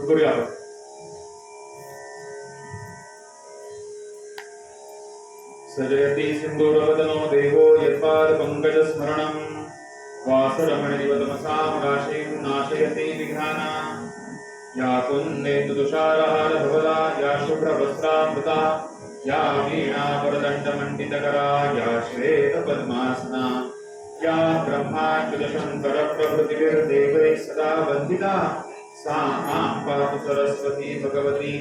करूया आपण. सजयति सिंदूरवदनो देवो यत्पाद पंकज स्मरणं वासरमणिवतमसामराशिं नाशयति विघ्नाना या कुन्देन्दु तुषारहार धवला या शुभ्रवस्त्रामृता या वीणावरदण्डमण्डितकरा या श्वेतपद्मासना या ब्रह्माच्युतशङ्करप्रभृतिभिर्देवैः सदा वन्दिता सा मां पातु सरस्वती भगवती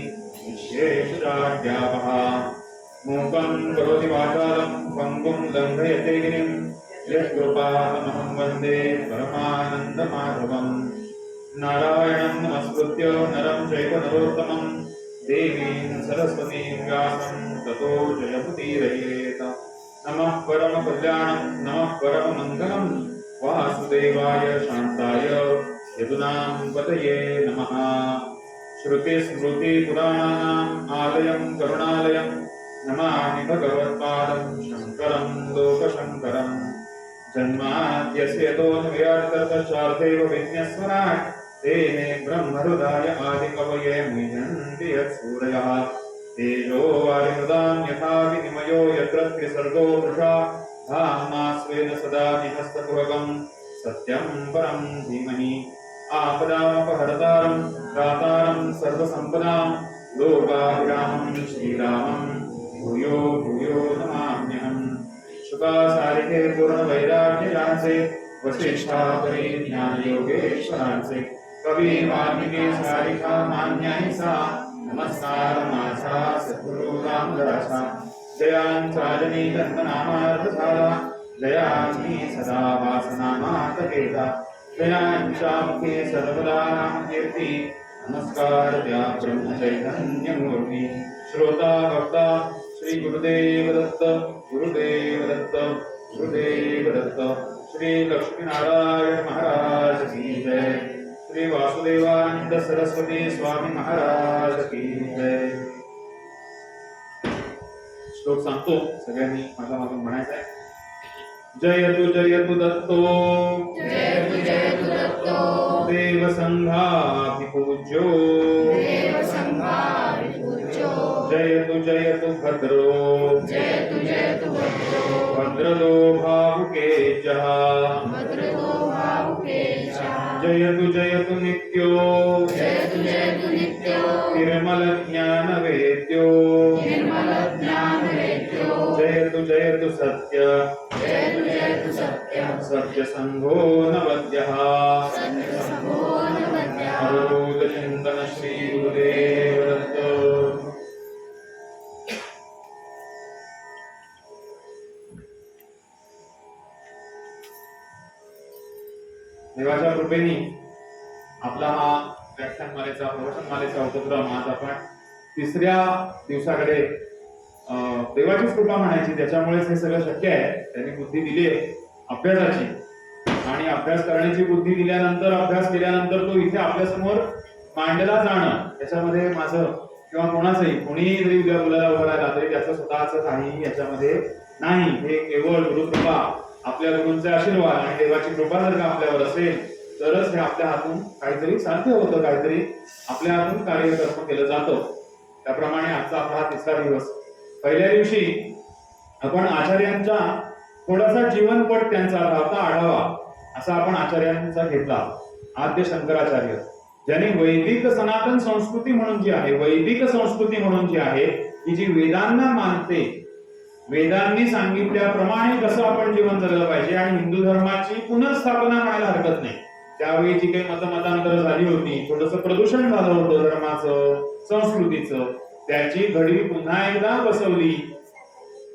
विश्वेश्वराढ्यापहा. मूकं करोति वाचालं पङ्गुं लङ्घयते गिरिं यत्कृपातमहं वन्दे परमानन्दमाधवम्. नारायणं नमस्कृत्य नरं चैव नरोत्तमं देवीं सरस्वतीं व्यासं ततो जयमुदीरयेत. नमः परमकल्याणं नमः परममङ्गलं वासुदेवाय शान्ताय यदुनां पतये नमः. श्रुतिस्मृतिपुराणानाम् आलयं करुणालयं नमामि भगवत्पादं शङ्करं लोकशङ्करम्. जन्माद्यस्य यतोऽन्वयादितरतश्चार्थैव विघ्नस्वराट् तेने ब्रह्महृदाय आदिकवये मुह्यन्ति यत्सूरयः. तेजो वारिमृदां यथा विनिमयो यत्र त्रिसर्गो वृषा धाम्ना स्वेन सदा निहस्तकुहकं सत्यं परं धीमहि. आपदामपहर्तारं दातारं सर्वसम्पदां लोकाभिरामं श्रीरामं भूयो भूयो नमाम्यहम्. शुकासारिके पूर्णवैराग्यजांसे वसिष्ठापरि ज्ञानयोगेश्वरांसे कवी वाल्मीकि सारिका मान्याहि सा नमस्कार माझा सद्गुरु रामदासा. जयांचाजनी गंधनामार्थसारा जयांची सदा वासनामातकेता जयांच्या मुखे सर्वदा नामकीर्ती. नमस्कार त्या ब्रह्मचैतन्यमूर्ती. श्रोता भक्ता श्री गुरुदेव दत्त गुरुदेव दत्त गुरुदेव दत्त. श्री लक्ष्मीनारायण महाराज की जय. श्री वासुदेवानंद सरस्वती स्वामी महाराज की जय. श्लोक सांगतो, सगळ्यांनी माझा मागून म्हणायचा आहे. जयतु दत्तो जयतु दत्तो देव संघाधिपूज्यो जयतु भद्रो जयतु भद्रो भद्रलो भावुकेशः जयतु नित्यो नित्यो निर्मल ज्ञानवेद्यो जयतु सत्य सत्य संघो नवद्यः. अवधूत चिंतन श्री गुरुदेव दत्त. देवाच्या कृपेने आपला हा व्याख्यानमालेचा प्रवचनमालेचा उपक्रम आज आपण तिसऱ्या दिवसाकडे देवाचीच कृपा म्हणायची, त्याच्यामुळेच हे सगळं शक्य आहे. त्यांनी बुद्धी दिली आहे अभ्यासाची, आणि अभ्यास करण्याची बुद्धी दिल्यानंतर अभ्यास केल्यानंतर तो इथे आपल्यासमोर मांडला जाणं, त्याच्यामध्ये माझं किंवा कोणाचंही कोणीही जरी उद्या बोलायला उभं राहिला तरी त्याचं स्वतःच काहीही याच्यामध्ये नाही. हे केवळ गुरुकृपा, आपल्या गुरूंचे आशीर्वाद आणि देवाची कृपा जर का आपल्यावर असेल तरच हे आपल्या हातून काहीतरी साध्य होतं, काहीतरी आपल्या हातून कार्यकर्म केलं जातं. त्याप्रमाणे आजचा आपला हा तिसरा दिवस. पहिल्या दिवशी आपण आचार्यांचा थोडासा जीवनपट, त्यांचा धावता आढावा असा आपण आचार्यांचा घेतला. आद्य शंकराचार्य ज्यांनी वैदिक सनातन संस्कृती म्हणून जी आहे, वैदिक संस्कृती म्हणून जी आहे, ही जी वेदांना मानते, वेदांनी सांगितल्याप्रमाणे कसं आपण जीवन जगलं पाहिजे आणि हिंदू धर्माची पुनर्स्थापना म्हणायला हरकत नाही. त्यावेळी जी काही मतमतांतर झाली होती, थोडंसं प्रदूषण झालं होतं धर्माचं, संस्कृतीचं, त्याची घडी पुन्हा एकदा बसवली.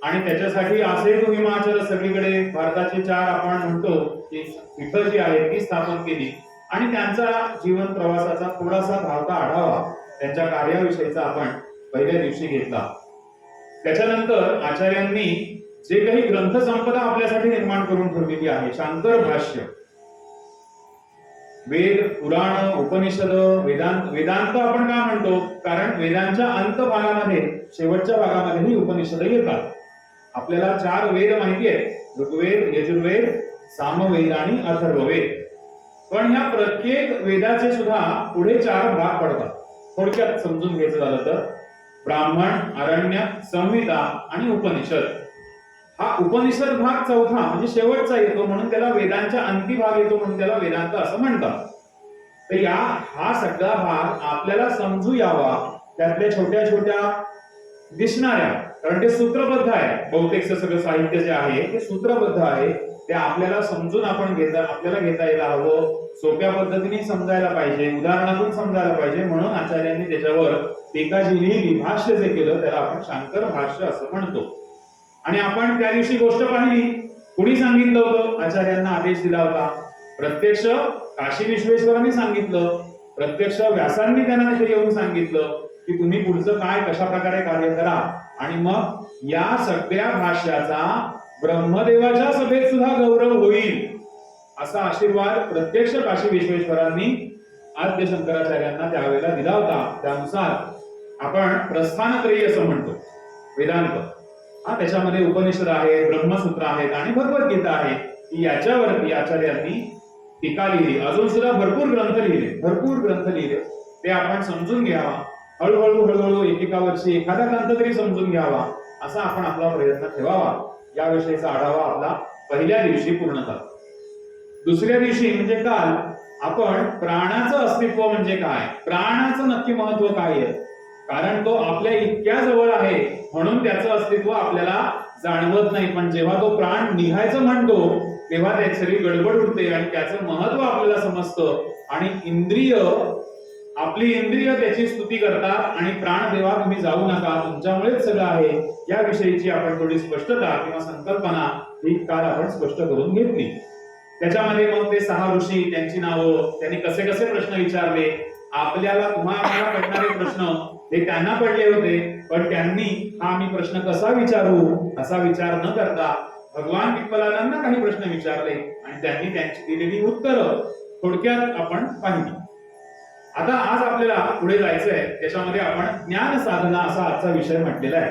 आणि त्याच्यासाठी असेच हिमाचल सगळीकडे भारताची 4 आपण म्हणतो की पीठं जी आहे ती स्थापन केली. आणि त्यांचा जीवन प्रवासाचा थोडासा धावता आढावा, त्यांच्या कार्याविषयीचा आपण पहिल्या दिवशी घेतला. त्याच्यानंतर आचार्यांनी जे काही ग्रंथ संपदा आपल्यासाठी निर्माण करून ठेवलेली आहे, शांकर भाष्य, वेद, पुराण, उपनिषद, वेदांत आपण का म्हणतो, कारण वेदांच्या अंत भागामध्ये, शेवटच्या भागामध्येही उपनिषद येतात. आपल्याला 4 वेद माहिती आहेत, ऋग्वेद, यजुर्वेद, सामवेद आणि अथर्ववेद. पण ह्या प्रत्येक वेदाचे सुद्धा पुढे 4 भाग पडतात. थोडक्यात समजून घ्यायचं झालं तर ब्राह्मण, अरण्य, संहिता आणि उपनिषद. हा उपनिषद भाग चौथा म्हणजे शेवटचा येतो म्हणून त्याला वेदांच्या अंती भाग येतो म्हणून त्याला वेदांत असं म्हणतात. तर हा सगळा भाग आपल्याला समजू यावा त्यातल्या छोट्या छोट्या दिसणाऱ्या, कारण ते सूत्रबद्ध आहे, बहुतेकचं सगळं साहित्य जे आहे ते सूत्रबद्ध आहे, ते आपल्याला समजून आपल्याला घेता यायला हवं, सोप्या पद्धतीने समजायला पाहिजे, उदाहरणातून समजायला पाहिजे, म्हणून आचार्यांनी त्याच्यावर टीकाजी लिहिली. भाष्य जे केलं त्याला आपण शांकर भाष्य असं म्हणतो. आणि आपण त्या दिवशी गोष्ट पाहिली, कुणी सांगितलं होतं, आचार्यांना आदेश दिला होता, प्रत्यक्ष काशी विश्वेश्वरांनी सांगितलं, प्रत्यक्ष व्यासांनी त्यांना तिथे येऊन सांगितलं की तुम्ही पुढचं काय कशा प्रकारे कार्य करा. आणि मग या सगळ्या भाष्याचा ब्रह्मदेवाच्या सभेत सुद्धा गौरव होईल असा आशीर्वाद प्रत्यक्ष काशी विश्वेश्वरांनी आद्य शंकराचार्यांना त्यावेळेला दिला होता. त्यानुसार आपण प्रस्थानत्रयी असं म्हणतो वेदांत. त्याच्यामध्ये उपनिषद आहे, ब्रह्मसूत्र आहेत आणि भगवद्गीता आहे. याच्यावरती आचार्यांनी टीका लिहिली, अजून सुद्धा भरपूर ग्रंथ लिहिले. ते आपण समजून घ्यावा, हळूहळू एकेका वर्षी एखादा ग्रंथ तरी समजून घ्यावा असा आपण आपला प्रयत्न ठेवावा. याविषयीचा आढावा आपला पहिल्या दिवशी पूर्ण झाला. दुसऱ्या दिवशी म्हणजे काल आपण प्राणाचं अस्तित्व म्हणजे काय, प्राणाचं नक्की महत्व काय आहे, कारण तो आपल्या इतक्या जवळ आहे म्हणून त्याचं अस्तित्व आपल्याला जाणवत नाही, पण जेव्हा तो प्राण निघायचं म्हणतो तेव्हा त्याची सगळी गडबड उडते आणि त्याचं महत्व आपल्याला समजतं. आणि आपली इंद्रिय त्याची स्तुती करतात आणि प्राण देवा तुम्ही जाऊ नका, तुमच्यामुळेच सगळं आहे, याविषयीची आपण थोडी स्पष्टता किंवा संकल्पना ही काल आपण स्पष्ट करून घेतली. त्याच्यामध्ये मग ते 6 ऋषी, त्यांची नावं, त्यांनी कसे कसे प्रश्न विचारले, आपल्याला तुम्हाला पडणारे प्रश्न हे त्यांना पडले होते, पण त्यांनी हा मी प्रश्न कसा विचारू असा विचार न करता भगवान पिप्पलादांना काही प्रश्न विचारले आणि त्यांनी त्यांची दिलेली उत्तरं थोडक्यात आपण पाहिली. आता आज आपल्याला पुढे जायचंय, त्याच्यामध्ये आपण ज्ञान साधना असा आजचा विषय म्हटलेला आहे.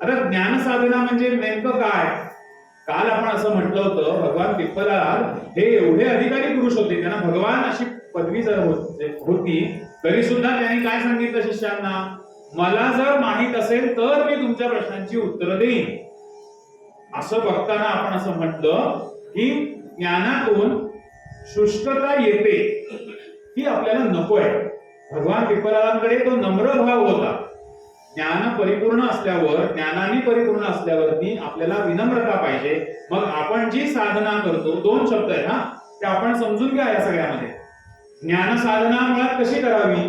आता ज्ञान साधना म्हणजे नेमकं काय, काल आपण असं म्हटलं होतं, भगवान पिप्पलाद हे एवढे अधिकारी पुरुष होते, त्यांना भगवान अशी पदवी जर होती तरी सुद्धा त्यांनी काय सांगितलं शिष्यांना, मला जर माहित असेल तर मी तुमच्या प्रश्नांची उत्तरं देईन. असं बघताना आपण असं म्हटलं की ज्ञानातून शुष्कता येते ही आपल्याला नको आहे. भगवान पिप्पलादांकडे तो नम्र भाव होता. ज्ञान परिपूर्ण असल्यावर, ज्ञानाने परिपूर्ण असल्यावरती आपल्याला विनम्रता पाहिजे. मग आपण जी साधना करतो, 2 शब्द आहेत ते आपण समजून घ्या या सगळ्यामध्ये. ज्ञान साधना मुळात कशी करावी,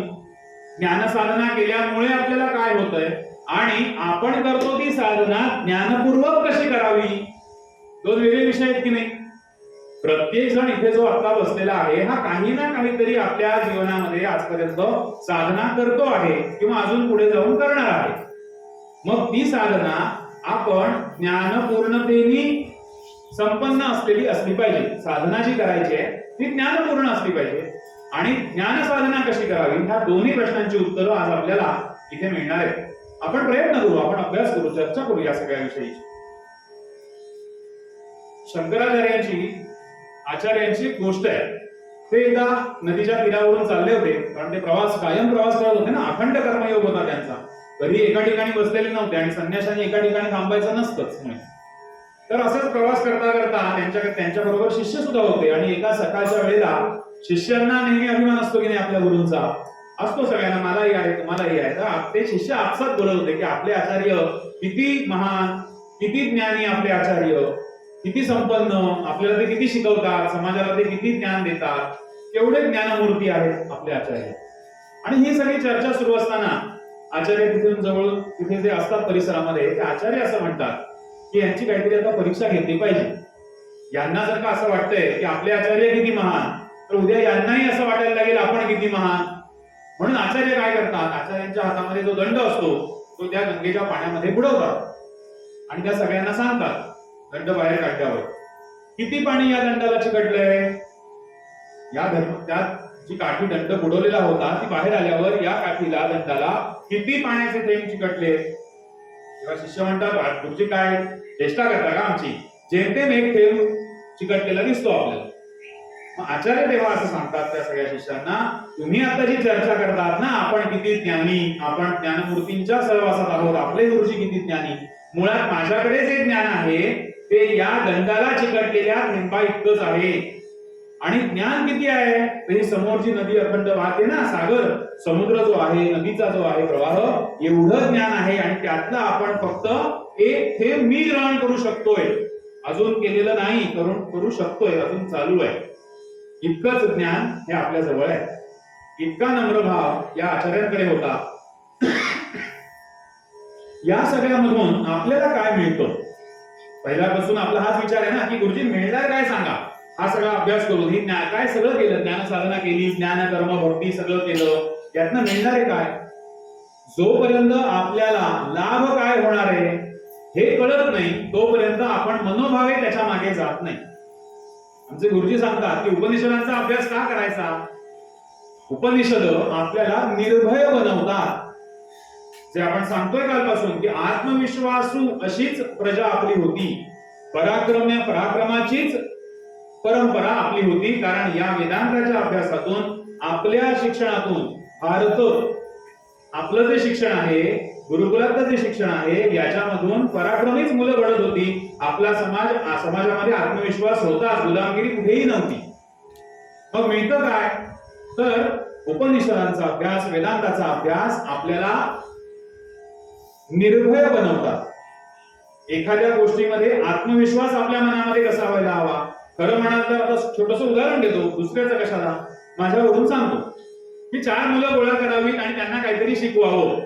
ज्ञान साधना केल्यामुळे आपल्याला काय होतंय आणि आपण करतो ती साधना ज्ञानपूर्वक कशी करावी, 2 वेगळे विषय आहेत की नाही. प्रत्येक जण इथे जो आता बसलेला आहे हा काही ना काहीतरी आपल्या जीवनामध्ये आजपर्यंत साधना करतो आहे किंवा अजून पुढे जाऊन करणार आहे. मग ती साधना आपण ज्ञानपूर्णतेने संपन्न असली पाहिजे. साधना जी करायची आहे ती ज्ञानपूर्ण असली पाहिजे. आणि ज्ञान साधना कशी करावी ह्या दोन्ही प्रश्नांची उत्तरं आज आपल्याला इथे मिळणार आहेत. आपण प्रयत्न करू, आपण अभ्यास करू, चर्चा करू या सगळ्या विषयीची. आचार्यांची गोष्ट आहे. ते एकदा नदीच्या तीरावरून चालले होते, कारण ते कायम प्रवास करत होते ना, अखंड कर्मयोग होता त्यांचा, कधी एका ठिकाणी बसलेले नव्हते आणि संन्याशांनी एका ठिकाणी थांबायचं नसतंच. तर असंच प्रवास करता करता त्यांच्या बरोबर शिष्य सुद्धा होते. आणि एका सकाळच्या वेळेला शिष्यांना नेहमी अभिमान असतो की नाही आपल्या गुरूंचा, असतो सगळ्यांना, मलाही आहे तुम्हालाही आहे. तर ते शिष्य आपसात बोलत होते की आपले आचार्य किती महान, किती ज्ञानी आपले आचार्य, किती संपन्न, आपल्याला ते किती शिकवतात, समाजाला ते किती ज्ञान देतात, केवढे ज्ञानमूर्ती आहेत आपले आचार्य. आणि ही सगळी चर्चा सुरू असताना आचार्य तिथे जे असतात परिसरामध्ये, ते आचार्य असं म्हणतात की यांची काहीतरी आता परीक्षा घेतली पाहिजे. यांना जर का असं वाटतंय की आपले आचार्य किती महान, तर उद्या यांनाही असं वाटायला लागेल आपण किती महान. म्हणून आचार्य काय करतात, आचार्यांच्या हातामध्ये जो दंड असतो तो त्या गंगेच्या पाण्यामध्ये बुडवतात आणि त्या सगळ्यांना सांगतात दंड बाहेर काढल्यावर, किती पाणी या दंडाला चिकटलंय, त्यात जी काठी दंड बुडवलेला होता ती बाहेर आल्यावर या काठीला दंडाला किती पाण्याचे थेंब चिकटले. तेव्हा शिष्य म्हणतात तुमची काय चेष्टा करता का आमची, जेमतेम एक थेंब चिकटलेला दिसतो आपल्याला. मग आचार्य तेव्हा असं सांगतात त्या सगळ्या शिष्यांना, तुम्ही आता जी चर्चा करतात ना, आपण किती ज्ञानी, आपण ज्ञानमूर्तींच्या सहवासात आहोत, आपले गुरुजी किती ज्ञानी, मुळात माझ्याकडे जे ज्ञान आहे ते या दंडाला चिकटलेल्या थेंबा इतकंच आहे. आणि ज्ञान किती आहे, तर ही समोरची नदी अखंड वाहते ना, सागर, समुद्र जो आहे, नदीचा जो आहे प्रवाह, एवढं ज्ञान आहे. आणि त्यातलं आपण फक्त एक थेंब मी ग्रहण करू शकतोय, अजून केलेलं नाही, करू शकतोय, अजून चालू आहे. इतकंच ज्ञान हे आपल्या जवळ आहे. इतका नम्र भाव या आचार्यांकडे होता. या सगळ्यामधून आपल्याला काय मिळतं, पहिल्यापासून आपला हाच विचार आहे ना की गुरुजी मिळणार काय सांगा. हा सगळा अभ्यास करून ही काय सगळं केलं, ज्ञान साधना केली, ज्ञान कर्म भक्ती सगळं केलं, यातनं मिळणार आहे काय. जोपर्यंत आपल्याला लाभ काय होणार आहे हे कळत नाही तोपर्यंत आपण मनोभावे त्याच्या मागे जात नाही. आमचे गुरुजी सांगतात की उपनिषदांचा अभ्यास का करायचा. उपनिषद आपल्याला निर्भय बनवतात. जे आपण सांगतोय कालपासून की आत्मविश्वासू अशीच प्रजा आपली होती, पराक्रमाचीच परंपरा आपली होती. कारण या वेदांताच्या अभ्यासातून, आपल्या शिक्षणातून भारत आपलं जे शिक्षण आहे, गुरुकुलातलं जे शिक्षण आहे, याच्यामधून पराक्रमीच मुलं घडत होती. आपला समाजामध्ये आत्मविश्वास होता, गुलामगिरी कुठेही नव्हती. मग मिळतं काय, तर उपनिषदांचा अभ्यास, वेदांताचा अभ्यास आपल्याला निर्भय बनवतात. एखाद्या गोष्टीमध्ये आत्मविश्वास आपल्या मनामध्ये कसा व्हायला हवा. खरं म्हणाल तर आता छोटस उदाहरण देतो, दुसऱ्याचं कशाला, माझ्यावरून सांगतो की 4 मुलं गोळा करावीत आणि त्यांना काहीतरी शिकवावं.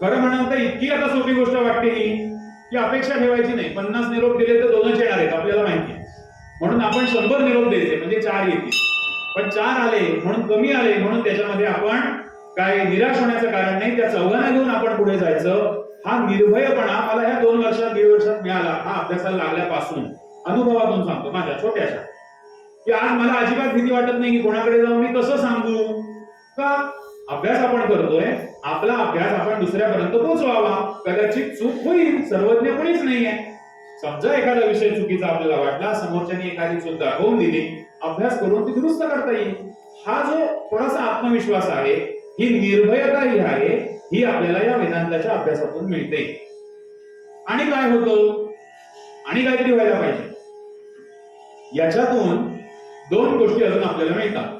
खरं म्हणाल तर इतकी आता सोपी गोष्ट वाटते ही की अपेक्षा ठेवायची नाही. 50 निरोप दिले तर 2च येणार आहेत आपल्याला माहिती, म्हणून आपण 100 निरोप द्यायचे म्हणजे 4 येतील. पण 4 आले म्हणून कमी आले म्हणून त्याच्यामध्ये आपण काय निराश होण्याचं कारण नाही, त्या चौघांना घेऊन आपण पुढे जायचं. हा निर्भयपणा मला ह्या 2 वर्षात 1.5 वर्षात मिळाला. हा अभ्यासाला लागल्यापासून अनुभवातून सांगतो माझ्या छोट्याशा, की आज मला अजिबात भीती वाटत नाही की कोणाकडे जाऊन मी कसं सांगू. का, अभ्यास आपण करतोय, आपला अभ्यास आपण दुसऱ्यापर्यंत पोहोचवावा. कदाचित चूक होईल, सर्वज्ञ कोणीच नाहीये. समजा एखादा विषय चुकीचा आपल्याला वाटला, समोरच्याने एखादी चूक दाखवून दिली, अभ्यास करून ती दुरुस्त करता येईल. हा जो थोडासा आत्मविश्वास आहे, ही निर्भयता ही आहे, ही आपल्याला या वेदांताच्या अभ्यासातून मिळते. आणि काय होतं, आणि काहीतरी व्हायला पाहिजे. याच्यातून 2 गोष्टी अजून आपल्याला मिळतात.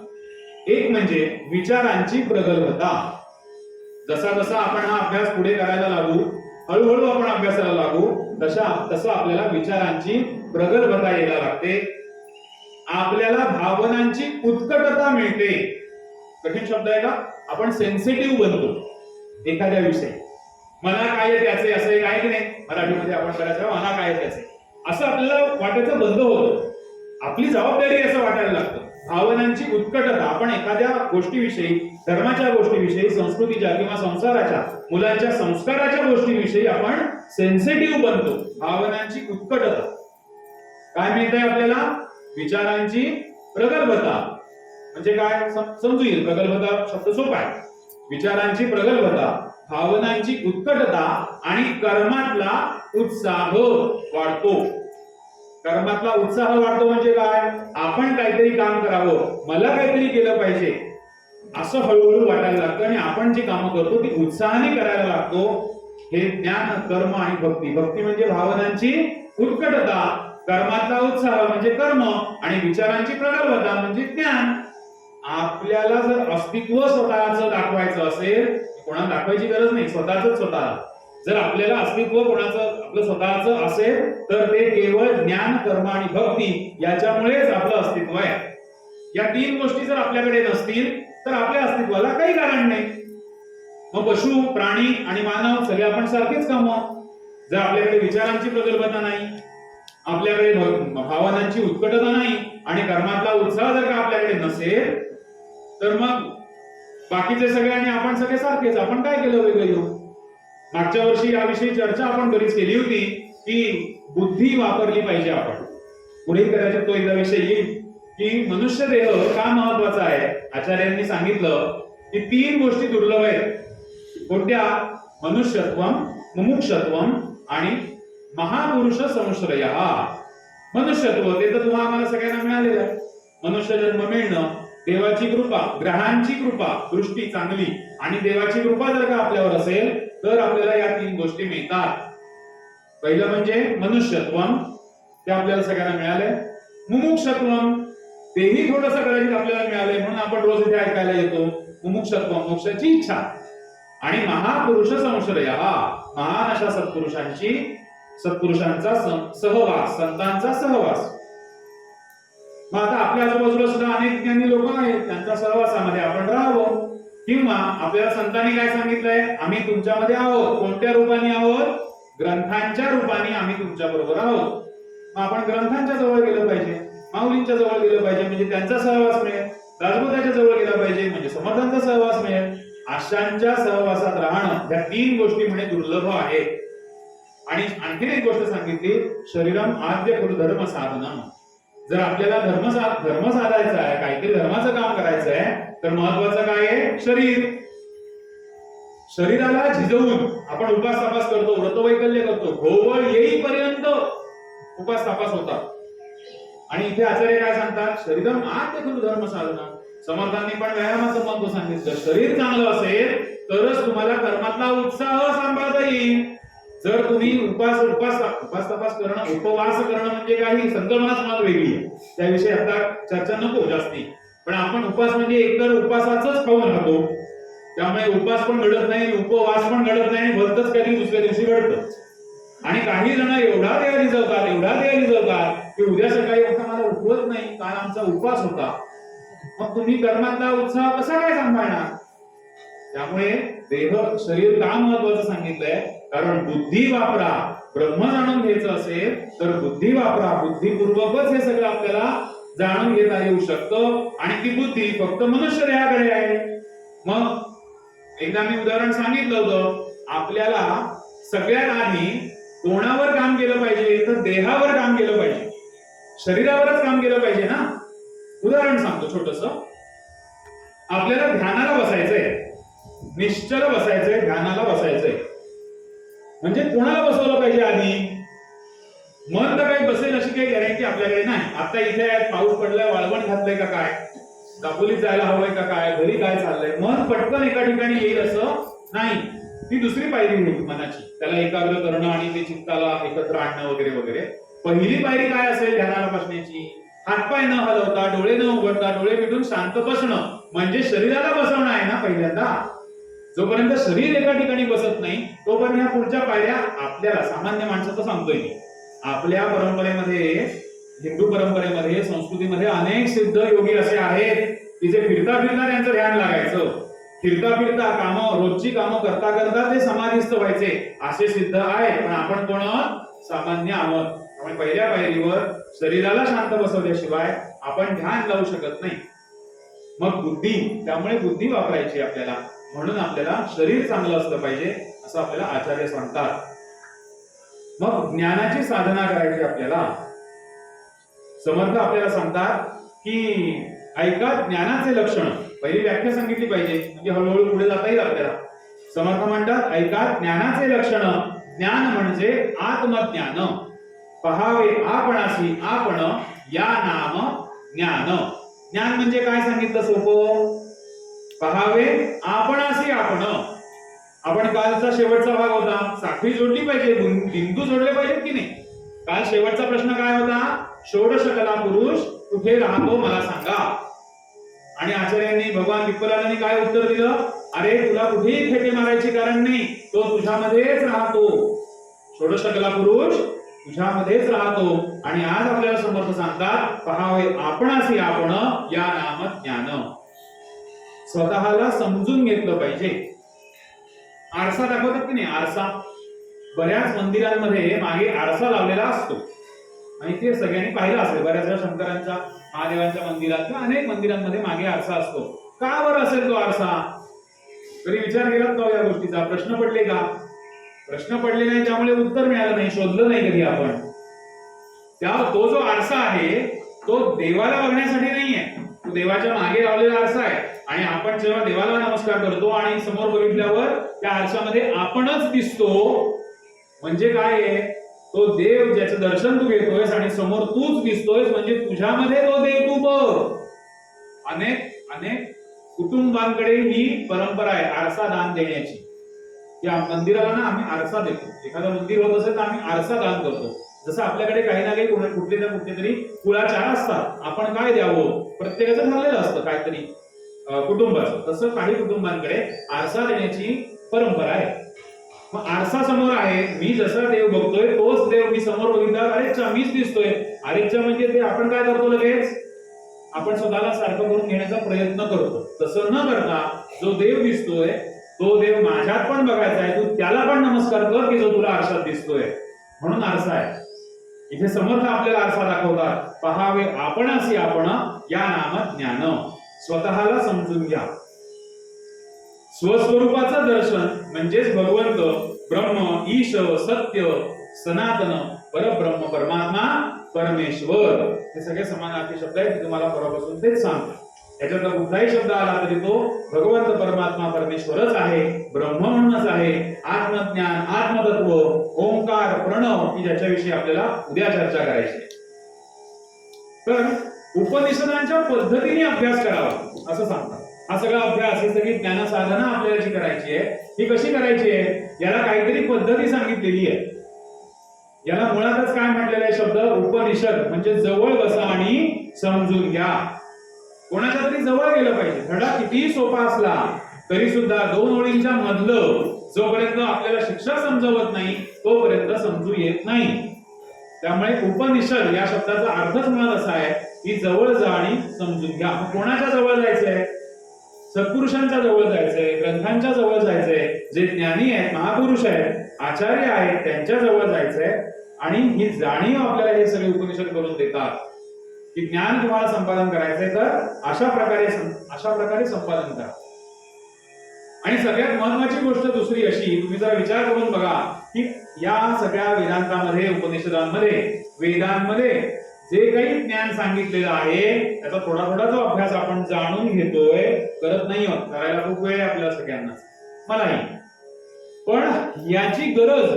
एक म्हणजे विचारांची प्रगल्भता. जसा जसा आपण हा अभ्यास पुढे करायला लागू, हळूहळू आपण अभ्यासाला लागू, तसं आपल्याला विचारांची प्रगल्भता यायला लागते. आपल्याला भावनांची उत्कटता मिळते. कठीण शब्द आहे का, आपण सेन्सिटिव्ह बनतो एखाद्या विषयी. मला काय त्याचे असे काय की नाही, मराठीमध्ये आपण करायचं मला काय त्याचे असं आपल्याला वाटायचं बंद होतं. आपली जबाबदारी असं वाटायला लागतं. भावनांची उत्कटता, आपण एखाद्या गोष्टीविषयी, धर्माच्या गोष्टीविषयी, संस्कृतीच्या किंवा संसाराच्या, मुलांच्या संस्काराच्या गोष्टीविषयी आपण सेन्सिटिव्ह बनतो. भावनांची उत्कटता. काय मिळतंय आपल्याला, विचारांची प्रगल्भता. म्हणजे काय समजू येईल, प्रगल्भता शब्द सोपा आहे. विचारांची प्रगल्भता, भावनांची उत्कटता आणि कर्मातला उत्साह वाढतो. कर्मातला उत्साह वाढतो म्हणजे काय, आपण काहीतरी काम करावं, मला काहीतरी केलं पाहिजे असं हळूहळू वाटायला लागतं. आणि आपण जी कामं करतो ती उत्साहाने करायला लागतो. हे ज्ञान, कर्म आणि भक्ती. भक्ती म्हणजे भावनांची उत्कटता, कर्मातला उत्साह म्हणजे कर्म, आणि विचारांची प्रगल्भता म्हणजे ज्ञान. आपल्याला जर अस्तित्व स्वतःचं दाखवायचं असेल, कोणाला दाखवायची गरज नाही, स्वतःच स्वतःला. जर आपल्याला अस्तित्व कोणाचं आपलं स्वतःचं असेल तर ते केवळ ज्ञान, कर्म आणि भक्ती याच्यामुळेच आपलं अस्तित्व आहे. या 3 गोष्टी जर आपल्याकडे नसतील तर आपल्या अस्तित्वाला काही कारण नाही. मग पशु, प्राणी आणि मानव सगळे आपण सारखेच कामं. जर आपल्याकडे विचारांची प्रगल्भता नाही, आपल्याकडे भावनांची उत्कटता नाही आणि कर्मातला उत्साह जर का आपल्याकडे नसेल तर मग बाकीचे सगळे आणि आपण सगळे सारखेच. आपण काय केलं वेगळं. मागच्या वर्षी याविषयी चर्चा आपण बरीच केली होती की बुद्धी वापरली पाहिजे आपण. पुढे कदाचित तो एकदा विषय येईल की मनुष्य देह का महत्वाचा आहे. आचार्यांनी सांगितलं की 3 गोष्टी दुर्लभ आहेत. कोणत्या, मनुष्यत्वम, मुमुक्षत्वम आणि महापुरुष संश्रय. मनुष्यत्व ते तर तुम्हाला सगळ्यांना मिळालेलं आहे. मनुष्य जन्म मिळणं, देवाची कृपा, ग्रहांची कृपा, दृष्टी चांगली आणि देवाची कृपा जर का आपल्यावर असेल तर आपल्याला या 3 गोष्टी मिळतात. पहिलं म्हणजे मनुष्यत्वम, ते आपल्याला सगळ्यांना मिळाले. मुमुक्षत्वम, तेही थोडंसं कदाचित आपल्याला मिळालंय म्हणून आपण रोज इथे ऐकायला येतो. मुमुक्षत्वम, मोक्षाची इच्छा. आणि महापुरुष संश्रय, महान अशा सत्पुरुषांचा सहवास, संतांचा सहवास. मग आता आपल्या आजूबाजूला सुद्धा अनेक ज्ञानी लोक आहेत, त्यांच्या सहवासामध्ये आपण राहावं. किंवा आपल्याला संतांनी काय सांगितलंय, आम्ही तुमच्यामध्ये आहोत. कोणत्या रूपाने आहोत? ग्रंथांच्या रूपाने आम्ही तुमच्या बरोबर आहोत. मग आपण ग्रंथांच्या जवळ गेलं पाहिजे, माऊलींच्या जवळ गेलं पाहिजे म्हणजे त्यांचा सहवास मिळेल. राजभूताच्या जवळ गेला पाहिजे म्हणजे समर्थांचा सहवास मिळेल. अशांच्या सहवासात राहणं या 3 गोष्टी म्हणजे दुर्लभ आहेत. आणि आणखीन एक गोष्ट सांगितली, शरीरम आद्य कुल धर्म साधनम. जर आपल्याला धर्म साधायचा आहे, काहीतरी धर्माचं काम करायचं आहे, तर महत्वाचं काय आहे? शरीर. शरीराला झिजवून आपण उपास तापास करतो, व्रतवैकल्य करतो, भोवळ येईपर्यंत उपास तापास होतात. आणि इथे आचार्य काय सांगतात? शरीरम आद्य कुल धर्म साधनम. समर्थांनी पण व्यायामाचं महत्व सांगितलं. शरीर चांगलं असेल तरच तुम्हाला कर्मातला उत्साह सांभाळता येईल. जर तुम्ही उपास तपास करणं, उपवास करणं म्हणजे काही संकल्पनाच मनात वेगळी आहे, त्याविषयी आता चर्चा नको जास्ती. पण आपण उपास म्हणजे एकतर उपासाच खाऊन राहतो, त्यामुळे उपास पण घडत नाही, उपवास पण घडत नाही, भलतच काही दुसऱ्या दिवशी घडतं. आणि काही जण एवढा देह रिजवतात की उद्या सकाळी आता मला उठवत नाही, काल आमचा उपवास होता. मग तुम्ही कर्मातला उत्साह कसा काय सांभाळणार? त्यामुळे शरीर का महत्वाचं सांगितलंय? कारण बुद्धी वापरा. ब्रह्म जाणून घ्यायचं असेल तर बुद्धी वापरा. बुद्धिपूर्वकच हे सगळं आपल्याला जाणून घेता येऊ शकतं. आणि ती बुद्धी फक्त मनुष्य देहाकडे आहे. मग एकदा मी उदाहरण सांगितलं होतं, आपल्याला सगळ्यात आधी कोणावर काम केलं पाहिजे? तर देहावर काम केलं पाहिजे, शरीरावरच काम केलं पाहिजे ना. उदाहरण सांगतो छोटस. आपल्याला ध्यानाला बसायचंय, निश्चल बसायचंय, ध्यानाला बसायचंय. म्हणजे कोणाला बसवलं पाहिजे आधी? मन तर काही बसेल अशी काही गॅरंटी आपल्याकडे नाही. आता इथे पाऊस पडलाय, वाळवण घातलंय का काय, दापोलीत जायला हवंय का काय, घरी काय चाललंय, मन पटकन एका ठिकाणी येईल असं नाही. ती दुसरी पायरी होती मनाची, त्याला एकाग्र करणं आणि ते चित्ताला एकत्र आणणं वगैरे वगैरे. पहिली पायरी काय असेल ध्यानाला बसण्याची? हातपाय न हलवता, डोळे न उघडता, डोळे मिटून शांत बसणं, म्हणजे शरीराला बसवणं आहे ना पहिल्यांदा. जोपर्यंत शरीर एका ठिकाणी बसत नाही तोपर्यंत ह्या पुढच्या पायऱ्या आपल्याला, सामान्य माणसाचं सांगतोय मी, आपल्या परंपरेमध्ये, हिंदू परंपरेमध्ये, संस्कृतीमध्ये अनेक सिद्ध योगी असे आहेत की जे फिरता त्यांचं ध्यान लागायचं. फिरता कामं, रोजची कामं करता करता ते समाधीस्थ व्हायचे. असे सिद्ध आहेत. पण आपण कोण? सामान्य आहोत. त्यामुळे पहिल्या पायरीवर शरीराला शांत बसवल्याशिवाय आपण ध्यान लावू शकत नाही. मग बुद्धी, त्यामुळे बुद्धी वापरायची आपल्याला. म्हणून आपल्याला शरीर चांगलं असलं पाहिजे असं आपल्याला आचार्य सांगतात. मग ज्ञानाची साधना करायची आपल्याला. समर्थ आपल्याला सांगतात की ऐका ज्ञानाचे लक्षण. पहिली व्याख्या सांगितली पाहिजे म्हणजे हळूहळू पुढे जाता येईल आपल्याला. समर्थ म्हणतात ऐका ज्ञानाचे लक्षण. ज्ञान म्हणजे आत्मज्ञान. पहावे आपणासी आपण, या नाम ज्ञान. ज्ञान म्हणजे काय सांगितलं सोपं? पहावे आपणासी आपण. आपण कालचा शेवटचा भाग होता, साखळी जोडली पाहिजे, बिंदू जोडले पाहिजेत की नाही. काल शेवटचा प्रश्न काय होता? षोडश कला पुरुष कुठे राहतो मला सांगा. आणि आचार्यांनी, भगवान विप्पलांनी काय उत्तर दिलं? अरे तुला कुठेही फेटे मारायची कारण नाही, तो तुझ्यामध्येच राहतो. षोडश कला पुरुष तुझ्यामध्येच राहतो. आणि आज आपल्याला समर्थ सांगतात पहावे आपणासी आपण, या नाम ज्ञान. स्वतःला समजून घेतलं पाहिजे. आरसा दाखवतात की नाही, आरसा. बऱ्याच मंदिरांमध्ये मागे आरसा लावलेला असतो आणि ते सगळ्यांनी पाहिलं असेल. बऱ्याच वेळा शंकरांच्या, महादेवांच्या मंदिरात किंवा अनेक मंदिरांमध्ये मागे आरसा असतो. का बरं असेल तो आरसा? कधी विचार केलात का या गोष्टीचा? प्रश्न पडले का? प्रश्न पडले नाही, त्यामुळे उत्तर मिळालं नाही, शोधलं नाही कधी आपण. तो जो आरसा आहे तो देवाला बघण्यासाठी नाहीये, तो देवाच्या मागे लावलेला आरसा आहे. आणि आपण जेव्हा देवाला नमस्कार करतो आणि समोर बघितल्यावर त्या आरशामध्ये आपणच दिसतो, म्हणजे काय आहे? तो देव ज्याचं दर्शन तू घेतोयस आणि समोर तूच दिसतोयस म्हणजे तुझ्यामध्ये तो देव तू बघ. अनेक अनेक कुटुंबांकडे ही परंपरा आहे आरसा दान देण्याची. या मंदिराला ना आम्ही आरसा देतो. एखादं मंदिर होत असेल तर आम्ही आरसा दान करतो. जसं आपल्याकडे काही ना काही कुठले ना कुठले तरी कुळाचार असतात, आपण काय द्यावं प्रत्येकाचं ठरलेलं असतं काहीतरी कुटुंबाचं. तसं काही कुटुंबांकडे आरसा देण्याची परंपरा आहे. मग आरसा समोर आहे, मी जसा देव बघतोय तोच देव मी समोर बघितला, अरेच्छा मीच दिसतोय. अरेच्छा म्हणजे ते आपण काय करतो लगेच आपण स्वतःला सारखं करून घेण्याचा प्रयत्न करतो. तसं न करता जो देव दिसतोय तो देव माझ्यात पण बघायचा आहे, तू त्याला पण नमस्कार कर की जो तुला आरशात दिसतोय. म्हणून आरसा आहे. इथे समर्थ आपल्याला आरसा दाखवतात, पहावे आपण असे आपण या नाम ज्ञान. स्वतःला समजून घ्या. स्वस्वरूपाचं दर्शन म्हणजेच भगवंत ब्रह्म ईश सत्य सनातन परब्रह्म परमात्मा परमेश्वर हे सगळे समानार्थी शब्द आहेत. मी तुम्हाला परवापासून तेच सांगतो. याच्यातला कुठलाही शब्द आला तरी तो भगवंत परमात्मा परमेश्वरच आहे, ब्रह्म म्हणूनच आहे. आत्मज्ञान आत्मतत्व ओंकार प्रणव की ज्याच्याविषयी आपल्याला उद्या चर्चा करायची. तर उपनिषदांच्या पद्धतीने अभ्यास करावा असं सांगतात. हा सगळा अभ्यास ही सगळी ज्ञान साधना आपल्याला जी करायची आहे ही कशी करायची आहे, याला काहीतरी पद्धती सांगितलेली आहे. याला मुळातच काय म्हटलेलं आहे शब्द उपनिषद म्हणजे जवळ बसा आणि समजून घ्या. कोणाच्या तरी जवळ गेलं पाहिजे. धडा कितीही सोपा असला तरी सुद्धा 2 ओळींच्या मधलं जोपर्यंत आपल्याला शिक्षा समजवत नाही तोपर्यंत समजू येत नाही. त्यामुळे उपनिषद या शब्दाचा अर्थच मुळात असा आहे की जवळ जा आणि समजून घ्या. कोणाच्या जवळ जायचंय, सत्पुरुषांच्या जवळ जायचंय, ग्रंथांच्या जवळ जायचंय, जे ज्ञानी आहेत महापुरुष आहेत आचार्य आहेत त्यांच्या जवळ जायचंय. आणि ही जाणीव आपल्याला हे सगळे उपनिषद करून देतात की ज्ञान तुम्हाला संपादन करायचंय तर अशा प्रकारे संपादन करा. आणि सगळ्यात महत्वाची गोष्ट दुसरी अशी, तुम्ही जरा विचार करून बघा की या सगळ्या वेदांतामध्ये उपनिषदांमध्ये वेदांमध्ये जे काही ज्ञान सांगितलेलं आहे त्याचा थोडा थोडा जो अभ्यास आपण जाणून घेतोय, करत नाही आहोत, करायला खूप वेळ आहे आपल्या सगळ्यांना, मलाही. पण याची गरज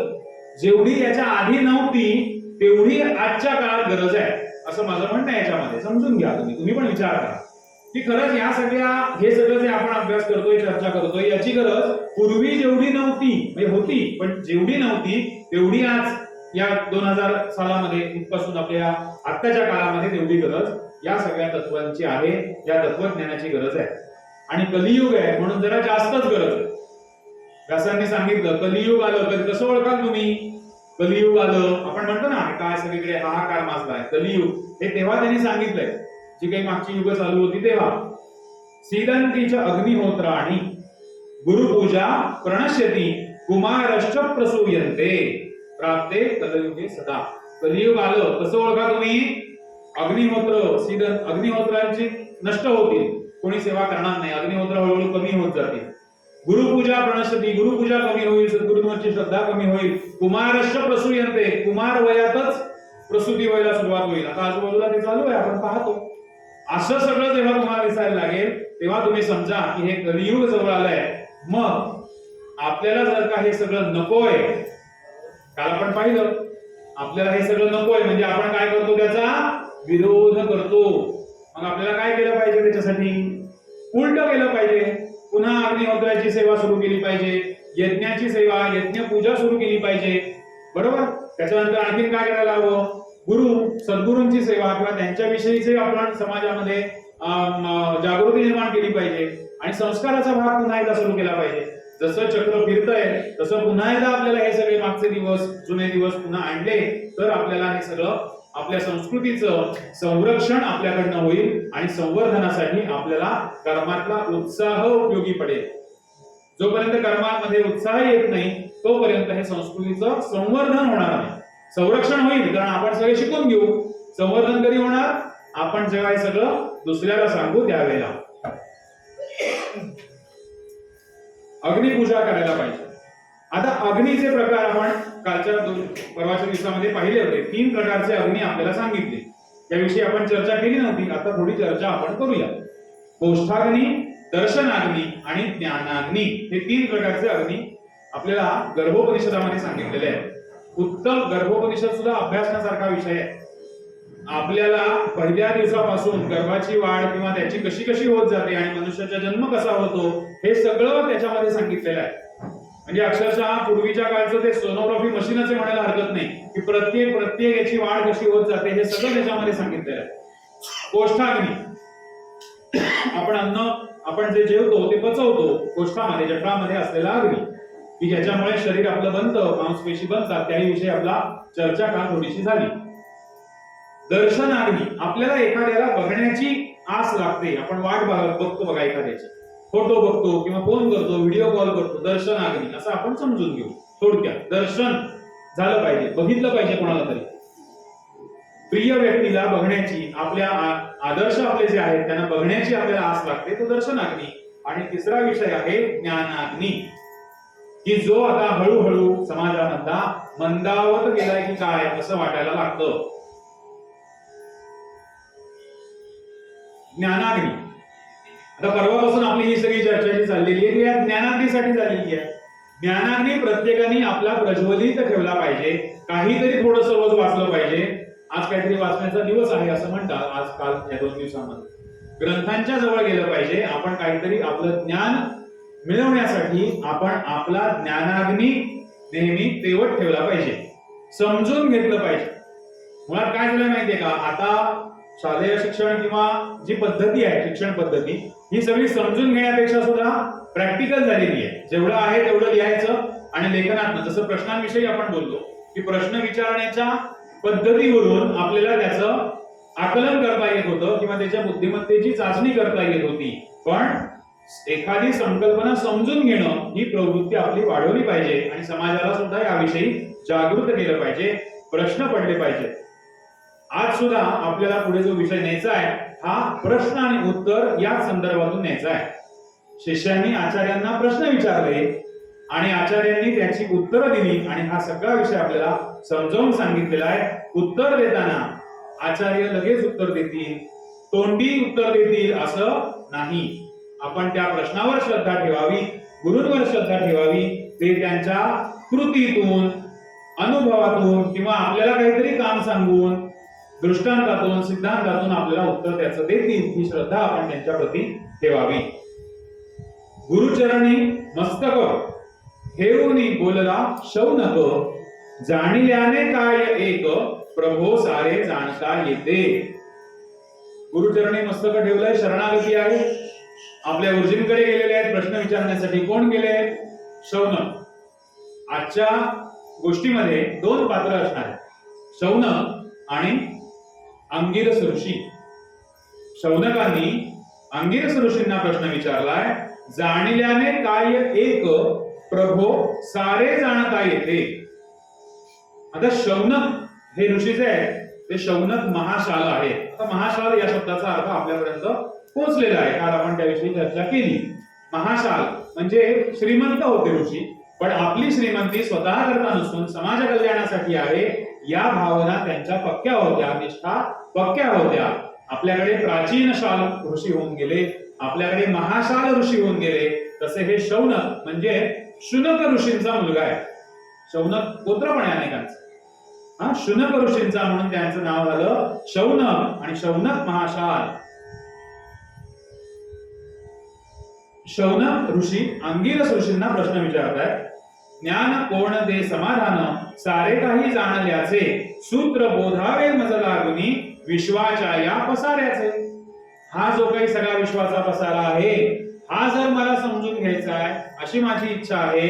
जेवढी याच्या आधी नव्हती तेवढी आजच्या काळात गरज आहे असं माझं म्हणणं आहे. याच्यामध्ये समजून घ्या, तुम्ही पण विचार करा की खरंच या हे सगळं जे आपण अभ्यास करतोय चर्चा करतोय याची गरज पूर्वी जेवढी नव्हती म्हणजे होती पण जेवढी नव्हती तेवढी आज या 2000 सालामध्ये इथपासून आपल्या आत्ताच्या काळामध्ये तेवढी गरज या सगळ्या तत्वांची आहे. या तत्वज्ञानाची गरज आहे. आणि कलियुग आहे म्हणून जरा जास्तच गरज आहे. व्यासांनी सांगितलं कलियुग आलं, कधी कसं ओळखाल तुम्ही कलियुग आलं? आपण म्हणतो ना काय सगळीकडे हाहाकार माजलाय कलियुग, हे तेव्हा त्यांनी सांगितलंय जी काही मागची युग चालू होती तेव्हा. सीदंतीच्या अग्निहोत्राणी गुरुपूजा प्रणश्यती कुमारश्च प्रसूयन्ते प्राप्ते कलियुगे सदा. कलियुग आलं कसं ओळखा तुम्ही? अग्निहोत्र सीदन अग्निहोत्रांची नष्ट होतील, कोणी सेवा करणार नाही, अग्निहोत्र हळूहळू कमी होत जातील. गुरुपूजा प्रणश्यती गुरुपूजा कमी होईल, सद्गुरूंवरची श्रद्धा कमी होईल. कुमारश्च प्रसूयन्ते कुमार वयातच प्रसूती व्हायला सुरुवात होईल. आता आजूबाजूला ते चालू आहे आपण पाहतो. असं सगळं जेव्हा तुम्हाला दिसायला लागेल तेव्हा तुम्ही समजा की हे कलियुग जवळ आलंय. मग आपल्याला जर का हे सगळं नकोय, काल आपण पाहिलं आपल्याला हे सगळं नकोय म्हणजे आपण काय करतो, त्याचा विरोध करतो. मग आपल्याला काय केलं पाहिजे? त्याच्यासाठी उलट केलं पाहिजे. पुन्हा अग्निहोत्राची सेवा सुरू केली पाहिजे, यज्ञाची सेवा यज्ञ पूजा सुरू केली पाहिजे, बरोबर. त्याच्यानंतर आणखी काय करायला हवं? गुरु सद्गुरूंची सेवा किंवा त्यांच्याविषयीचे आपण समाजामध्ये जागृती निर्माण केली पाहिजे. आणि संस्काराचा भाग पुन्हा एकदा सुरू केला पाहिजे. जसं चक्र फिरतंय तसं पुन्हा एकदा आपल्याला हे सगळे मागचे दिवस जुने दिवस पुन्हा आणले तर आपल्याला हे सगळं आपल्या संस्कृतीचं संरक्षण आपल्याकडनं होईल आणि संवर्धनासाठी आपल्याला कर्मातला उत्साह उपयोगी पडेल. जोपर्यंत कर्मामध्ये उत्साह येत नाही तोपर्यंत हे संस्कृतीचं संवर्धन होणार नाही. संरक्षण होईल कारण आपण सगळे शिकून घेऊ. संवर्धन कधी होणार? आपण जेव्हा हे सगळं दुसऱ्याला सांगू त्यावेळेला. अग्निपूजा करायला पाहिजे. आता अग्नीचे प्रकार आपण कालच्या परवाच्या दिवसामध्ये पाहिले होते. 3 प्रकारचे अग्नी आपल्याला सांगितले, त्याविषयी आपण चर्चा केली नव्हती. आता थोडी चर्चा आपण करूया. गोष्ठाग्नी, दर्शनाग्नी आणि ज्ञानाग्नी हे 3 प्रकारचे अग्नी आपल्याला गर्भोपनिषदामध्ये सांगितलेले आहेत. उत्तम गर्भोपनिषद सुद्धा अभ्यासण्यासारखा विषय आहे. आपल्याला पहिल्या दिवसापासून गर्भाची वाढ किंवा त्याची कशी कशी होत जाते आणि मनुष्याचा जन्म कसा होतो हे सगळं त्याच्यामध्ये सांगितलेलं आहे. म्हणजे अक्षरशः पूर्वीच्या काळचं ते सोनोग्राफी मशीनच म्हणायला हरकत नाही की प्रत्येक याची वाढ कशी होत जाते हे सगळं त्याच्यामध्ये सांगितलेलं आहे. कोष्ठाग्नी, आपण जे जेवतो ते पचवतो कोष्ठामध्ये, जठरामध्ये असलेला अग्नी की ज्याच्यामुळे शरीर आपलं बनतं, मांसपेशी बनतात, त्याविषयी आपला चर्चा काल थोडीशी झाली. दर्शनाग्नी, आपल्याला एखाद्याला बघण्याची आस लागते, आपण वाट बघतो बघा एखाद्याची, फोटो बघतो किंवा फोन करतो, व्हिडिओ कॉल करतो, दर्शनाग्नी असं आपण समजून घेऊ. थोडक्यात दर्शन झालं पाहिजे, बघितलं पाहिजे कोणाला तरी. प्रिय व्यक्तीला बघण्याची, आपल्या आदर्श आपले जे आहेत त्यांना बघण्याची आपल्याला आस लागते, तो दर्शनाग्नी. आणि तिसरा विषय आहे ज्ञानाग्नी, की जो आता हळूहळू समाजामधला मंदावत गेलाय की काय असं वाटायला लागतं. ज्ञानाग्नी, आता परवापासून आपली ही सगळी चर्चा जी चाललेली आहे ती या ज्ञानाग्नीसाठी झालेली आहे. ज्ञानाग्नी प्रत्येकाने आपला प्रज्वलित ठेवला पाहिजे, काहीतरी थोडंसं रोज वाचलं पाहिजे. आज काहीतरी वाचण्याचा दिवस आहे असं म्हणतात, आजकाल या 2 दिवसांमध्ये ग्रंथांच्या जवळ गेलं पाहिजे. आपण काहीतरी आपलं ज्ञान मिळवण्यासाठी आपण आपला ज्ञानाग्नी नेहमी तेवत ठेवला पाहिजे, समजून घेतलं पाहिजे. मुळात काय झालं माहितीये का, आता शालेय शिक्षण किंवा जी पद्धती आहे शिक्षण पद्धती ही सगळी समजून घेण्यापेक्षा सुद्धा प्रॅक्टिकल झालेली आहे. जेवढं आहे तेवढं लिहायचं आणि लेखनात, जसं प्रश्नांविषयी आपण बोललो की प्रश्न विचारण्याच्या पद्धतीवरून आपल्याला त्याचं आकलन करता येत होतं किंवा त्याच्या बुद्धिमत्तेची चाचणी करता येत होती. पण एखादी संकल्पना समजून घेणं ही प्रवृत्ती आपली वाढवली पाहिजे आणि समाजाला सुद्धा याविषयी जागृत केलं पाहिजे, प्रश्न पडले पाहिजे. आज सुद्धा आपल्याला पुढे जो विषय न्यायचा आहे हा प्रश्न आणि उत्तर या संदर्भातून न्यायचा आहे. शिष्यांनी आचार्यांना प्रश्न विचारले आणि आचार्यांनी त्याची उत्तरं दिली आणि हा सगळा विषय आपल्याला समजावून सांगितलेला आहे. उत्तर देताना आचार्य लगेच उत्तर देतील, तोंडी उत्तर देतील असं नाही. आपण त्या प्रश्नावर श्रद्धा ठेवावी, गुरूंवर श्रद्धा ठेवावी. ते त्यांच्या कृतीतून, अनुभवातून किंवा आपल्याला काहीतरी काम सांगून, दृष्टांतातून, सिद्धांतातून आपल्याला उत्तर त्याचं देतील, ही श्रद्धा आपण त्यांच्या प्रती ठेवावी. गुरुचरणी मस्तक ठेवूनी बोलला शौनक, जाणिल्याने काय एक प्रभो सारे जाणता येते. गुरुचरणी मस्तक ठेवलंय, शरणागती आहे. आपल्या गुरुजींकडे गेलेले आहेत प्रश्न विचारण्यासाठी. कोण गेले? शौनक. आजच्या गोष्टीमध्ये 2 पात्र असणार आहेत, शौनक आणि अंगिरस ऋषी. शौनकांनी अंगिरस ऋषींना प्रश्न विचारलाय, जाणिल्याने काय एक प्रभो सारे जाणता येते. आता शौनक हे ऋषी जे आहे ते शौनक महाशाल आहे. आता महाशाल या शब्दाचा अर्थ आपल्यापर्यंत पोहोचलेला आहे, काल आपण त्याविषयी चर्चा केली. महाशाल म्हणजे श्रीमंत होते ऋषी, पण आपली श्रीमंती स्वतः करता नसून समाज कल्याणासाठी आहे या भावना त्यांच्या पक्क्या होत्या, निष्ठा पक्क्या होत्या. आपल्याकडे प्राचीन शाल ऋषी होऊन गेले, आपल्याकडे महाशाल ऋषी होऊन गेले. तसे हे शौनक म्हणजे शुनक ऋषींचा मुलगा आहे. शौनक गोत्र पण आहे अनेकांचं, शुनक ऋषींचा, म्हणून त्यांचं नाव झालं शौनक. आणि शौनक महाशाल. शौनक ऋषी अंगिरस ऋषींना प्रश्न विचारतायत, ज्ञान कोण दे समाधान, सारे काही जाणल्याचे, सूत्र बोधावे मज लागुनी, विश्वाच्या या पसाऱ्याचे. हा जो काही सगळा विश्वाचा पसारा आहे हा जर मला समजून घ्यायचा आहे अशी माझी इच्छा आहे.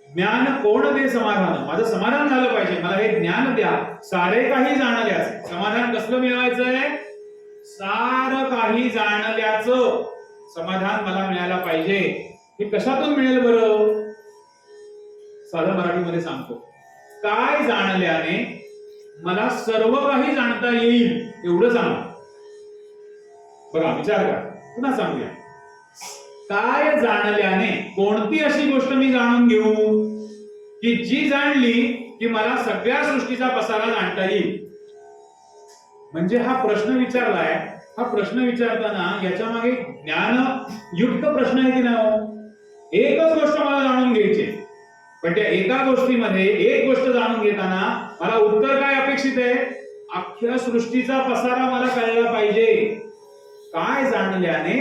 ज्ञान कोण दे समाधान, माझं समाधान झालं पाहिजे, मला हे ज्ञान द्या. सारे काही जाणल्याचे, समाधान कसलं मिळवायचंय? सारं काही जाणल्याचं समाधान मला मिळायला पाहिजे. हे कशातून मिळेल बरं? साधं मराठीमध्ये सांगतो, काय जाणल्याने मला सर्व काही जाणता येईल एवढं सांग. बघा विचार करा, पुन्हा सांगूया. काय जाणल्याने, कोणती अशी गोष्ट मी जाणून घेऊ की जी जाणली की मला सगळ्या सृष्टीचा पसारा जाणता येईल? म्हणजे हा प्रश्न विचारलाय. हा प्रश्न विचारताना याच्या मागे ज्ञान युक्त प्रश्न आहे की नाही? एकच गोष्ट मला जाणून घ्यायची, पण त्या एका गोष्टीमध्ये एक गोष्ट जाणून घेताना मला उत्तर काय अपेक्षित आहे? अख्ख्या सृष्टीचा पसारा मला कळला पाहिजे. काय जाणल्याने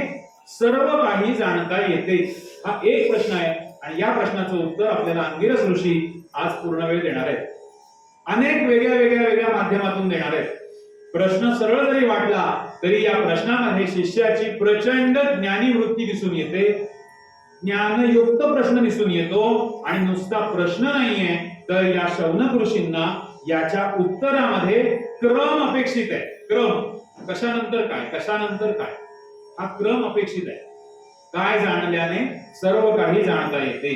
सर्व काही जाणता येते, हा एक प्रश्न आहे. आणि या प्रश्नाचं उत्तर आपल्याला अंगिरस ऋषी आज पूर्ण वेळ देणार आहेत. अनेक वेगळ्या माध्यमातून देणार आहेत. प्रश्न सरळ जरी वाटला तरी या प्रश्नामध्ये शिष्याची प्रचंड ज्ञानी वृत्ती दिसून येते, ज्ञानयुक्त प्रश्न दिसून येतो. आणि नुसता प्रश्न नाहीये, तर या शौनक ऋषींना याच्या उत्तरामध्ये क्रम अपेक्षित आहे. क्रम, कशानंतर काय, कशानंतर काय, हा क्रम अपेक्षित आहे. काय जाणल्याने सर्व काही जाणता येते.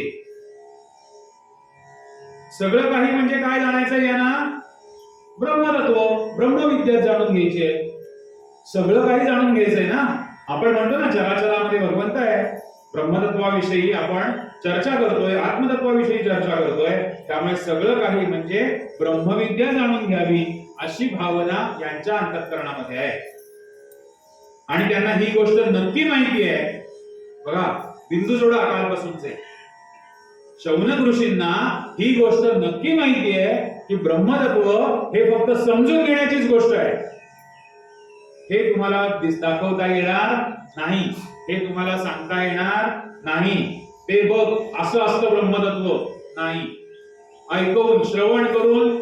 सगळं काही म्हणजे काय जाणायचं यांना? ब्रह्मतत्व, ब्रह्मविद्या जाणून घ्यायची आहे. सगळं काही जाणून घ्यायचंय ना. आपण म्हणतो ना चराचरामध्ये भगवंत आहे. ब्रह्मतत्वाविषयी आपण चर्चा करतोय, आत्मतत्वाविषयी चर्चा करतोय. त्यामुळे सगळं काही म्हणजे ब्रह्मविद्या जाणून घ्यावी अशी भावना यांच्या अंतःकरणामध्ये आहे. आणि त्यांना ही गोष्ट नक्की माहिती आहे. बघा, बिंदू जोडा कालपासूनचे. शौनक ऋषींना ही गोष्ट नक्की माहिती आहे की ब्रह्मतत्व हे फक्त समजून घेण्याचीच गोष्ट आहे. हे तुम्हाला दाखवता येणार नाही, हे तुम्हाला सांगता येणार नाही. ते बघ असं असतं ब्रह्मतत्व नाही. ऐकून, श्रवण करून,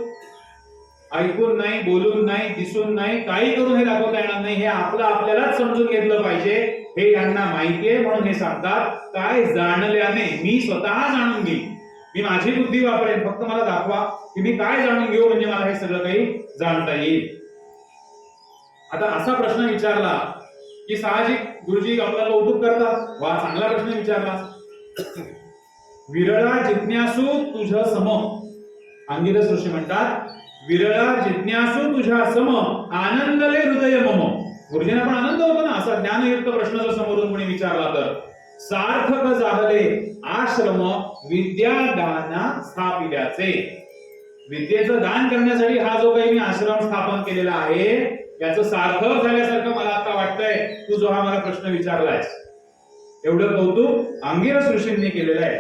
ऐकून नाही, बोलून नाही, दिसून नाही, काही करून हे दाखवता येणार नाही. हे आपल्यालाच समजून घेतलं पाहिजे, हे यांना माहितीये. म्हणून हे सांगतात, काय जाणल्याने मी स्वतः जाणून घेईन. मी माझी बुद्धी वापरेन, फक्त मला दाखवा की मी काय जाणून घेऊ, म्हणजे मला हे सगळं काही जाणता येईल. आता असा प्रश्न विचारला की साहजिक गुरुजी आपल्याला कौतुक करतात, वा चांगला प्रश्न विचारला. विरळा जिज्ञासू तुझ सम, अंगिरस ऋषी म्हणतात, विरळा जिज्ञासू तुझ्या सम आनंदले हृदय मम. गुरुजींना पण आनंद होतो ना असा ज्ञानयुक्त प्रश्न जर समोरून कोणी विचारला तर. सार्थक झाले आश्रम विद्यादाना स्थापिल्याचे. विद्येचं दान करण्यासाठी हा जो काही मी आश्रम स्थापन केलेला आहे याचं सार्थक झाल्यासारखं मला आता वाटतंय, तू जो हा मला प्रश्न विचारलायस. एवढं कौतुक अंगिरस ऋषींनी केलेलं आहे.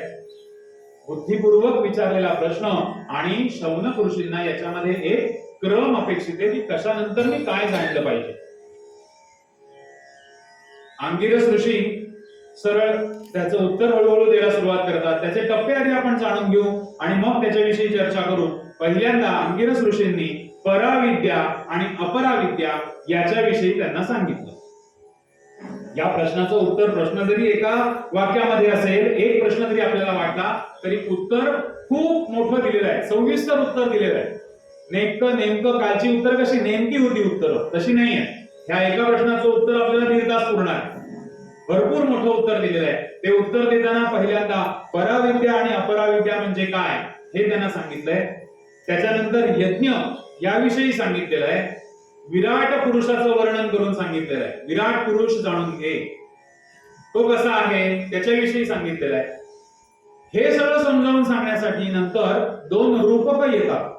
बुद्धिपूर्वक विचारलेला प्रश्न. आणि शौनक ऋषींना याच्यामध्ये एक क्रम अपेक्षित आहे की कशानंतर मी काय जाणलं पाहिजे. अंगिरस ऋषी सरळ त्याचं उत्तर हळूहळू द्यायला सुरुवात करतात. त्याचे टप्पे आधी आपण जाणून घेऊ आणि मग त्याच्याविषयी चर्चा करू. पहिल्यांदा अंगिरस ऋषींनी पराविद्या आणि अपराविद्या याच्याविषयी त्यांना सांगितलं. या प्रश्नाचं उत्तर, प्रश्न जरी एका वाक्यामध्ये असेल, एक प्रश्न जरी आपल्याला वाटला तरी उत्तर खूप मोठं दिलेलं आहे, सविस्तर उत्तर दिलेलं आहे. नेमकं कालची उत्तर कशी नेमकी होती उत्तर तशी नाही आहे. ह्या एका प्रश्नाचं उत्तर आपल्याला 1.5 तास पूर्ण आहे. भरपूर मोठं उत्तर दिलेलं आहे. ते उत्तर देताना पहिल्यांदा पराविद्या आणि अपराविद्या म्हणजे काय हे त्यांना सांगितलंय. त्याच्यानंतर यज्ञ याविषयी सांगितलेलं आहे. विराट पुरुषाचं वर्णन करून सांगितलेलं आहे. विराट पुरुष जाणून घे, तो कसा आहे त्याच्याविषयी सांगितलेलं आहे. हे सगळं समजावून सांगण्यासाठी नंतर 2 रूपक येतात.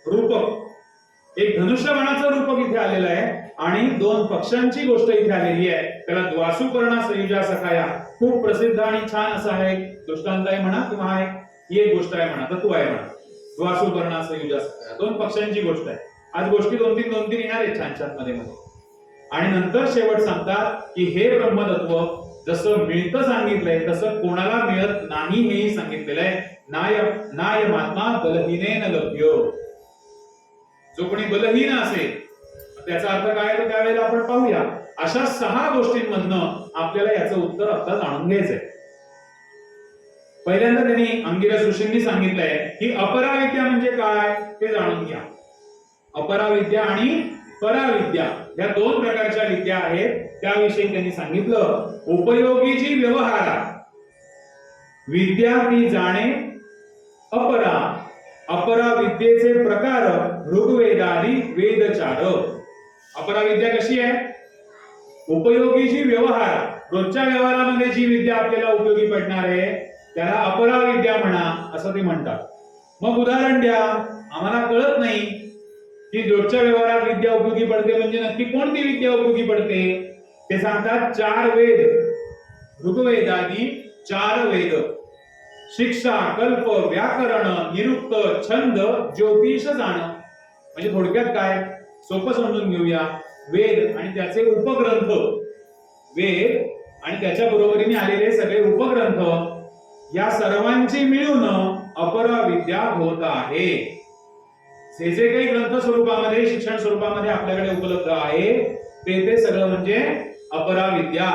रूपक, एक धनुष्यबाणाचं रूपक इथे आलेलं आहे आणि 2 पक्ष्यांची गोष्ट इथे आलेली आहे. त्याला द्वासुपर्णा संयुजा सखाया, खूप प्रसिद्ध आणि छान असा आहे दृष्टांत आहे म्हणा, किंवा ही एक गोष्ट आहे म्हणा, तत्व आहे म्हणा. द्वासुपर्णा संयुजा सखाया 2 पक्ष्यांची गोष्ट आहे. आज गोष्टी 2-3 येणार आहेत छान छान मध्ये. आणि नंतर शेवट सांगतात की हे ब्रह्मतत्व जसं मिळतं सांगितलंय तसं कोणाला मिळत नाही हेही सांगितलेलं आहे. नाय महात्मा बलहीनेन लभ्यो. जो कोणी बलहीन असेल त्याचा अर्थ काय तो त्यावेळेला आपण पाहूया. अशा 6 गोष्टींमधनं आपल्याला याचं उत्तर आता जाणून घ्यायचंय. पहिल्यांदा त्यांनी अंगिरस ऋषींनी सांगितलंय की अपराविद्या म्हणजे काय ते जाणून घ्या. अपराविद्या आणि पराविद्या या 2 प्रकारच्या विद्या आहेत. त्याविषयी त्यांनी सांगितलं. उपयोगीची व्यवहारा विद्या ती जाणे अपरा. अपरा विद्येचे प्रकार ऋग्वेदादी वेदचार. अपरा विद्या कशी आहे? उपयोगीची व्यवहार, रोजच्या व्यवहारामध्ये जी विद्या आपल्याला उपयोगी पडणार आहे त्याला अपरा विद्या म्हणा असं ते म्हणतात. मग उदाहरण द्या, आम्हाला कळत नाही की रोजच्या व्यवहारात विद्या उपयोगी पडते म्हणजे नक्की कोणती विद्या उपयोगी पडते. ते सांगतात 4 वेद, ऋग्वेदादी 4 वेद. शिक्षा कल्प व्याकरण निरुक्त छंद ज्योतिष जाण. म्हणजे थोडक्यात काय, सोपं समजून घेऊया. वेद आणि त्याचे उपग्रंथ, वेद आणि त्याच्या बरोबरीने आलेले सगळे उपग्रंथ, या सर्वांची मिळून अपरा विद्या होत आहे. जे जे काही ग्रंथ स्वरूपामध्ये शिक्षण स्वरूपामध्ये आपल्याकडे उपलब्ध आहे ते सगळं म्हणजे अपरा विद्या.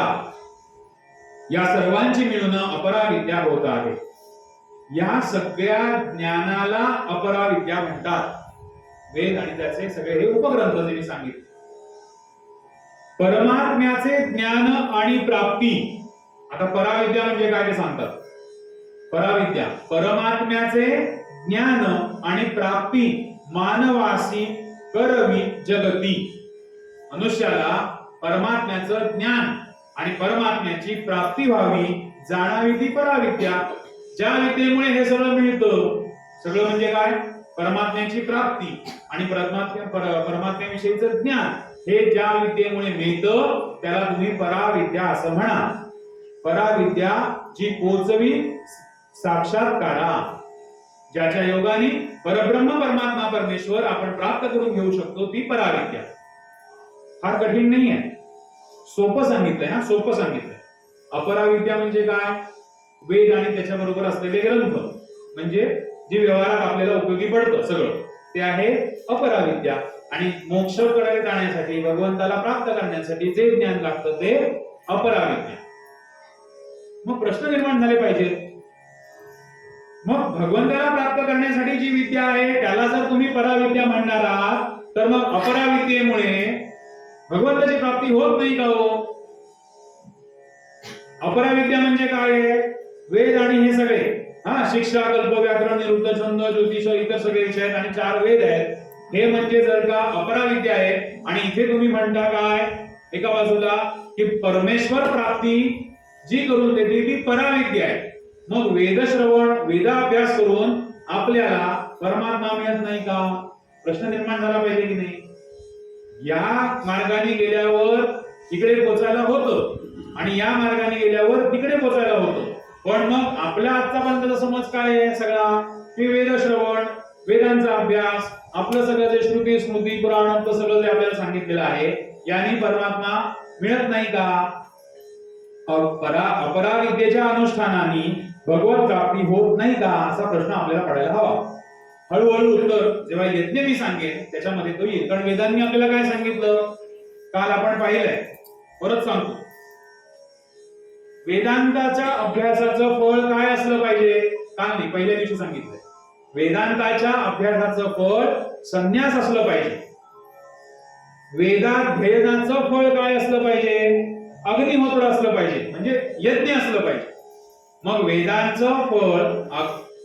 या सर्वांची मिळून अपरा विद्या होत आहे. या सगळ्या ज्ञानाला अपरा विद्या म्हणतात. वेद आणि त्याचे सगळे हे उपग्रंथ जे मी सांगितले. परमात्म्याचे ज्ञान आणि प्राप्ती. आता पराविद्या म्हणजे काय ते सांगतात. पराविद्या परमात्म्याचे ज्ञान आणि प्राप्ती मानवासी करवी जगती. मनुष्याला परमात्म्याचं ज्ञान आणि परमात्म्याची प्राप्ती व्हावी, जाणावी ती पराविद्या. ज्या विद्येमुळे हे सगळं मिळतं, सगळं म्हणजे काय, परमात्म्याची प्राप्ती आणि परमात्म्याविषयीचं ज्ञान, हे ज्या विद्येमुळे मिळतं त्याला तुम्ही पराविद्या असं म्हणा. पराविद्या जी पोचवी साक्षात्कारा, ज्याच्या योगाने परब्रह्म परमात्मा परमेश्वर आपण प्राप्त करून घेऊ शकतो, ती पराविद्या. फार कठीण नाही आहे, सोपं सांगितलंय. हा सोपं सांगितलंय. अपराविद्या म्हणजे काय, वेद आणि त्याच्या बरोबर असलेले ग्रंथ, म्हणजे जे व्यवहारात आपल्याला उपयोगी पडतं सगळं, ते आहे अपराविद्या. आणि मोक्षाकडे जाण्यासाठी, भगवंताला प्राप्त करण्यासाठी जे ज्ञान लागतं ते अपराविद्या. मग प्रश्न निर्माण झाले पाहिजेत, मग भगवंताला प्राप्त करण्यासाठी जी विद्या आहे त्याला जर तुम्ही पराविद्या म्हणणार आहात, तर मग अपराविद्येमुळे भगवंताची प्राप्ती होत नाही का हो? अपराविद्या म्हणजे काय, वेद आणि हे सगळे, शिक्षा कल्प व्याकरण निरुक्त छंद ज्योतिष इतर सगळे विषय आहेत आणि 4 वेद आहेत, हे म्हणजे जर का अपराविद्या आहे. आणि इथे तुम्ही म्हणता काय एका बाजूला की परमेश्वर प्राप्ती जी करून देते ती पराविद्या आहे. मग वेदश्रवण वेदाभ्यास करून आपल्याला परमात्मा मिळत नाही का? प्रश्न निर्माण झाला पाहिजे की नाही? या मार्गाने गेल्यावर इकडे पोचायला होतं आणि या मार्गाने गेल्यावर तिकडे पोचायला होतं. पण मग आपल्या आजचापर्यंतचा समज काय आहे सगळा, की वेदश्रवण वेदांचा अभ्यास, आपलं सगळं जे श्रुती स्मृती पुराण सगळं जे आपल्याला सांगितलेलं आहे, यांनी परमात्मा मिळत नाही का? अपराविद्येच्या अनुष्ठानाने भगवत प्राप्ती होत नाही का, असा प्रश्न आपल्याला पडायला हवा. हळूहळू उत्तर जेव्हा यज्ञ मी सांगेन त्याच्यामध्ये तो येईल. कारण वेदांनी आपल्याला काय सांगितलं काल आपण पाहिलंय, परत सांगतो. वेदांताच्या अभ्यासाचं फळ काय असलं पाहिजे, काल नाही पहिल्या दिवशी सांगितलंय. वेदांताच्या अभ्यासाचं फळ संन्यास असलं पाहिजे. वेदाध्ययनाचं फळ काय असलं पाहिजे, अग्निहोत्र असलं पाहिजे, म्हणजे यज्ञ असलं पाहिजे. मग वेदांचं फळ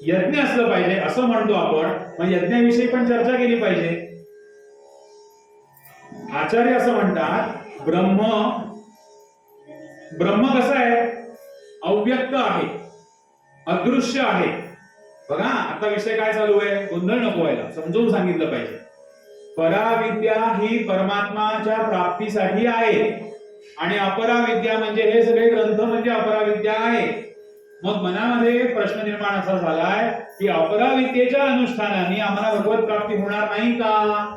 यज्ञ असलं पाहिजे असं म्हणतो आपण, मग यज्ञाविषयी पण चर्चा केली पाहिजे. आचार्य असं म्हणतात ब्रह्म कसं आहे, अव्यक्त आहे, अदृश्य आहे. बघा आता विषय काय चालू आहे, गोंधळ नको व्हायला, समजून सांगितलं पाहिजे. पराविद्या ही परमात्माच्या प्राप्तीसाठी आहे आणि अपराविद्या म्हणजे हे सगळे ग्रंथ म्हणजे अपराविद्या आहे. मग मनामध्ये प्रश्न निर्माण असा झालाय की अपराविद्येच्या अनुष्ठानाने आम्हाला भगवत प्राप्ती होणार नाही का?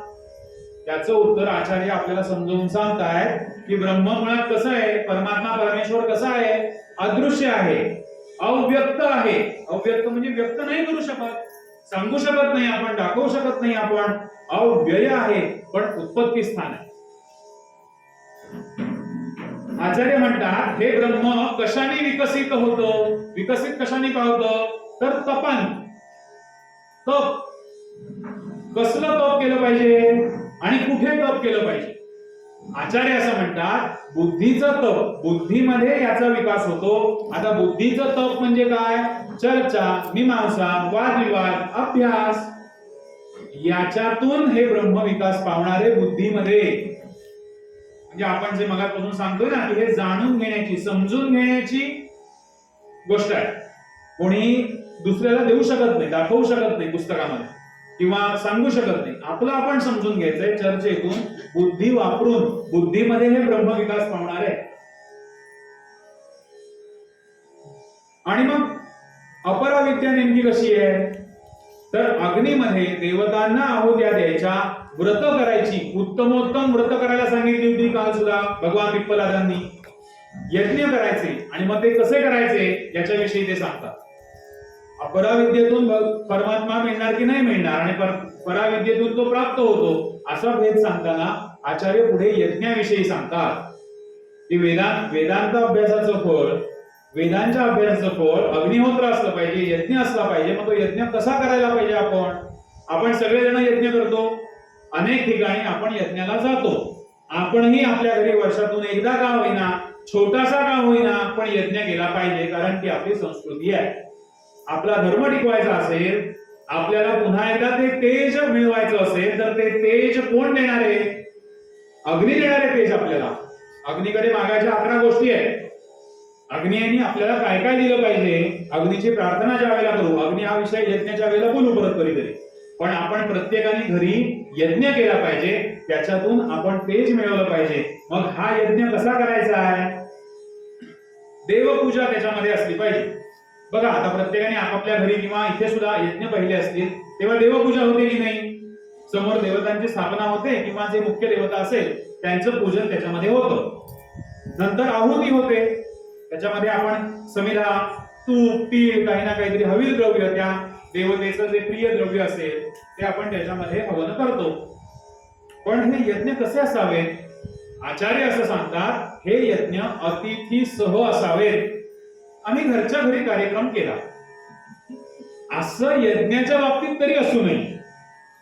त्याचं उत्तर आचार्य आपल्याला समजावून सांगतायत की ब्रह्म मुळात कसं आहे, परमात्मा परमेश्वर कसा आहे, अदृश्य आहे, अव्यक्त आहे. अव्यक्त म्हणजे व्यक्त नाही करू शकत, सांगू शकत नाही आपण, दाखवू शकत नाही आपण. अव्यय आहे पण उत्पत्ती स्थान आहे. आचार्य म्हणतात हे ब्रह्म कशाने विकसित होतं, विकसित कशाने पावतं, तर तपान. तप कसलं तप केलं पाहिजे आणि कुठे तप केलं पाहिजे? आचार्य असं म्हणतात बुद्धीचं तप, बुद्धीमध्ये याचा विकास होतो. आता बुद्धीचं तप म्हणजे काय, चर्चा मीमांसा वादविवाद अभ्यास, याच्यातून हे ब्रह्म विकास पावणारे बुद्धीमध्ये. म्हणजे आपण जे मगापासून सांगतोय ना की हे जाणून घेण्याची समजून घेण्याची गोष्ट आहे. कोणी दुसऱ्याला देऊ शकत नाही, दाखवू शकत नाही पुस्तकामध्ये किंवा सांगू शकत नाही, आपलं आपण समजून घ्यायचंय चर्चेतून, बुद्धी वापरून. बुद्धीमध्ये हे ब्रह्म विकास पावणार आहे. आणि मग अपराविद्या नेमकी कशी आहे? तर अग्नीमध्ये देवतांना आहुत्या द्यायच्या, व्रत करायची, उत्तमोत्तम व्रत करायला सांगितली होती काल सुद्धा भगवान पिप्पलादांनी. यज्ञ करायचे आणि मग ते कसे करायचे याच्याविषयी ते सांगतात. अपराविद्येतून परमात्मा मिळणार की नाही मिळणार आणि पराविद्येतून तो प्राप्त होतो असा भेद सांगताना आचार्य पुढे यज्ञाविषयी सांगतात की वेदांत अभ्यासाचं फळ, वेदांच्या अभ्यासाचं फळ अग्निहोत्र असलं पाहिजे, यज्ञ असला पाहिजे. मग तो यज्ञ कसा करायला पाहिजे? आपण सगळेजण यज्ञ करतो, अनेक ठिकाणी आपण यज्ञाला जातो. आपणही आपल्या घरी वर्षातून एकदा का होईना, छोटासा का होईना, पण यज्ञ केला पाहिजे, कारण ती आपली संस्कृती आहे. आपला धर्म टिकवायचा असेल, आपल्याला पुन्हा एकदा ते तेज मिळवायचं असेल, तर ते तेज कोण देणार आहे? अग्नी देणार आहे तेज आपल्याला. अग्नीकडे मागायच्या 11 गोष्टी आहेत. अग्नीने आपल्याला काय काय दिलं पाहिजे, अग्नीची प्रार्थना ज्या वेळेला करू, अग्नी हा विषय यज्ञाच्या वेळेला बोलू परत कधीतरी, पण आपण प्रत्येकाने घरी यज्ञ केला पाहिजे, त्याच्यातून आपण तेज मिळवलं पाहिजे. मग हा यज्ञ कसा करायचा आहे? देवपूजा त्याच्यामध्ये असली पाहिजे. बघा आता प्रत्येकाने आपापल्या घरी किंवा इथे सुद्धा यज्ञ पहिले असतील तेव्हा देवपूजा होते की नाही? समोर देवतांची स्थापना होते किंवा जे मुख्य देवता असेल त्यांचं पूजन त्याच्यामध्ये होतं. नंतर आहुती होते, त्याच्यामध्ये आपण समिधा, तूप, तीळ, काही ना काहीतरी हवील द्रव्य, त्या देवतेचं जे प्रिय द्रव्य असेल ते आपण त्याच्यामध्ये हवन करतो. पण हे यज्ञ कसे असावे? आचार्य असं सांगतात, हे यज्ञ अतिथीसह असावेत. आम्ही घरच्या घरी कार्यक्रम केला असं यज्ञाच्या बाबतीत तरी असू नये.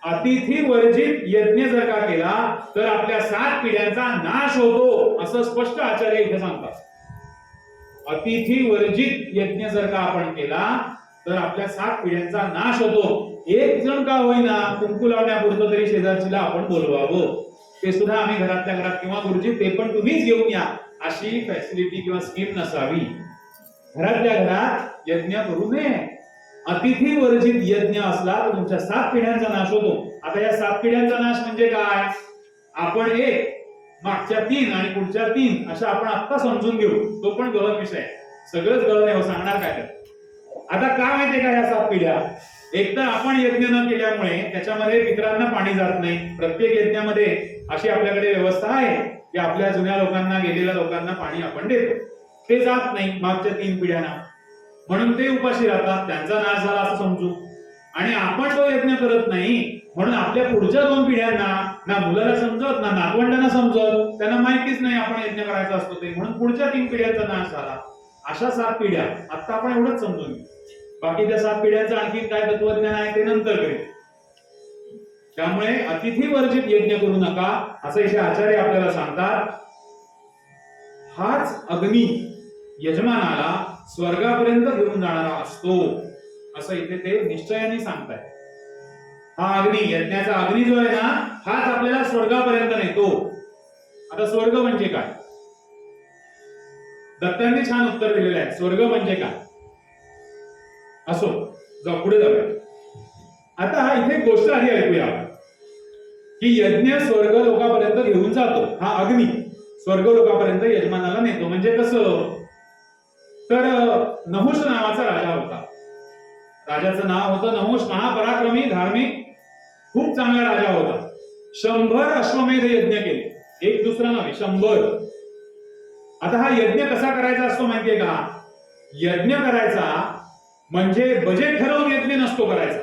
अतिथी वर्जित यज्ञ जर का केला तर आपल्या 7 पिढ्यांचा नाश होतो, असं स्पष्ट आचार्य इथे सांगतात. अतिथी वर्जित यज्ञ जर का आपण केला तर आपल्या 7 पिढ्यांचा नाश होतो. एक जण का होईना कुंकू लावण्यापुरतं तरी शेजारचीला आपण बोलवावं, ते सुद्धा आम्ही घरातल्या घरात, किंवा गुरुजी ते पण तुम्हीच घेऊन या, अशी फॅसिलिटी किंवा स्कीम नसावी. घरातल्या घरात यज्ञ करू नये. अतिथी वर्जित यज्ञ असला तर तुमच्या 7 पिढ्यांचा नाश होतो. आता या 7 पिढ्यांचा नाश म्हणजे काय? आपण एक, मागच्या 3 आणि पुढच्या 3 अशा आपण आता समजून घेऊ. तो पण गहन विषय, सगळंच गहन आहे, सांगणार काय तर. आता काय माहितीये का, या 7 पिढ्या, एक तर आपण यज्ञ न केल्यामुळे त्याच्यामध्ये पितरांना पाणी जात नाही. प्रत्येक यज्ञामध्ये अशी आपल्याकडे व्यवस्था आहे की आपल्या जुन्या लोकांना, गेलेल्या लोकांना पाणी आपण देतो. ते जात नाही मागच्या 3 पिढ्यांना, म्हणून ते उपाशी राहतात, त्यांचा नाश झाला असं समजू. आणि आपण तो यज्ञ करत नाही म्हणून आपल्या पुढच्या 2 पिढ्यांना, ना मुलाला समजत ना नातवंडांना समजत, त्यांना माहितीच नाही आपण यज्ञ करायचा असतो ते, म्हणून पुढच्या 3 पिढ्यांचा नाश झाला. अशा 7 पिढ्या आता आपण एवढंच समजून घेऊ. बाकी त्या 7 पिढ्यांचं आणखी काय तत्वज्ञान आहे ते नंतर करेल. त्यामुळे अतिथी वर्जित यज्ञ करू नका असं इथे आचार्य आपल्याला सांगतात. हाच अग्नी यजमानाला स्वर्गापर्यंत घेऊन जाणारा असतो असं इथे ते निश्चयाने सांगताय. हा अग्नी, यज्ञाचा अग्नी जो आहे ना, हाच आपल्याला स्वर्गापर्यंत नेतो. आता स्वर्ग म्हणजे काय? दत्तांनी छान उत्तर दिलेलं आहे. स्वर्ग म्हणजे काय? असो, जाऊ पुढे जाऊया. आता इथे गोष्ट आधी ऐकूया की यज्ञ स्वर्ग लोकापर्यंत घेऊन जातो. हा अग्नी स्वर्ग लोकापर्यंत यजमानाला नेतो. म्हणजे कसं? तर नहुष नावाचा राजा होता. राजाचं नाव होतं नहुष. महापराक्रमी, धार्मिक, खूप चांगला राजा होता. 100 अश्वमेध यज्ञ केले, एक दुसरा नव्हे, 100. आता हा यज्ञ कसा करायचा असतो माहितीये का? यज्ञ करायचा म्हणजे बजेट ठरवून यज्ञ नसतो करायचा.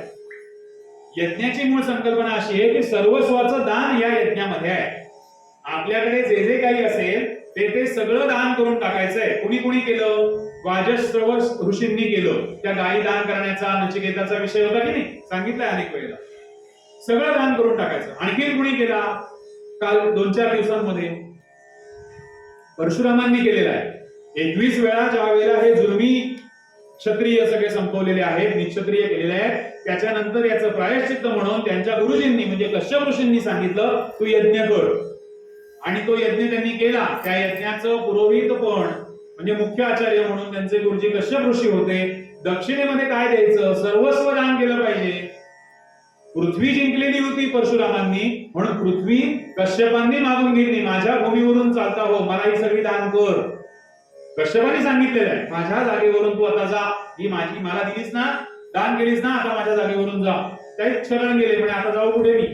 यज्ञाची मूळ संकल्पना अशी आहे की सर्वस्वाचं दान या यज्ञामध्ये आहे. आपल्याकडे जे जे काही असेल ते सगळं दान करून टाकायचंय. कुणी केलं? वाजश्रव ऋषींनी केलं. त्या गायी दान करण्याचा नचिकेताचा विषय होता की नाही, सांगितलाय अनेक वेळेला. सगळं दान करून टाकायचं. आणखी कुणी केला? काल 2-4 दिवसांमध्ये परशुरामांनी केलेला आहे. 21 वेळा ज्या वेळेला हे जुलमी क्षत्रिय सगळे संपवलेले आहेत, निक्षत्रिय केलेले आहेत, त्याच्यानंतर याचं प्रायश्चित्त म्हणून त्यांच्या गुरुजींनी म्हणजे कश्यप ऋषींनी सांगितलं तू यज्ञ कर. आणि तो यज्ञ त्यांनी केला. त्या यज्ञाचं पुरोहित पण म्हणजे मुख्य आचार्य म्हणून त्यांचे गुरुजी कश्यप ऋषी होते. दक्षिणेमध्ये काय द्यायचं? सर्वस्व दान केलं पाहिजे. पृथ्वी जिंकलेली होती परशुरामांनी, म्हणून पृथ्वी कश्यपांनी मागून घेतली. माझ्या भूमीवरून चालता हो, मला ही सगळी दान कर. कश्यपाने सांगितलेलं आहे, माझ्या जागेवरून तू आता जा, ही माझी मला दिलीस ना, दान केलीस ना, आता माझ्या जागेवरून जा. काही शरण गेले, म्हणजे आता जाऊ कुठे मी,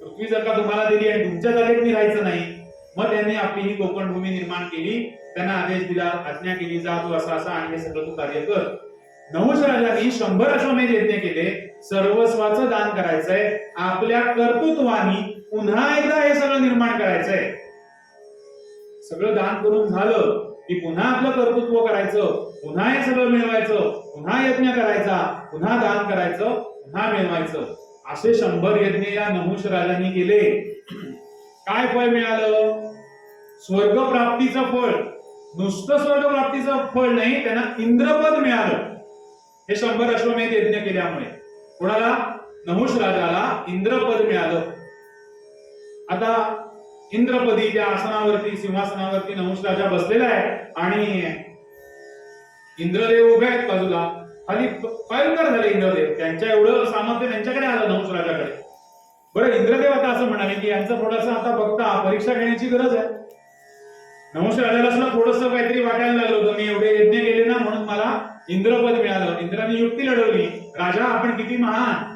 पृथ्वी जर का तुम्हाला दिली आणि तुमच्या जागेत मी राहायचं नाही. मग त्यांनी आपली ही कोकण भूमी निर्माण केली, त्यांना आदेश दिला, आज्ञा केली, जा तू असा असा आणि हे सगळं तू कार्य कर. नहुष राजांनी 100 अश्वमेध यज्ञ केले, सर्वस्वाचं दान करायचंय, आपल्या कर्तृत्वानी पुन्हा एकदा हे सगळं निर्माण करायचंय. सगळं दान करून झालं की पुन्हा आपलं कर्तृत्व करायचं, पुन्हा हे सगळं मिळवायचं, पुन्हा यज्ञ करायचा, पुन्हा दान करायचं, पुन्हा मिळवायचं. असे 100 यज्ञ या नहुष राजांनी केले. काय फळ मिळालं? स्वर्ग प्राप्तीचं फळ. नुसतं स्वर्ग प्राप्तीचं फळ नाही, त्यांना इंद्रपद मिळालं हे 100 अश्वमेध यज्ञ केल्यामुळे. कोणाला? नहुष राजाला इंद्रपद मिळालं. आता इंद्रपदी त्या आसनावरती, सिंहासनावरती नहुष राजा बसलेला आहे आणि इंद्रदेव उभे आहेत बाजूला. खाली भयंकर झाले इंद्रदेव, त्यांच्या एवढं सामर्थ्य त्यांच्याकडे आलं नहुष राजाकडे. बरं, इंद्रदेव आता असं म्हणाले की यांचं थोडंसं आता बघता परीक्षा घेण्याची गरज आहे. नहुष राजाला सुद्धा थोडंसं काहीतरी वाटायला लागलं होतं, मी एवढे यज्ञ केले ना म्हणून मला इंद्रपद मिळालं. इंद्राने युक्ती लढवली, राजा आपण किती महान,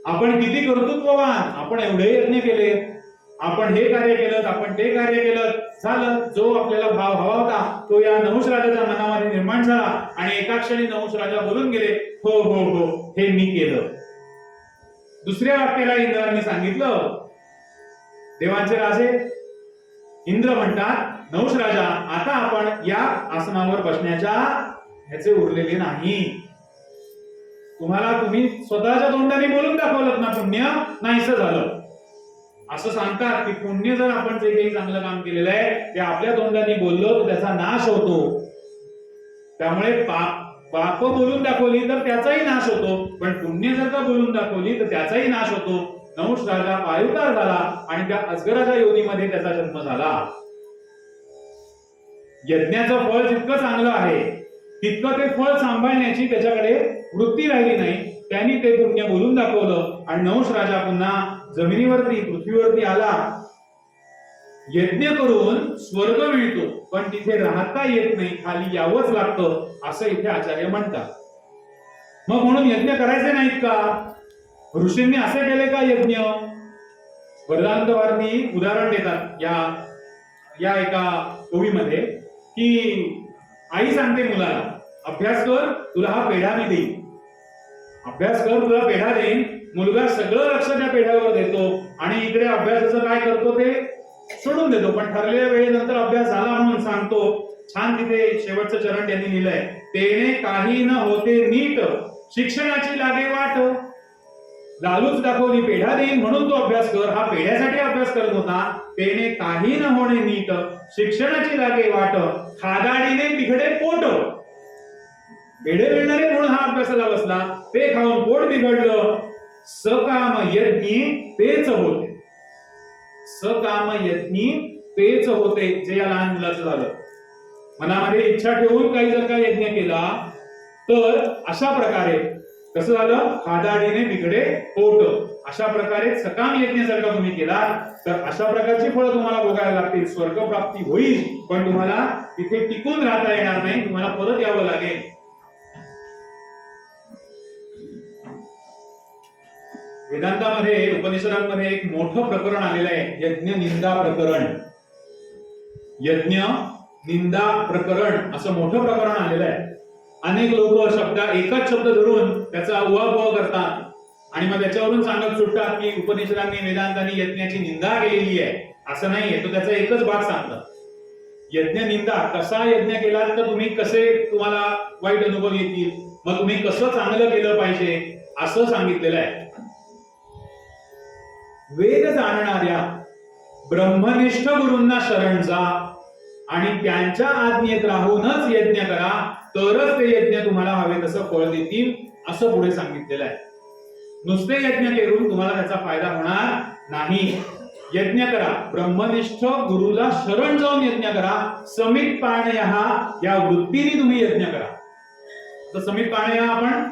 आपण किती कर्तृत्ववान, आपण एवढे यज्ञ केले, आपण हे कार्य केलं, आपण ते कार्य केलं. झालं, जो आपल्याला भाव हवा होता तो या नहुष राजाच्या मनामध्ये निर्माण झाला आणि एका क्षणी नहुष राजा बोलून गेले, हो हो हो, हे मी केलं. दुसऱ्या वाक्याला इंद्राने सांगितलं, देवांचे राजे इंद्र म्हणतात, नहुष राजा आता आपण या आसनावर बसण्याच्या ह्याचे उरलेले नाही. तुम्ही स्वतःच्या तोंडाने बोलून दाखवलं ना पुण्य नाहीसं झालं. असं सांगतात की पुण्य जर आपण जे काही चांगलं काम केलेलं आहे ते आपल्या तोंडाने बोललो तर त्याचा नाश होतो. त्यामुळे पाप बोलून दाखवली तर त्याचाही नाश होतो, पण पुण्य जर का बोलून दाखवली तर त्याचाही नाश होतो. नहुष राजा पायुतार झाला आणि त्या अजगराच्या योनीमध्ये त्याचा जन्म झाला. यज्ञाचं फळ जितकं चांगलं आहे तितकं ते फळ सांभाळण्याची त्याच्याकडे वृत्ती राहिली नाही. त्यांनी ते पुण्य बोलून दाखवलं आणि नहुष राजा पुन्हा जमिनीवरती, पृथ्वीवरती आला. यज्ञ करून स्वर्ग मिळतो, पण तिथे राहता येत नाही, खाली यावंच लागतं, असं इथे आचार्य म्हणतात. मग म्हणून यज्ञ करायचे नाहीत का? ऋषींनी असे केले का यज्ञ? वरदानंद भारती उदाहरण देतात या एका ओवीमध्ये की आई सांगते मुलाला, अभ्यास कर, तुला हा पेढा मी देईन. अभ्यास कर, तुला पेढा देईन. मुलगा सगळं लक्ष त्या पेढ्यावर देतो आणि इकडे अभ्यासाचं काय करतो ते सोडून देतो. पण ठरलेल्या वेळेनंतर अभ्यास झाला म्हणून सांगतो. छान तिथे शेवटचं चरण त्यांनी लिहिलंय, तेने काही न होते नीट, शिक्षणाची लागे वाट. लालूच दाखवली, पेढा देईन म्हणून तो अभ्यास कर. हा पेढ्यासाठी अभ्यास करत होता. तेने काही न होणे नीट, शिक्षणाची लागे वाट, खादाडीने बिघडे पोट. पेढे मिळणारे म्हणून हा अभ्यासाला बसला, ते खाऊन पोट बिघडलं. सकाम यज्ञी तेच होते. सकाम यज्ञी तेच होते, जे या लहान मुलाचं झालं. मनामध्ये इच्छा ठेवून काही जर का यज्ञ केला तर अशा प्रकारे कसं झालं? खादाडीने बिघडे पोट. अशा प्रकारे सकाम यज्ञ जर का तुम्ही केला तर अशा प्रकारची फळं तुम्हाला भोगायला लागतील. स्वर्ग प्राप्ती होईल, पण तुम्हाला तिथे टिकून राहता येणार नाही, तुम्हाला परत यावं लागेल. वेदांतामध्ये, उपनिषदांमध्ये एक मोठं प्रकरण आलेलं आहे, यज्ञ निंदा प्रकरण. यज्ञ निंदा प्रकरण असं मोठं प्रकरण आलेलं आहे. अनेक लोक एकच शब्द धरून त्याचा उहापोह करतात आणि मग त्याच्यावरून सांगत सुटतात की उपनिषदांनी, वेदांतांनी यज्ञाची निंदा केलेली आहे. असं नाहीये, तो त्याचा एकच भाग सांगतात. यज्ञ निंदा, कसा यज्ञ केला तर तुम्हाला वाईट अनुभव येतील, मग तुम्ही कसं चांगलं केलं पाहिजे असं सांगितलेलं आहे. वेद जाणणाऱ्या ब्रह्मनिष्ठ गुरूंना शरण जा आणि त्यांच्या आज्ञेत राहूनच यज्ञ करा, तरच ते यज्ञ तुम्हाला हवे तसं फळ देतील, असं पुढे सांगितलेलं आहे. नुसते यज्ञ करून तुम्हाला त्याचा फायदा होणार नाही. यज्ञ करा, ब्रह्मनिष्ठ गुरुला शरण जाऊन यज्ञ करा. समित पाणयः या वृत्तीने तुम्ही यज्ञ करा. तर समित पाणयः आपण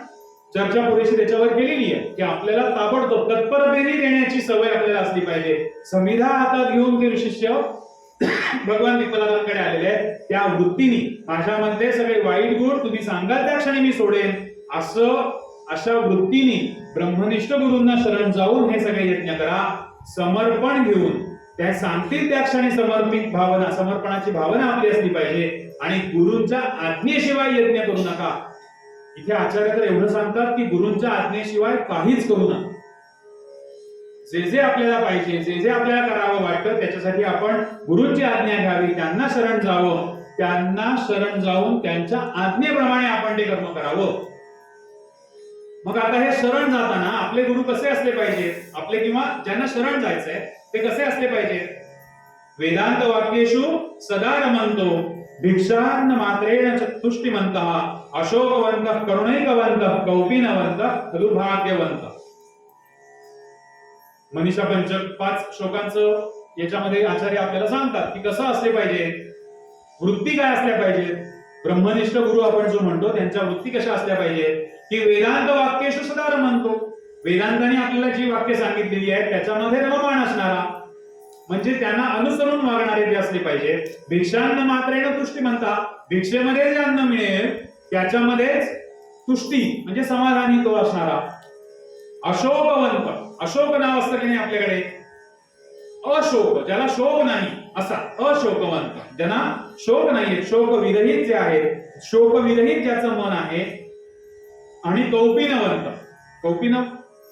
चर्चा पुरेशी त्याच्यावर केलेली आहे की आपल्याला ताबडतोब तत्परतेने देण्याची सवय आपल्याला असली पाहिजे. समिधा हातात घेऊन ते शिष्य भगवान पिप्पलादांकडे आलेले आहेत, त्या वृत्तीने माझ्यामधले सगळे वाईट गुण तुम्ही सांगाल त्या क्षणी मी सोडेन, अशा वृत्तीने ब्रह्मनिष्ठ गुरूंना शरण जाऊन हे सगळे यज्ञ करा. समर्पण घेऊन त्या सांगतील त्या क्षणी समर्पणाची भावना आपली असली पाहिजे. आणि गुरूंच्या आज्ञेशिवाय यज्ञ करू नका. इथे आचार्य तर एवढं सांगतात की गुरूंच्या आज्ञेशिवाय काहीच करू नका. जे जे आपल्याला पाहिजे, जे जे आपल्याला करावं वाटतं त्याच्यासाठी आपण गुरूंची आज्ञा घ्यावी, त्यांना शरण जावं, त्यांना शरण जाऊन त्यांच्या आज्ञेप्रमाणे आपण ते कर्म करावं. मग आता हे शरण जाताना आपले गुरु कसे असले पाहिजे, आपले किंवा ज्यांना शरण जायचंय ते कसे असले पाहिजे? वेदांत वाक्येषु सदा रमन्तो भिक्षान्न मात्रेण तुष्टिमन्तः अशोकवन्तः करुणैकवन्तः कौपीनवन्तः खलु भाग्यवन्तः. मनीषा पंचक 5 श्लोकांचं याच्यामध्ये आचार्य आपल्याला सांगतात की कसं असले पाहिजे, वृत्ती काय असल्या पाहिजेत. ब्रह्मनिष्ठ गुरु आपण जो म्हणतो त्यांच्या वृत्ती कशा असल्या पाहिजेत की वेदांत वाक्येषु सदा रमन्तो, वेदांताने आपल्याला जी वाक्य सांगितलेली आहेत त्याच्यामध्ये रममाण असणारा, म्हणजे त्यांना अनुसरून वागणारे ते असले पाहिजे. भिक्षान्न मात्रेण तुष्टिमंता, भिक्षेमध्ये जे अन्न मिळेल त्याच्यामध्येच तुष्टी म्हणजे समाधानी तो असणारा. अशोकवंत, अशोक नाव असतं की नाही आपल्याकडे, अशोक ज्याला शोक नाही असा अशोकवंत, ज्यांना शोक नाहीये, शोक विरहित जे आहे, शोक विरहित ज्याचं मन आहे. आणि कौपीनवंत, कौपीन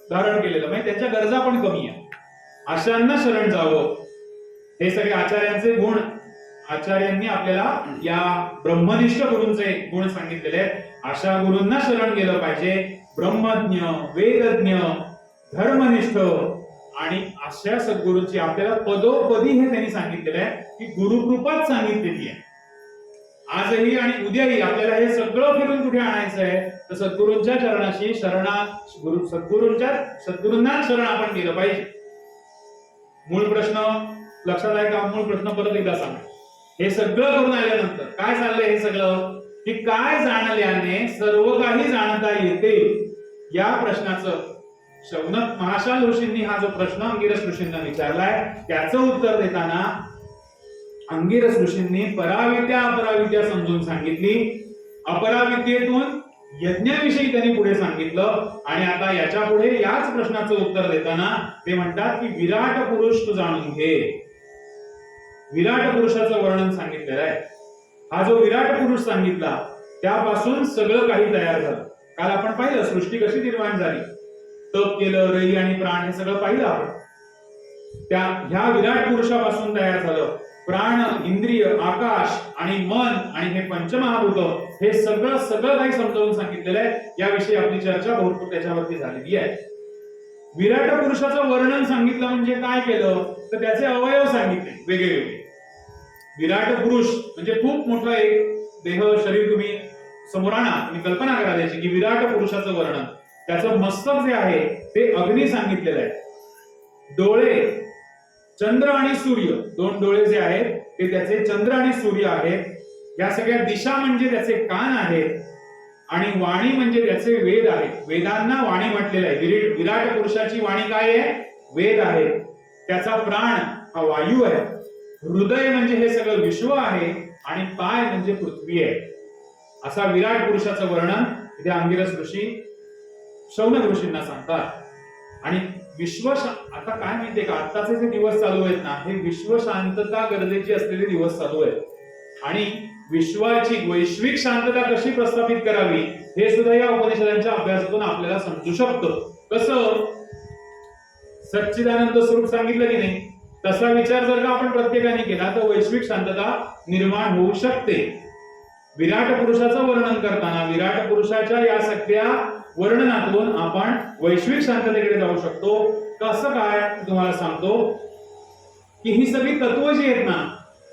धारण केलेलं म्हणजे त्यांच्या गरजा पण कमी आहे, अशांना शरण जावं. हे सगळे आचार्यांचे गुण आचार्यांनी आपल्याला या ब्रह्मनिष्ठ गुरूंचे गुण सांगितलेले आहेत. अशा गुरूंना शरण गेलं पाहिजे. ब्रह्मज्ञ, वेदज्ञ, धर्मनिष्ठ आणि अशा सद्गुरूंची आपल्याला पदोपदी हे त्यांनी सांगितलेलं आहे की गुरुकृपाच सांगितलेली आहे. आजही आणि उद्याही आपल्याला हे सगळं फिरून कुठे आणायचं आहे तर सद्गुरूंच्या चरणाशी सद्गुरूंना शरण आपण गेलं पाहिजे. मूळ प्रश्न लक्षात आहे का? मूळ प्रश्न परत एकदा सांगा. हे सगळं करून आल्यानंतर काय चाललंय हे सगळं की काय जाणल्याने सर्व काही जाणता येते या प्रश्नाचं शौनक महाशाल ऋषींनी हा जो प्रश्न अंगिरस ऋषींना विचारलाय त्याचं उत्तर देताना अंगिरस ऋषींनी पराविद्या अपराविद्या समजून सांगितली. अपराविद्येतून यज्ञाविषयी त्यांनी पुढे सांगितलं. आणि आता याच्या पुढे याच प्रश्नाचं उत्तर देताना ते म्हणतात की विराट पुरुष तू जाणून घे. विराट पुरुषाचं वर्णन सांगितलेलं आहे. हा जो विराट पुरुष सांगितला त्यापासून सगळं काही तयार झालं. काल आपण पाहिलं सृष्टी कशी निर्माण झाली, तप केलं, रई आणि प्राण हे सगळं पाहिलं आपण. ह्या विराट पुरुषापासून तयार झालं. प्राण, इंद्रिय, आकाश आणि मन आणि हे पंचमहाभूत हे सगळं काही समजावून सांगितलेलं आहे. याविषयी आपली चर्चा भरपूर त्याच्यावरती झालेली आहे. विराट पुरुषाचं वर्णन सांगितलं म्हणजे काय केलं तर त्याचे अवयव सांगितले वेगवेगळे. विराट पुरुष म्हणजे खूप मोठं एक देह शरीर तुम्ही समोर आणा, तुम्ही कल्पना करा त्याची की विराट पुरुषाचं वर्णन. त्याचं मस्तक जे आहे ते अग्नी सांगितलेलं आहे. डोळे चंद्र आणि सूर्य, 2 डोळे जे आहेत ते त्याचे चंद्र आणि सूर्य आहेत. या सगळ्या दिशा म्हणजे त्याचे कान आहेत. आणि वाणी म्हणजे त्याचे वेद आहेत. वेदांना वाणी म्हटलेलं आहे. विराट पुरुषाची वाणी काय आहे? वेद आहे. त्याचा प्राण हा वायू आहे. हृदय म्हणजे हे सगळं विश्व आहे. आणि पाय म्हणजे पृथ्वी आहे. असा विराट पुरुषाचं वर्णन इथे अंगिरस ऋषी शौनक ऋषींना सांगतात. आणि आता काय माहितीये का, आत्ताचे जे दिवस चालू आहेत ना हे विश्व शांतता गरजेची असलेले दिवस चालू आहेत. आणि विश्वाची वैश्विक शांतता कशी प्रस्थापित करावी हे सुद्धा या उपनिषदांच्या अभ्यासातून आपल्याला समजू शकतं. कसं सच्चिदानंद स्वरूप सांगितलं की नाही तसा विचार जर का आपण प्रत्येकाने केला तर वैश्विक शांतता निर्माण होऊ शकते. विराट पुरुषाचं वर्णन करताना विराट पुरुषाच्या या सगळ्या वर्णनातून आपण वैश्विक शांततेकडे जाऊ शकतो. कसं काय तुम्हाला सांगतो की ही सगळी तत्व जी आहेत ना,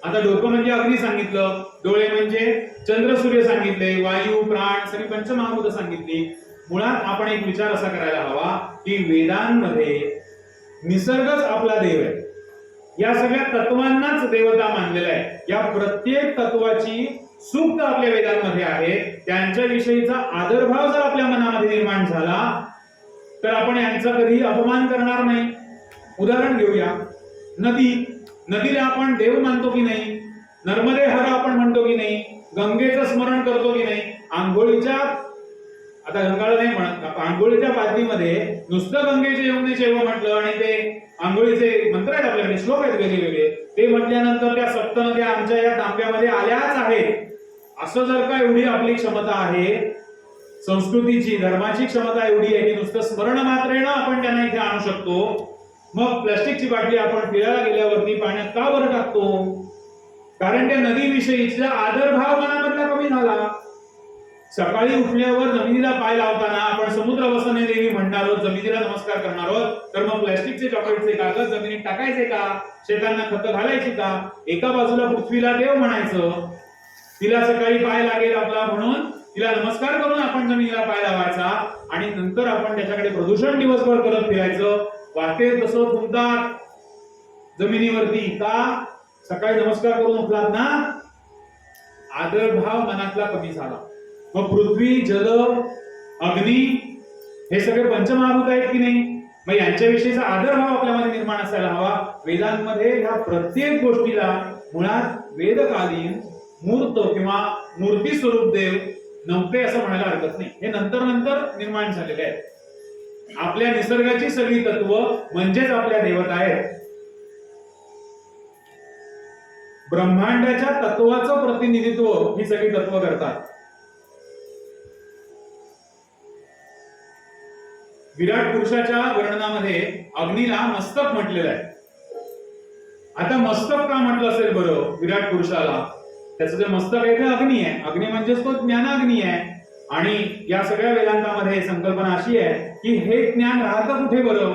आता डोकं म्हणजे अग्नी सांगितलं, डोळे म्हणजे चंद्र सूर्य सांगितले, वायू प्राण सगळी पंचमहाभूत सांगितली. मुळात आपण एक विचार असा करायला हवा की वेदांमध्ये निसर्गच आपला देव आहे. या सगळ्या तत्वांनाच देवता मानलेला आहे. या प्रत्येक तत्वाची सूक्त आपल्या वेदांमध्ये आहे. त्यांच्याविषयीचा आदरभाव जर आपल्या मनामध्ये निर्माण झाला तर आपण यांचा कधी अपमान करणार नाही. उदाहरण घेऊया, नदी नदीला आपण देव मानतो की नाही? नर्मदे हर आपण म्हणतो की नाही? गंगेचं स्मरण करतो की नाही? आंघोळीच्या, आता गंगाळ नाही म्हणत, आंघोळीच्या बादलीमध्ये नुसतं गंगेचे यमुने चैव म्हटलं आणि ते आंघोळीचे मंत्र आहेत आपल्याकडे, श्लोक आहेत वेगळे, ते म्हटल्यानंतर त्या सप्तनद्या आमच्या या तांब्यामध्ये आल्याच आहेत, असं जर का एवढी आपली क्षमता आहे, संस्कृतीची, धर्माची क्षमता एवढी आहे की नुसतं स्मरण मात्रेनं आपण त्यांना इथे आणू शकतो, मग प्लास्टिकची बाटली आपण फिरायला गेल्यावरती पाण्यात का बरं टाकतो? कारण त्या नदीविषयीचा आदरभाव मनामधला कमी झाला. सकाळी उठल्यावर जमिनीला पाय लावताना आपण समुद्र वसने देवी म्हणणार आहोत, जमिनीला नमस्कार करणार आहोत, तर मग प्लास्टिकचे चॉकलेटचे कागद जमिनीत टाकायचे का? शेतांना खतं घालायची का? एका बाजूला पृथ्वीला देव म्हणायचं, तिला सकाळी पाय लागेल आपला म्हणून तिला नमस्कार करून आपण जमिनीला पाय लावायचा, आणि नंतर आपण त्याच्याकडे प्रदूषण दिवसभर करत फिरायचं. वाटेल तसं तुमतात जमिनीवरती का? सकाळी नमस्कार करून उठलात ना, आदरभाव मनातला कमी झाला. मग पृथ्वी, जल, अग्नी हे सगळे पंचमहाभूत आहेत की नाही? मग यांच्याविषयीचा आदरभाव आपल्यामध्ये निर्माण असायला हवा. वेदांमध्ये ह्या प्रत्येक गोष्टीला मुळात वेदकालीन मूर्त किंवा मूर्ती स्वरूप देव नव्हते असं म्हणायला हरकत नाही. हे नंतर नंतर निर्माण झालेले आहे. आपल्या निसर्गाची सगळी तत्व म्हणजेच आपल्या देवता आहेत. ब्रह्मांडाच्या तत्वाचं प्रतिनिधित्व ही सगळी तत्व करतात. विराट पुरुषाच्या वर्णनामध्ये अग्नीला मस्तक म्हटलेलं आहे. आता मस्तक का म्हटलं असेल बरं विराट पुरुषाला? त्याचं जे मस्तक आहे ते अग्नी आहे. अग्नी म्हणजेच तो ज्ञानाग्नी आहे. आणि या सगळ्या वेदांतामध्ये संकल्पना अशी आहे की हे ज्ञान राहतं कुठे बरं?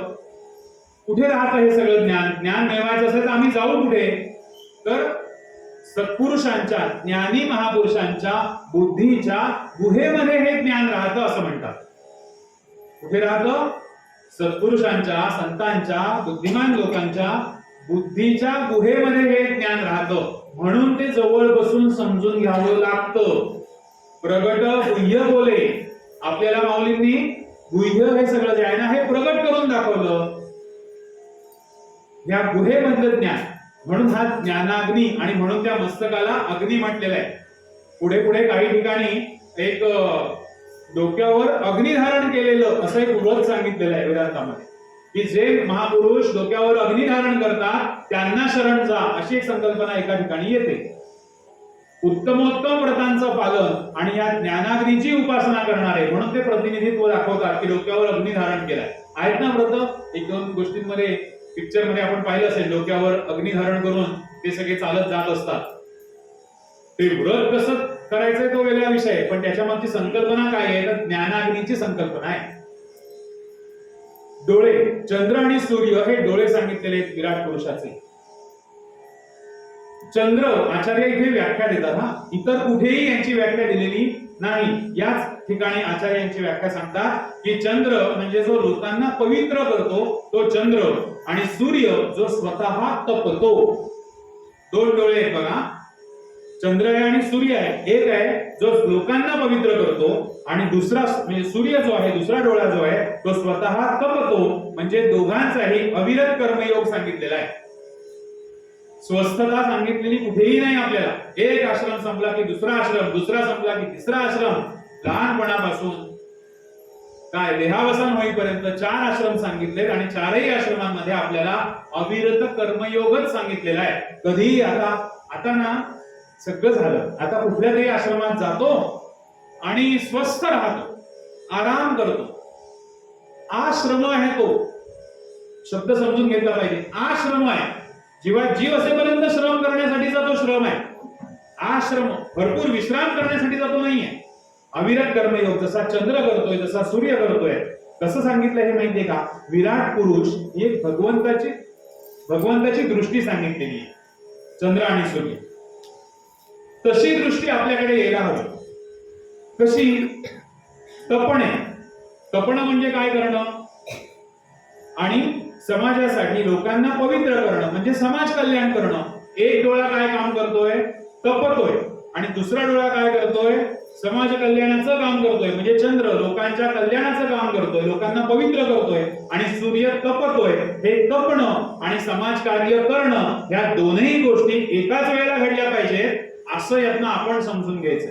कुठे राहतं हे सगळं ज्ञान? ज्ञान मिळवायचं असेल तर आम्ही जाऊ कुठे? तर सत्पुरुषांच्या, ज्ञानी महापुरुषांच्या बुद्धीच्या गुहेमध्ये हे ज्ञान राहतं असं म्हणतात. कुठे राहतं? सत्पुरुषांच्या, संतांच्या, बुद्धिमान लोकांच्या बुद्धीच्या गुहेमध्ये हे ज्ञान राहतं. म्हणून ते जवळ बसून समजून घ्यावं लागतं. प्रगट गुह्य बोले. आपल्याला माऊलींनी गुह्य हे सगळं जे आहे ना हे प्रगट करून दाखवलं. या गुहेमधलं ज्ञान, म्हणून हा ज्ञानाग्नी, आणि म्हणून त्या मस्तकाला अग्नी म्हटलेलं आहे. पुढे पुढे काही ठिकाणी एक डोक्यावर अग्नी धारण केलेलं असं एक व्रत सांगितलेलं आहे वेदांतामध्ये, की जे महापुरुष डोक्यावर अग्नी धारण करतात त्यांना शरण जा, अशी एक संकल्पना एका ठिकाणी येते. उत्तमोत्तम व्रतांचं पालन आणि या ज्ञानाग्नीची उपासना करणारे म्हणून ते प्रतिनिधित्व दाखवतात की डोक्यावर अग्नी धारण केलाय. आहेत ना व्रत? एक दोन गोष्टींमध्ये पिक्चर मध्ये आपण पाहिलं असेल, डोक्यावर अग्नी धारण करून ते सगळे चालत जात असतात. ते व्रत कसं करायचंय तो वेगळा विषय आहे, पण त्याच्या मागची संकल्पना काय आहे तर ज्ञानाग्नीची संकल्पना आहे. डोळे, चंद्र आणि सूर्य हे डोळे सांगितलेले विराट पुरुषाचे. चंद्र, आचार्य इथे व्याख्या देतात. हा, इतर कुठेही यांची व्याख्या दिलेली नाही. याच ठिकाणी आचार्य यांची व्याख्या सांगतात की चंद्र म्हणजे जो लोकांना पवित्र करतो तो चंद्र, आणि सूर्य जो स्वतः तपतो. दोन डोळे आहेत बघा, चंद्र आहे आणि सूर्य आहे. एक आहे जो लोकांना पवित्र करतो, आणि दुसरा म्हणजे सूर्य जो आहे, दुसरा डोळा जो आहे तो स्वतः तपतो. म्हणजे दोघांचाही अविरत कर्मयोग सांगितलेला आहे. स्वस्थता सांगितलेली कुठेही नाही आपल्याला. एक आश्रम संपला की दुसरा आश्रम, दुसरा संपला की तिसरा आश्रम. लहानपणापासून काय देहावसान होईपर्यंत 4 आश्रम सांगितलेत, आणि 4ही आश्रमांमध्ये आपल्याला अविरत कर्मयोगच सांगितलेला आहे. कधी आता ना सगळं झालं, आता कुठल्या तरी आश्रमात जातो आणि स्वस्थ राहतो, आराम करतो. आश्रम आहे तो शब्द समजून घेतला पाहिजे. आश्रम आहे. जीव असेपर्यंत श्रम करण्यासाठीचा तो श्रम आहे. आश्रम भरपूर विश्राम करण्यासाठी जातो नाहीये. अविरत कर्मयोग जसा चंद्र करतोय, जसा सूर्य करतोय, कसं सांगितलं हे माहितीये का? विराट पुरुष ही एक भगवंताची दृष्टी सांगितलेली आहे, चंद्र आणि सूर्य. तशी दृष्टी आपल्याकडे यायला हवी. कशी? तपणे. तपणं म्हणजे काय करणं? आणि समाजासाठी लोकांना पवित्र करणं म्हणजे समाज कल्याण करणं. एक डोळा काय काम करतोय? तपतोय. आणि दुसरा डोळा काय करतोय? समाज कल्याणाचं काम करतोय. म्हणजे चंद्र लोकांच्या कल्याणाचं काम करतोय, लोकांना पवित्र करतोय. आणि सूर्य तपतोय. हे तपणं आणि समाज कार्य करणं ह्या दोनही गोष्टी एकाच वेळेला घडल्या पाहिजेत असं यातनं आपण समजून घ्यायचं.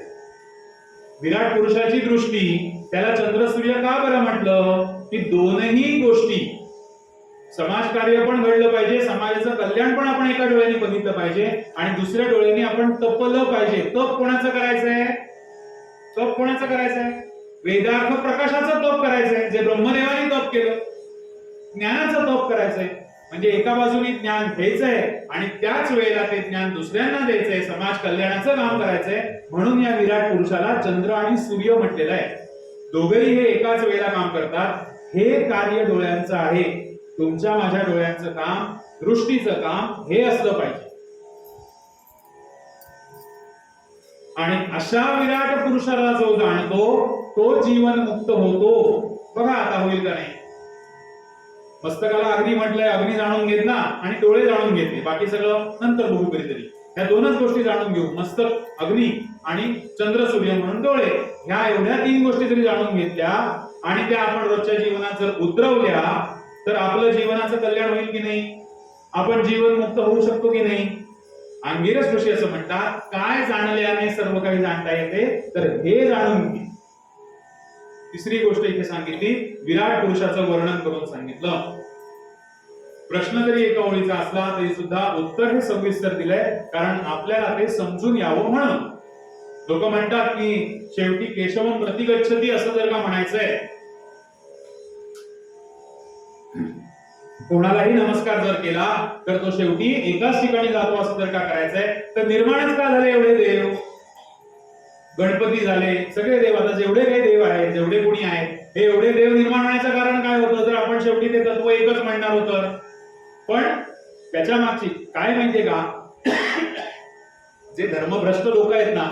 विराट पुरुषाची दृष्टी, त्याला चंद्र सूर्य का बरं म्हटलं? की दोनही गोष्टी, समाजकार्य पण घडलं पाहिजे, समाजाचं कल्याण पण आपण एका डोळ्याने बघितलं पाहिजे आणि दुसऱ्या डोळ्याने आपण तपलं पाहिजे. तप कोणाचं करायचंय? तप कोणाचं करायचंय? वेदार्थ प्रकाशाचं तप करायचंय, जे ब्रह्मदेवाने तप केलं. ज्ञानाचं तप करायचंय, म्हणजे एका बाजूने ज्ञान घ्यायचंय आणि त्याच वेळेला ते ज्ञान दुसऱ्यांना द्यायचंय, समाज कल्याणाचं काम करायचंय. म्हणून या विराट पुरुषाला चंद्र आणि सूर्य म्हटलेलं आहे. दोघेही हे एकाच वेळेला काम करतात. हे कार्य डोळ्यांचं आहे. तुमच्या माझ्या डोळ्यांचं काम, दृष्टीचं काम हे असलं पाहिजे. आणि अशा विराट पुरुषाला जो जाणतो तो जीवन मुक्त होतो. बघा आता होईल का नाही? मस्तकाला अग्नी म्हटलंय, अग्नी जाणून घेतला आणि डोळे जाणून घेतले, बाकी सगळं नंतर बघू कधीतरी. ह्या दोनच गोष्टी जाणून घेऊ, मस्तक अग्नी आणि चंद्र सूर्य म्हणून डोळे. ह्या एवढ्या तीन गोष्टी जरी जाणून घेतल्या आणि त्या आपण रोजच्या जीवनात जर उतरवल्या तर आपलं जीवनाचं कल्याण होईल की नाही? आपण जीवन मुक्त होऊ शकतो की नाही? अंगिरस ऋषी असं म्हणतात, काय जाणल्याने सर्व काही जाणता येते, तर हे जाणून घे. तिसरी गोष्ट इथे सांगितली, विराट पुरुषाचं वर्णन करून सांगितलं. प्रश्न जरी एका ओळीचा असला तरी सुद्धा उत्तर हे सविस्तर दिलंय, कारण आपल्याला ते समजून यावं म्हणून. लोक म्हणतात की शेवटी केशवम प्रतिगच्छती असं जर का म्हणायचंय, कोणालाही नमस्कार जर केला तर तो शेवटी एकाच ठिकाणी जातो असं जर का करायचंय, तर निर्माणच का झाले एवढे देव? गणपती झाले, सगळे देव, आता जेवढे काही देव आहेत, जेवढे कोणी आहेत, हे एवढे देव निर्माण होण्याचं कारण काय होतं? जर आपण शेवटी ते तत्व एकच म्हणणार होतं. पण त्याच्या मागची काय माहितीये का? जे धर्मभ्रष्ट लोक आहेत ना,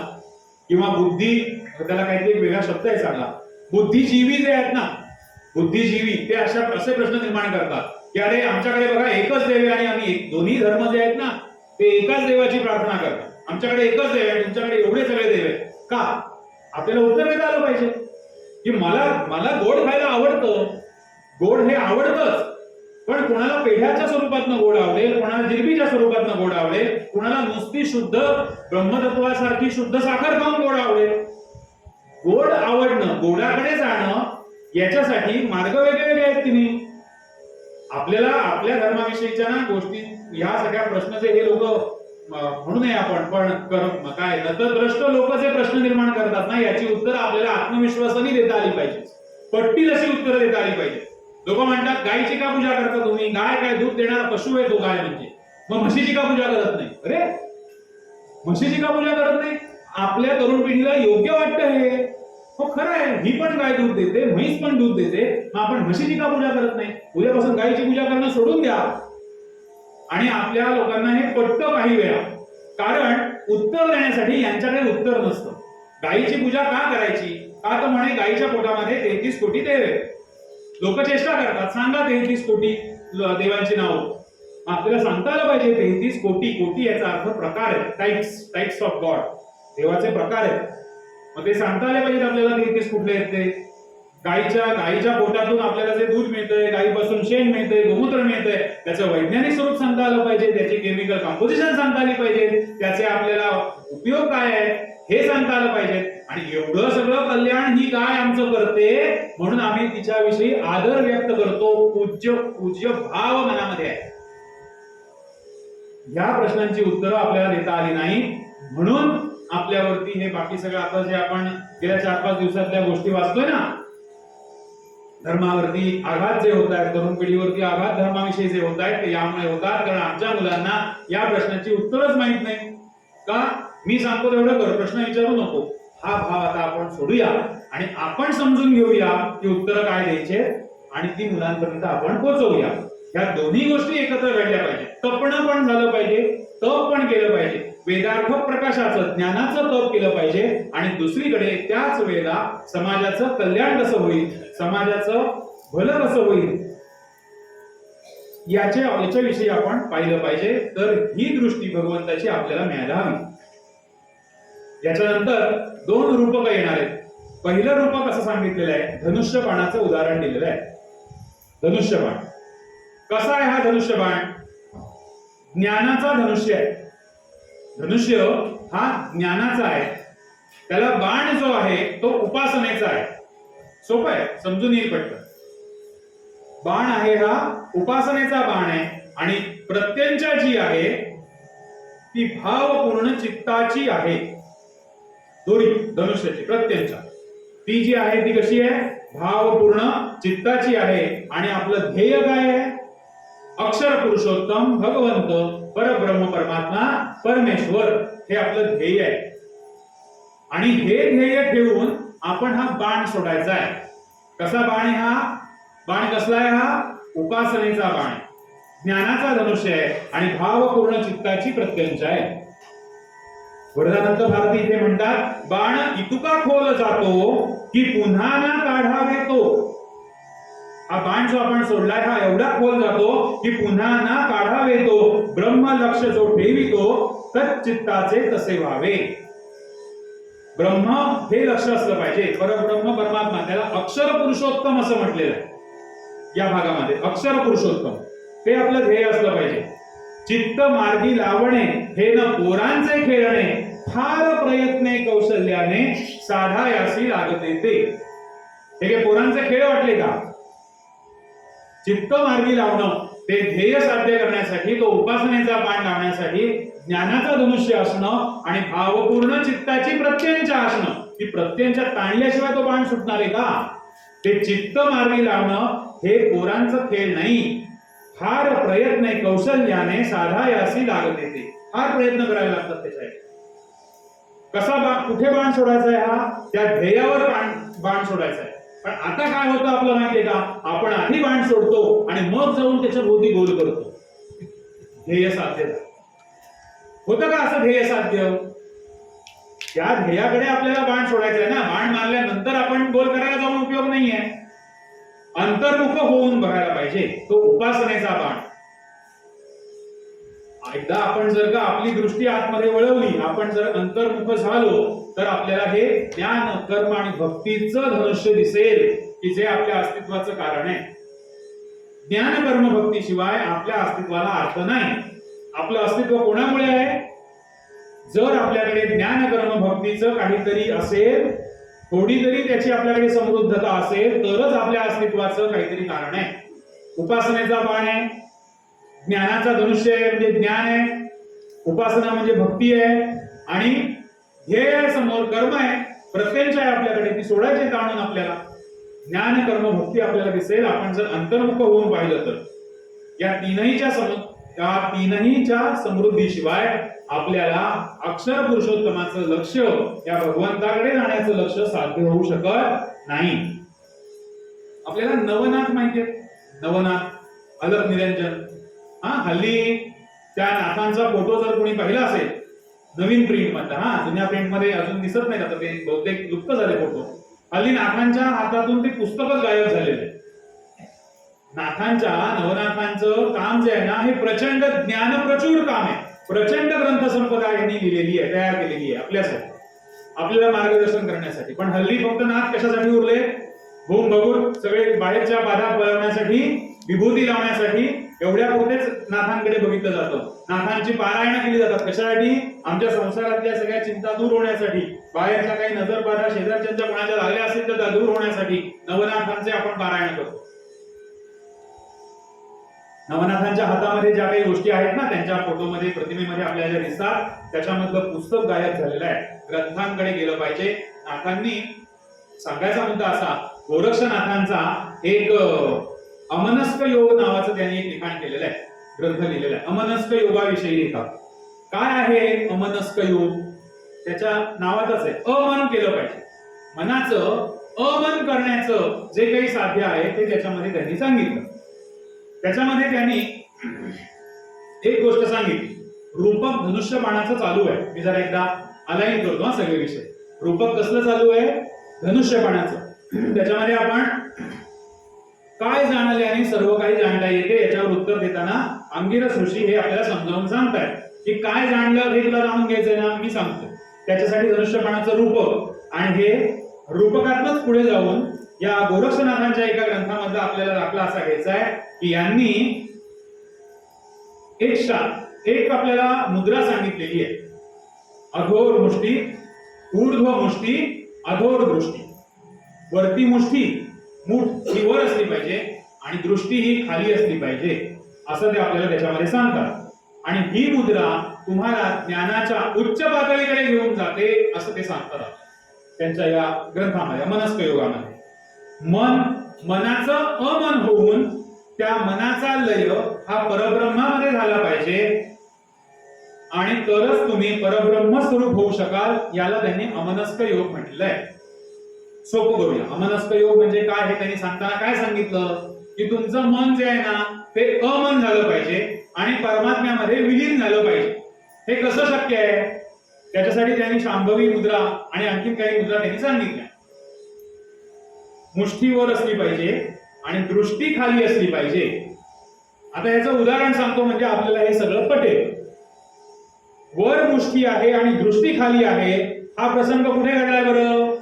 किंवा बुद्धी, त्याला काहीतरी वेगळा शब्द आहे चांगला, बुद्धिजीवी जे आहेत ना, बुद्धिजीवी, ते असे प्रश्न निर्माण करतात की अरे आमच्याकडे बघा एकच देव आहे आणि आम्ही दोन्ही धर्म जे आहेत ना ते एकाच देवाची प्रार्थना करतात. आमच्याकडे एकच देव आहे, तुमच्याकडे एवढे सगळे देव आहेत का? आपल्याला उत्तर देता आलं पाहिजे की मला गोड खायला आवडतं, गोड हे आवडतंच, पण कोणाला पेढ्याच्या स्वरूपातनं गोड आवडेल, कोणाला जिलबीच्या स्वरूपातनं गोड आवडेल, कोणाला नुसती शुद्ध ब्रह्मतत्वासारखी शुद्ध साखर खाऊन गोड आवडेल. गोड आवडणं, गोडाकडे जाणं, याच्यासाठी मार्ग वेगवेगळे आहेत की नाही? आपल्याला आपल्या धर्माविषयीच्या ना गोष्टी, ह्या सगळ्या प्रश्न जे हे लोक म्हणू नये आपण, पण काय नतद्रष्ट लोक जे प्रश्न निर्माण करतात ना, याची उत्तर आपल्याला आत्मविश्वासाने देता आली पाहिजे, पटतील अशी उत्तरं देता आली पाहिजे. लोक म्हणतात गायीची का पूजा करता तुम्ही? गाय काय दूध देणारा पशु आहे तो, गाय म्हणजे. मग म्हशीची का पूजा करत नाही? अरे म्हशीची का पूजा करत नाही? आपल्या तरुण पिढीला योग्य वाटतं हे, हो खरं आहे, ही पण गाय दूध देते, म्हैस पण दूध देते, मग आपण म्हशीची का पूजा करत नाही? उद्यापासून गायीची पूजा करणं सोडून द्या. आणि आपल्या लोकांना हे पटतं काही वेळा, कारण उत्तर देण्यासाठी यांच्याकडे उत्तर नसतं. गायीची पूजा का करायची? का तर म्हणे गायीच्या पोटामध्ये 33 कोटी देव आहेत. लोक चेष्टा करतात, सांगा 33 कोटी देवांची नावं. आपल्याला सांगता आलं पाहिजे 33 कोटी. कोटी याचा अर्थ प्रकार आहे, टाइप्स ऑफ गॉड, देवाचे प्रकार आहेत. मग ते सांगता आले पाहिजेत आपल्याला 33 कुठले आहेत ते. गायीच्या पोटातून आपल्याला जे दूध मिळतंय, गायीपासून शेण मिळतंय, गोमूत्र मिळतंय, त्याचं वैज्ञानिक स्वरूप सांगता आलं पाहिजे, त्याची केमिकल कंपोजिशन सांगता आली पाहिजे, त्याचे आपल्याला उपयोग काय आहे हे सांगता आलं पाहिजे. आणि एवढं सगळं कल्याण ही गाय आमचं करते, म्हणून आम्ही तिच्याविषयी आदर व्यक्त करतो, पूज्य भाव मनामध्ये आहे. ह्या प्रश्नांची उत्तरं आपल्याला देता आली नाही, म्हणून आपल्यावरती हे बाकी सगळं आता जे आपण गेल्या 4-5 दिवसातल्या गोष्टी वाचतोय ना, धर्मावरती आघात जे होत आहेत, तरुण पिढीवरती आघात धर्माविषयी जे होत आहेत, ते यामुळे होतात कारण आमच्या मुलांना या प्रश्नाची उत्तरच माहित नाही. का? मी सांगतो तेवढं कर, प्रश्न विचारू नको. हा भाव आता आपण सोडूया आणि आपण समजून घेऊया की उत्तर काय द्यायचे आणि ती मुलांपर्यंत आपण पोहोचवूया. ह्या दोन्ही गोष्टी एकत्र घडल्या पाहिजे. तपणं पण झालं पाहिजे, तप पण केलं पाहिजे, वेदार्थ प्रकाशाचं, ज्ञानाचं तप केलं पाहिजे आणि दुसरीकडे त्याच वेळेला समाजाचं कल्याण कसं होईल, समाजाचं भलं कसं होईल याच्याविषयी आपण पाहिलं पाहिजे. तर ही दृष्टी भगवंताची आपल्याला मिळायला हवी. याच्यानंतर 2 रूपक येणार आहेत. पहिलं रूपक असं सांगितलेलं आहे, धनुष्य बाणाचं उदाहरण दिलेलं आहे. धनुष्य बाण कसा आहे? हा धनुष्य बाण ज्ञानाचा धनुष्य आहे. धनुष्य हा ज्ञानाचा आहे. त्याला बाण जो आहे तो उपासनेचा आहे. सोपं आहे, समजून येईल पटकन. बाण आहे हा उपासनेचा बाण आहे आणि प्रत्यंचा जी आहे ती भावपूर्ण चित्ताची आहे. दोरी धनुष्याची प्रत्यंचा ती जी आहे ती कशी आहे? भावपूर्ण चित्ताची आहे. आणि आपलं ध्येय काय आहे? अक्षर पुरुषोत्तम भगवंत परब्रह्म परमात्मा परमेश्वर हे आपलं ध्येय आहे. आणि हे ध्येय ठेवून आपण हा बाण सोडायचा आहे. कसा बाण आहे हा? बाण कसला आहे हा? उपासनेचा बाण आहे, ज्ञानाचा धनुष्य आहे आणि भावपूर्ण चित्ताची प्रत्यंचा आहे. वरदानंत भारती इथे म्हणतात, बाण इतुका खोल जातो की पुन्हा ना काढावे तो. हा बाण जो आपण सोडलाय हा एवढा खोल जातो की पुन्हा ना काढावे तो. ब्रह्म लक्ष जो ठेवितो तच्चित्ताचे तसे व्हावे. ब्रह्म हे लक्ष असलं पाहिजे. परब्रह्म परमात्मा त्याला अक्षर पुरुषोत्तम असं म्हटलेलं आहे या भागामध्ये. अक्षर पुरुषोत्तम ते आपलं ध्येय असलं पाहिजे. चित्त मार्गी लावणे हे न पोरांचे खेळणे, फार प्रयत्ने कौशल्याने साधायासी लागते ते. हे काय पोरांचे खेळ वाटले का? चित्त मार्गी लावणं ते ध्येय साध्य करण्यासाठी, तो उपासनेचा बाण लावण्यासाठी ज्ञानाचा धनुष्य असणं आणि भावपूर्ण चित्ताची प्रत्यंचा असणं. ती प्रत्यंचा ताणल्याशिवाय तो बाण सुटणार आहे का? ते चित्त मार्गी लावणं हे पोरांचं खेळ नाही. फार प्रयत्न कौशल्याने साधायासी लागते ते. फार प्रयत्न करावे लागतात त्याच्यासाठी. कसा बाण, कुठे बाण सोडायचा आहे? हा त्या ध्येयावर बाण सोडायचा आहे. पण आता काय होतं आपलं माहितीये का? आपण आधी बाण सोडतो आणि मग जाऊन त्याच्या भोवती गोल करतो. ध्येय साध्य होतं का असं ध्येय साध्य? त्या ध्येयाकडे आपल्याला बाण सोडायचं आहे ना. बाण मारल्यानंतर आपण गोल करायला जाऊन उपयोग नाहीये. अंतर्मुख होऊन बघायला पाहिजे. तो उपासनेचा बाण. एकदा आपण जर का आपली दृष्टी आतमध्ये वळवली, आपण जर अंतर्मुख झालो तर आपल्याला हे ज्ञान कर्म आणि भक्तीचं धनुष्य दिसेल की जे आपल्या अस्तित्वाचं कारण आहे. ज्ञान कर्म भक्ती शिवाय आपल्या अस्तित्वाला अर्थ नाही. आपलं अस्तित्व कोणामुळे आहे? जर आपल्याकडे ज्ञान कर्म भक्तीचं काहीतरी असेल, थोडी तरी त्याची आपल्याकडे समृद्धता असेल तरच आपल्या अस्तित्वाचं काहीतरी कारण आहे. उपासनेचा बाण आहे, ज्ञानाचा धनुष्य आहे म्हणजे ज्ञान आहे, उपासना म्हणजे भक्ती आहे आणि ध्येय समोर कर्म आहे, प्रत्यंचा आहे आपल्याकडे, ती सोडायची ताणून आपल्याला. ज्ञान कर्म भक्ती आपल्याला दिसेल आपण जर अंतर्मुख होऊन पाहिलं तर. या तीनहीच्या समृद्धीशिवाय आपल्याला अक्षर पुरुषोत्तमाचं लक्ष, या भगवंताकडे जाण्याचं लक्ष साध्य होऊ शकत नाही. आपल्याला नवनाथ माहितीये, नवनाथ अलक निरंजन. हल्ली त्या नाथांचा फोटो जर कोणी पाहिला असेल नवीन प्रिंट मध्ये, जुन्या प्रिंट मध्ये अजून दिसत नाही, आता ते बहुतेक लुप्त झाले फोटो. हल्ली नाथांच्या हातातून ते पुस्तकच गायब झालेले. नाथांच्या, नवनाथांचं काम जे आहे ना, हे प्रचंड ज्ञान प्रचूर काम आहे. प्रचंड ग्रंथ संपदा यांनी लिहिलेली आहे, तयार केलेली आहे आपल्यासाठी, आपल्याला मार्गदर्शन करण्यासाठी. पण हल्ली फक्त नाथ कशासाठी उरले? भूम बघून सगळे बाहेरच्या बाधा पळवण्यासाठी, विभूती लावण्यासाठी, एवढ्या पुरतेच नाथांकडे बघितलं जातं. नाथांची पारायण केली जातात कशासाठी? आमच्या संसारातल्या सगळ्या चिंता दूर होण्यासाठी, बाहेरच्या काही नजर बाधा शेजारच्या कोणाच्या लागल्या असेल तर त्या दूर होण्यासाठी नवनाथांचे आपण पारायण करतो. नवनाथांच्या हातामध्ये ज्या काही गोष्टी आहेत ना, त्यांच्या फोटोमध्ये, प्रतिमेमध्ये आपल्याला दिसतात, त्याच्यामधलं पुस्तक गायब झालेलं आहे. ग्रंथांकडे गेलं पाहिजे. नाथांनी सांगायचा मुद्दा असा, गोरक्षनाथांचा एक अमनस्क योग नावाचं त्यांनी एक लिखाण केलेलं आहे, ग्रंथ लिहिलेला आहे. अमनस्क योगाविषयी लिहितात. काय आहे अमनस्क योग? त्याच्या नावातच आहे, अमन केलं पाहिजे. मनाचं अमन करण्याचं जे काही साध्य आहे ते त्याच्यामध्ये त्यांनी सांगितलं. त्याच्यामध्ये त्यांनी एक गोष्ट सांगितली, रूपक धनुष्य बाणाचं चालू आहे. मी जरा एकदा अलाइन करतो सगळे विषय. रूपक कसलं चालू आहे? धनुष्य बाणाचं. त्याच्यामध्ये आपण काय जाणल्याने सर्व काही जाणता येते याच्यावर उत्तर देताना अंगिरस ऋषी हे आपल्याला समजावून सांगतायत की काय जाणलं हे तुला जाणून घ्यायचंय ना, मी सांगतो. त्याच्यासाठी धनुष्यबाणाचं रूपक आणि हे रूपकातच पुढे जाऊन या गोरक्षनाथांच्या एका ग्रंथामध्ये आपल्याला दाखला असा घ्यायचा आहे की यांनी एक आपल्याला मुद्रा सांगितलेली आहे. अघोर मुष्टी, ऊर्ध्व मुष्टी, अधोर दृष्टी. वरती मुष्टी मूठ ही वर असली पाहिजे आणि दृष्टी ही खाली असली पाहिजे असं ते आपल्याला त्याच्यामध्ये सांगतात. आणि ही मुद्रा तुम्हाला ज्ञानाच्या उच्च पातळीकडे घेऊन जाते असं ते सांगतात त्यांच्या या ग्रंथामध्ये मनस्क योगामध्ये. मनाचं अमन होऊन त्या मनाचा लय हा परब्रह्मामध्ये झाला पाहिजे आणि तरच तुम्ही परब्रह्म स्वरूप होऊ शकाल. याला त्यांनी अमनस्क योग म्हटलेलं आहे. सोपं करूया. अमनस्क योग म्हणजे काय हे त्यांनी सांगताना काय सांगितलं की तुमचं मन जे आहे ना ते अमन झालं पाहिजे आणि परमात्म्यामध्ये विलीन झालं पाहिजे. हे कसं शक्य आहे त्याच्यासाठी त्यांनी शांभवी मुद्रा आणि आणखीन काही मुद्रा त्यांनी सांगितल्या. मुष्ठी वर असली पाहिजे आणि दृष्टी खाली असली पाहिजे. आता याचं उदाहरण सांगतो म्हणजे आपल्याला हे सगळं पटेल. वर मुष्ठी आहे आणि दृष्टी खाली आहे हा प्रसंग कुठे घडलाय बरं?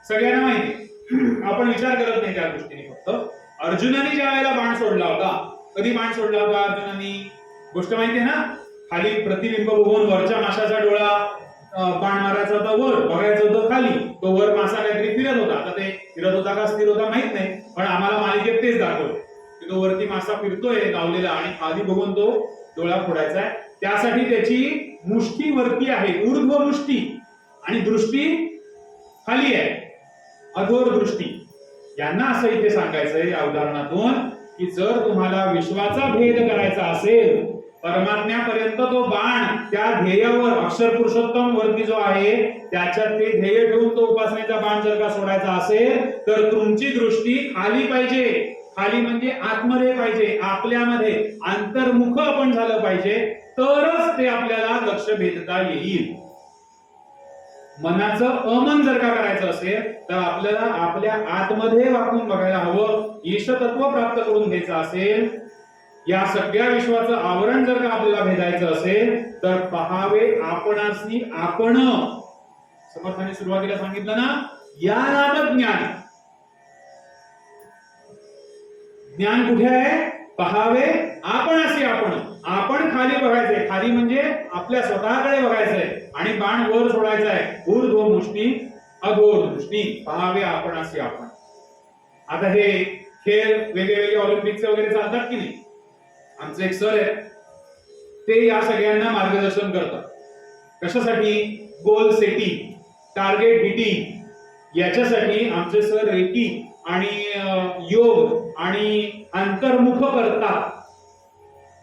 सगळ्यांना माहिती. आपण विचार करत नाही त्या दृष्टीने. फक्त अर्जुनाने ज्या वेळेला बाण सोडला होता, कधी बाण सोडला होता अर्जुनाने? गोष्ट माहिती आहे ना? खाली प्रतिबिंब बघून वरच्या माशाचा डोळा बाण मारायचा होता वर, बघायचं होतं खाली. तो वर मासा काहीतरी फिरत होता. आता ते फिरत होता का स्थिर होता माहित नाही, पण आम्हाला मालिकेत तेच दाखवलं की तो वरती मासा फिरतोय लावलेला आणि खाली बघून तो डोळा फोडायचा आहे. त्यासाठी त्याची मुष्टी वरती आहे, ऊर्ध्व मुष्टी, आणि दृष्टी खाली आहे, अधोर दृष्टी. यांना असं इथे सांगायचंय या उदाहरणातून की जर तुम्हाला विश्वाचा भेद करायचा असेल, परमात्म्यापर्यंत तो बाण त्या ध्येयावर अक्षर पुरुषोत्तम वरती जो आहे त्याच्यात ते ध्येय ठेवून तो उपासनेचा बाण जर का सोडायचा असेल तर तुमची दृष्टी खाली पाहिजे. खाली म्हणजे आतमध्ये पाहिजे, आपल्यामध्ये अंतर्मुख आपण झालं पाहिजे, तरच ते आपल्याला लक्ष भेदता येईल. मनाचं अमन जर का करायचं असेल तर आपल्याला आपल्या आतमध्ये वाकून बघायला हवं. ईशतत्व प्राप्त करून घ्यायचं असेल, या सगळ्या विश्वाचं आवरण जर का आपल्याला भेदायचं असेल तर पहावे आपणासनी आपण. समर्थाने सुरुवातीला सांगितलं ना, या नाम ज्ञान. ज्ञान कुठे आहे? पहावे आपणासी आपण. आपण खाली बघायचंय. खाली म्हणजे आपल्या स्वतःकडे बघायचंय आणि बाण वर सोडायचा आहे. ऊर्ध्व मुष्टी, अधोर दृष्टी. पहावे आपणासी आपण. आता हे खेळ वेगवेगळे ऑलिम्पिकचे वगैरे चालतात की नाही? आमचे एक सर आहे, ते या सगळ्यांना मार्गदर्शन करतात. कशासाठी? Goal setting, target hitting. याच्यासाठी आमचे सर रेकी आणि योग आणि अंतर्मुख करतात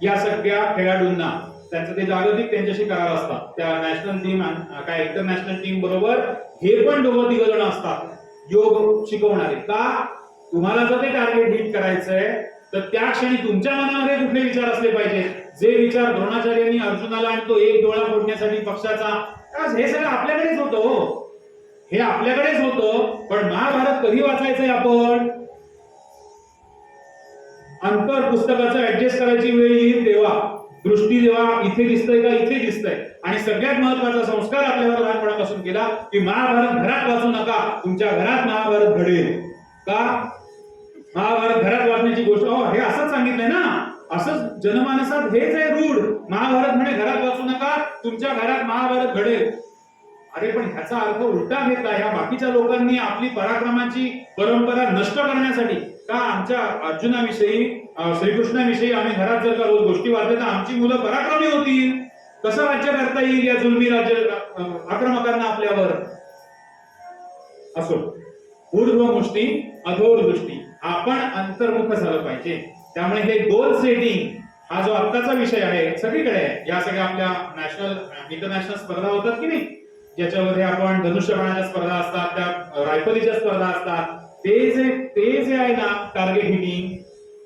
या सगळ्या खेळाडूंना. त्यांचं ते जागतिक त्यांच्याशी करार असतात. त्या नॅशनल टीम काय इंटरनॅशनल टीम बरोबर हे पण दोघं तिघ जण असतात योग शिकवणारे. का? तुम्हाला जर ते टार्गेट हिट करायचंय तर त्या क्षणी तुमच्या मनामध्ये कुठले विचार असले पाहिजे? जे विचार द्रोणाचार्यांनी अर्जुनाला आणि तो एक डोळा फोडण्यासाठी पक्षाचा, हे सगळं आपल्याकडेच होतं. हे आपल्याकडेच होतं. पण महाभारत कधी वाचायचंय आपण? अंतर पुस्तकाचं ऍडजस्ट करायची वेळ येईल तेव्हा. दृष्टी जेव्हा इथे दिसतंय का इथे दिसतंय. आणि सगळ्यात महत्वाचा संस्कार आपल्यावर लहानपणापासून केला की महाभारत घरात वाचू नका, तुमच्या घरात महाभारत घडेल. का? महाभारत घरात वाचण्याची गोष्ट हे असंच सांगितलंय ना, असंच जनमानसात हेच आहे रूढ. महाभारत म्हणे घरात वाचू नका, तुमच्या घरात महाभारत घडेल. अरे पण ह्याचा अर्थ उलटा घेतला ह्या बाकीच्या लोकांनी आपली पराक्रमाची परंपरा नष्ट करण्यासाठी. का? आमच्या अर्जुनाविषयी, श्रीकृष्णाविषयी आम्ही घरात जर का रोज गोष्टी वाचल्या तर आमची मुलं पराक्रमी होतील. कसं राज्य करता येईल या जुलमी राज्य आक्रमकांना आपल्यावर? असो, ऊर्ध्व मुष्टी, अधोर दृष्टी. आपण अंतर्मुख झालं पाहिजे. त्यामुळे हे गोल सेटिंग हा जो आत्ताचा विषय आहे सगळीकडे आहे. या सगळ्या आपल्या नॅशनल इंटरनॅशनल स्पर्धा होतात की नाही, ज्याच्यामध्ये आपण धनुष्यबाणाच्या स्पर्धा असतात, त्या रायफलीच्या स्पर्धा असतात. ते जे आहे ना टार्गेट हिटिंग,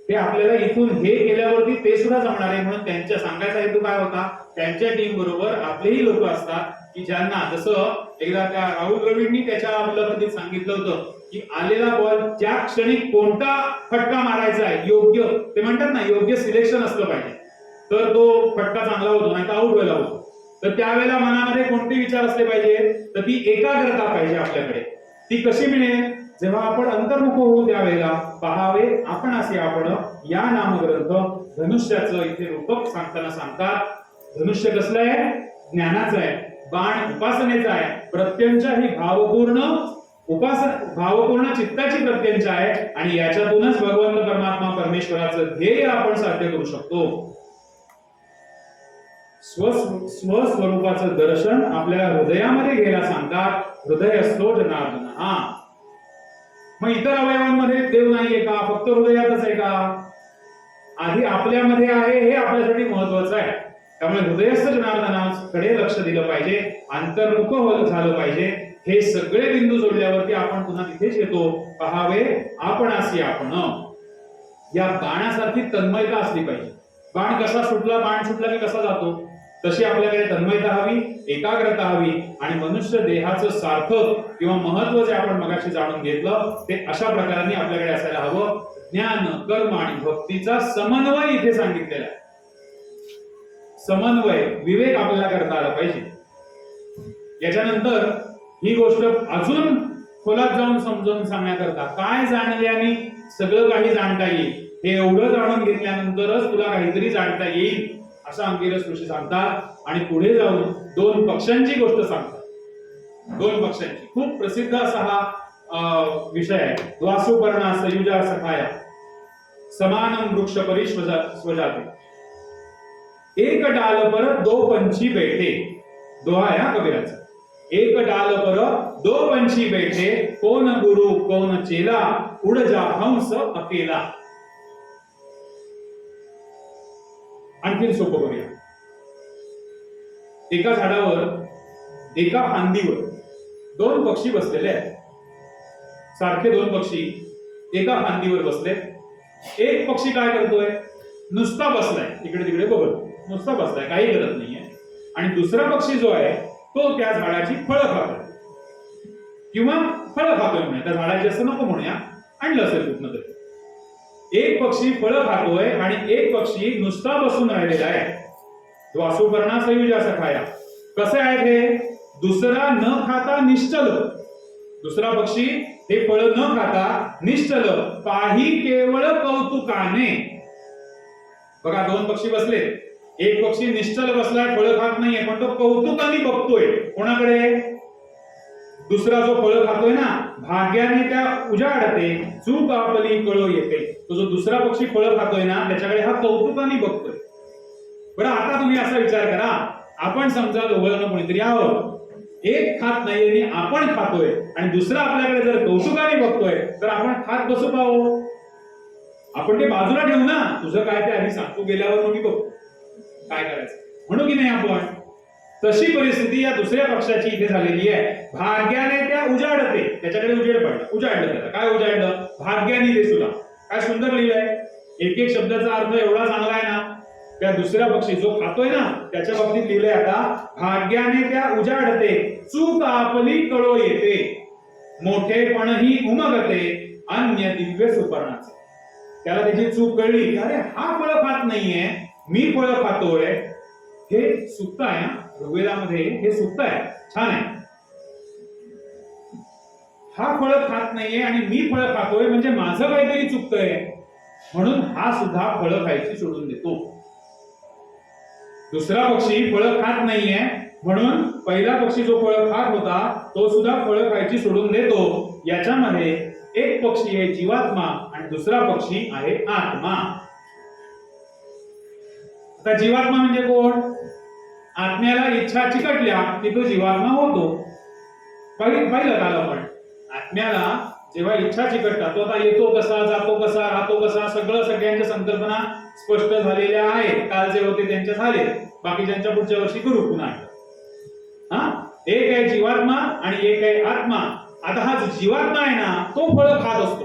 हे आपल्याला इथून हे केल्यावरती ते सुद्धा जमणार आहे. म्हणून त्यांच्या सांगायचा हेतू काय होता? त्यांच्या टीम बरोबर आपलेही लोक असतात की ज्यांना, जसं एकदा त्या राहुल द्रविडनी त्याच्या मुलाखतीत सांगितलं होतं की आलेला बॉल ज्या क्षणी कोणता फटका मारायचा आहे योग्य, ते म्हणतात ना योग्य सिलेक्शन असलं पाहिजे तर तो फटका चांगला होतो, नाही तर आउट व्हायला होतो. तर त्यावेळेला मनामध्ये कोणते विचार असले पाहिजे, तर ती एकाग्रता पाहिजे आपल्याकडे. ती कशी मिळेल, जेव्हा आपण अंतर्मुख होऊ त्यावेळेला पहावे आपण असे आपण या नामग्रंथ. धनुष्याचं इथे रूपक सांगताना सांगतात, धनुष्य कसलं आहे, ज्ञानाचं आहे, बाण उपासनेचा आहे, प्रत्यंचाही भावपूर्ण भावपूर्ण चित्ताची प्रत्यंचा आहे आणि याच्यातूनच भगवंत परमात्मा परमेश्वराचं ध्येय आपण साध्य करू शकतो. स्वस्वरूपाचं दर्शन आपल्याला हृदयामध्ये घ्यायला सांगतात. हृदय असतो जनार्दन. हा, मग इतर अवयवांमध्ये देव नाहीये का, फक्त हृदयातच आहे का? आधी आपल्यामध्ये आहे, हे आपल्यासाठी महत्वाचं आहे. त्यामुळे हृदयस्थ जनार्दनाकडे लक्ष दिलं पाहिजे, अंतर्मुख झालं पाहिजे. हे सगळे बिंदू जोडल्यावरती आपण पुन्हा तिथेच येतो, पहावे आपणासी आपण. या बाणासारखी तन्मयता असली पाहिजे. बाण कसा सुटला, बाण सुटला की कसा जातो, तशी आपल्याकडे तन्मयता हवी, एकाग्रता हवी आणि मनुष्य देहाचं सार्थक किंवा महत्व जे आपण मगाशी जाणून घेतलं ते अशा प्रकाराने आपल्याकडे असायला हवं. ज्ञान, कर्म आणि भक्तीचा समन्वय इथे सांगितलेला आहे. समन्वय, विवेक आपल्याला करता आला पाहिजे. याच्यानंतर ही गोष्ट अजून खोलात जाऊन समजावून सांगण्याकरता, काय जाणल्याने सगळं काही जाणता येईल, हे एवढं जाणून घेतल्यानंतरच तुला काहीतरी जाणता येईल असं अंगिरस ऋषी सांगतात. आणि पुढे जाऊन दोन पक्ष्यांची गोष्ट सांगतात. दोन पक्ष्यांची खूप प्रसिद्ध असा हा विषय आहे. द्वासुपर्णा सयुजा सखाया समानम वृक्ष स्वजाते, एक डाल पर दो पंछी बैठे. दोहा या कबीराचा. एक डाल पर दो पंछी बैठे, कौन गुरु कौन चेला, उड़ जा हंस अकेला. आणखीन सोपं करूया. एका झाडावर, एका फांदीवर दोन पक्षी बसलेले आहेत. सारखे दोन पक्षी एका फांदीवर बसले. एक पक्षी काय करतोय, नुसता बसलाय, इकडे तिकडे बघत नुसता बसलाय, काही करत नाहीये. आणि दुसरा पक्षी जो आहे तो त्या झाडाची फळं खातोय, किंवा फळं खातोय म्हणूया, त्या झाडाची असं नको म्हणूया, आणलं असेल कुठनं तरी. एक पक्षी फळं खातोय आणि एक पक्षी नुसता बसून राहिलेला आहे. द्वासुपर्णा सयुजा सखाया. कसे आहे हे, दुसरा न खाता निश्चल. दुसरा पक्षी हे फळ न खाता निश्चल, पाही केवळ कौतुकाने. बघा, दोन पक्षी बसले. एक पक्षी निश्चल बसलाय, फळ खात नाहीये, पण तो कौतुकाने बघतोय कोणाकडे, दुसरा जो फळ खातोय ना, भाग्याने त्या उजाडते, चूक आपली कळो येते. तो जो दुसरा पक्षी फळ खातोय ना, त्याच्याकडे हा कौतुकाने बघतोय. बरं, आता तुम्ही असा विचार करा, आपण समजा दोघं कोणीतरी आहोत, एक खात नाहीये आणि आपण खातोय, आणि दुसरा आपल्याकडे जर कौतुकाने बघतोय, तर आपण खात बसू पाहो. आपण ते बाजूला ठेवू ना, तुझं काय ते आधी सांग, तू गेल्यावर मग मी बघ काय करायचं, म्हणू की नाही आपण. तशी परिस्थिती या दुसऱ्या पक्षाची इथे झालेली आहे. भाग्याने त्या उजाडते, त्याच्याकडे उजेड पडला, उजाडलं त्याला. काय उजाडलं, भाग्याने ते सुद्धा. काय सुंदर लिहिलंय. एक एक शब्दाचा अर्थ एवढा चांगला आहे ना. त्या दुसऱ्या पक्षी जो खातोय ना, त्याच्या बाबतीत लिहिलंय आता, भाग्याने त्या उजाडते, चूक आपली कळो येते, मोठेपणही उमगते, अन्य दिव्य सुपर्णाचे. त्याला त्याची चूक कळली, अरे हा फळ खात नाहीये, मी फळ खातोय. हे सुक्त आहे ना, ऋग्वेदामध्ये हे सुक्त आहे, छान आहे. हा फळ खात नाहीये आणि मी फळ खातोय, म्हणजे माझं काहीतरी चुकतंय, म्हणून हा सुद्धा फळ खायची सोडून देतो. दुसरा पक्षी फळ खात नाहीये, म्हणून पहिला पक्षी जो फळ खात होता तो सुद्धा फळ खायची सोडून देतो. याच्यामध्ये एक पक्षी आहे जीवात्मा आणि दुसरा पक्षी आहे आत्मा. आता जीवात्मा म्हणजे कोण, आत्म्याला इच्छा चिकटल्या की तो जीवात्मा होतो. पाहिलं काल आपण, आत्म्याला जेव्हा इच्छा चिकटतात, तो आता येतो कसा, जातो कसा, राहतो कसा, सगळ्यांच्या संकल्पना स्पष्ट झालेल्या आहेत. काल जे होते त्यांच्या झाले, बाकीच्यांच्या पुढच्या वर्षी करू पुन्हा. एक आहे जीवात्मा आणि एक आहे आत्मा. आता हा जो जीवात्मा आहे ना, तो फळ खात असतो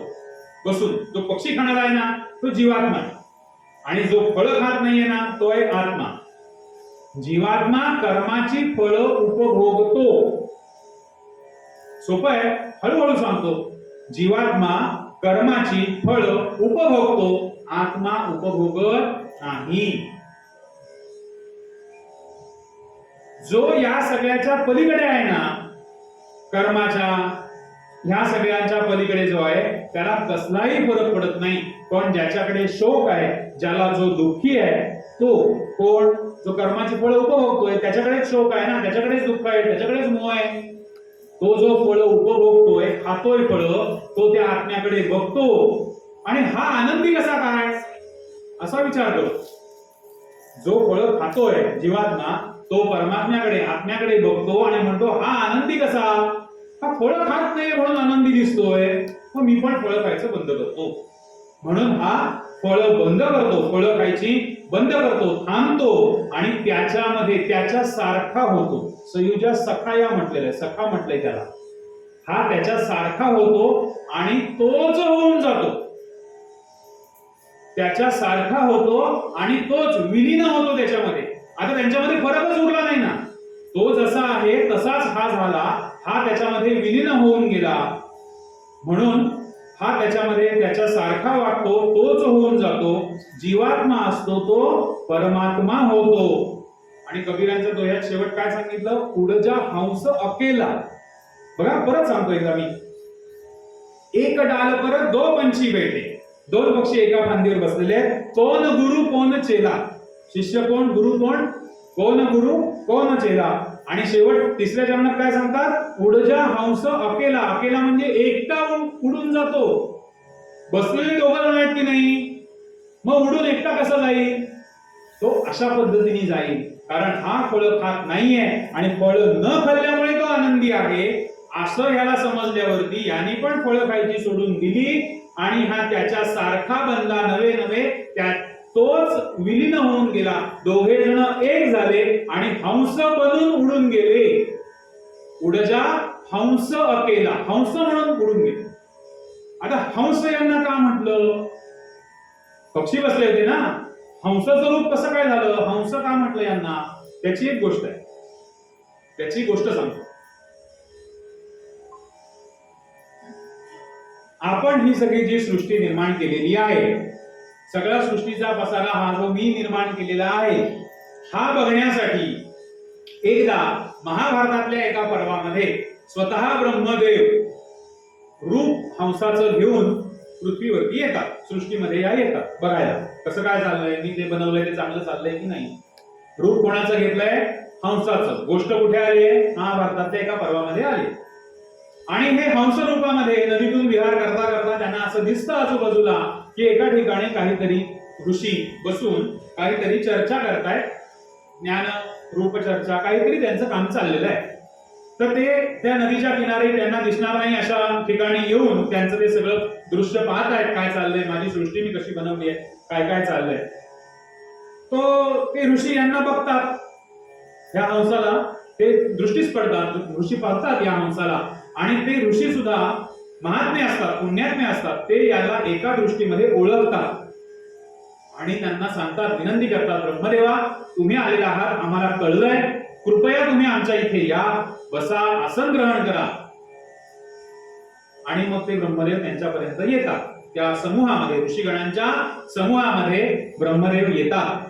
बसून. जो पक्षी खाणारा आहे ना, तो जीवात्मा आहे, आणि जो फळ खात नाहीये ना, तो आहे आत्मा. जीवात्मा कर्माची फळ उपभोगतो. सोपं आहे, हळूहळू सांगतो. जीवात्मा कर्माची फळ उपभोगतो, आत्मा उपभोगत नाही. जो या सगळ्याच्या पलीकडे आहे ना, कर्माच्या ह्या सगळ्यांच्या पलीकडे जो आहे त्याला कसलाही फरक पडत नाही. पण ज्याच्याकडे शोक आहे, ज्याला जो दुःखी आहे, तो कोण? जो कर्माची फळं उपभोगतोय त्याच्याकडेच शोक आहे ना, त्याच्याकडेच दुःख आहे, त्याच्याकडेच मोह आहे. तो जो फळ उपभोगतोय, खातोय फळं, तो त्या आत्म्याकडे बघतो आणि हा आनंदी कसा काय असा विचार करतो. जो फळ खातोय जीवात्मा, तो परमात्म्याकडे आत्म्याकडे बघतो आणि म्हणतो हा आनंदी कसा? हा फळ खात नाही म्हणून आनंदी दिसतोय, मग मी पण फळ खायचं बंद करतो. म्हणून हा फळ बंद करतो, फळ खायची बंद करतो, थांबतो आणि त्याच्यामध्ये त्याच्या सारखा होतो. संयुजा सखाया म्हटलेलं आहे, सखा म्हटलंय त्याला. हा त्याच्या सारखा होतो आणि तोच होऊन जातो, त्याच्या सारखा होतो आणि तोच विलीन होतो त्याच्यामध्ये. आता त्यांच्यामध्ये फरकच उरला नाही ना, तो जसा आहे तसाच हा झाला, हा त्याच्यामध्ये विलीन होऊन गेला. म्हणून हा त्याच्यामध्ये त्याच्या सारखा वागतो, तोच होऊन जातो. जीवात्मा असतो तो परमात्मा होतो. आणि कबीरांच्या दोह्यात शेवट काय सांगितलं? उडजा हंस अकेला. बघा परत सांगतो एकदा मी, एक डाल पर दो पंछी बैठे, दोन पक्षी एका फांदीवर बसलेले आहेत. कोण गुरु कोण चेला, शिष्य कोण, गुरु कोण, कोण गुरु कोण चेला. आणि शेवट तिसऱ्या चरणात काय सांगतात? उडजा हंस अकेला. अकेला म्हणजे एकटा उडून जातो. बसलेले दोघं जण आहेत की नाही, मग उडून एकटा कसा जाईल? तो अशा पद्धतीने जाईल, कारण हा फळ खात नाहीये आणि फळ न खाल्ल्यामुळे तो आनंदी आहे असं ह्याला समजल्यावरती याने पण फळ खायची सोडून दिली आणि हा त्याच्या सारखा बनला. नवे नवे त्या तोच विलीन होऊन गेला. दोघे जण एक झाले आणि हंस बनून उडून गेले. उडजा हंस अकेला, हंस म्हणून उडून गेले. आता हंस यांना का म्हटलं? पक्षी बसले होते ना, हंसाचं रूप कसं काय झालं? हंस का म्हटलं यांना? त्याची एक गोष्ट आहे, त्याची गोष्ट सांगतो. आपण ही सगळी जी सृष्टी निर्माण केलेली आहे, सगळ्या सृष्टीचा पसारा हा जो मी निर्माण केलेला आहे, हा बघण्यासाठी एकदा महाभारतातल्या एका पर्वामध्ये स्वतः ब्रह्मदेव रूप हंसाचं घेऊन पृथ्वीवरती येतात, सृष्टीमध्ये या येतात बघायला कसं काय चाललंय, मी ते बनवलंय ते चांगलं चाललंय की नाही. रूप कोणाचं घेतलंय? हंसाचं. गोष्ट कुठे आली आहे? महाभारतातल्या एका पर्वामध्ये आली. आणि हे हंस रूपामध्ये नदीतून विहार करता करता त्यांना असं दिसतं आजूबाजूला की एका ठिकाणी काहीतरी ऋषी बसून काहीतरी चर्चा करतायत, ज्ञान रूप चर्चा, काहीतरी त्यांचं काम चाललेलं आहे. तर ते त्या नदीच्या किनारी त्यांना दिसणार नाही अशा ठिकाणी येऊन त्यांचं ते सगळं दृश्य पाहत आहेत, काय चाललंय, माझी सृष्टी मी कशी बनवली आहे, काय काय चाललंय. तो ते ऋषी यांना बघतात, ह्या हंसाला ते दृष्टीस पडतात, ऋषी पाहतात या हंसाला आणि ते ऋषी सुद्धा महात्मे असतात, पुण्यात्मे असतात. ते याला एका दृष्टीमध्ये ओळखतात आणि त्यांना सांगतात, विनंती करतात, ब्रह्मदेवा तुम्ही आलेला आहात, आम्हाला कळलंय, कृपया तुम्ही आमच्या इथे या, बसा, आसन ग्रहण करा. आणि मग ते ब्रह्मदेव त्यांच्यापर्यंत येतात. त्या समूहामध्ये, ऋषीगणांच्या समूहामध्ये ब्रह्मदेव येतात.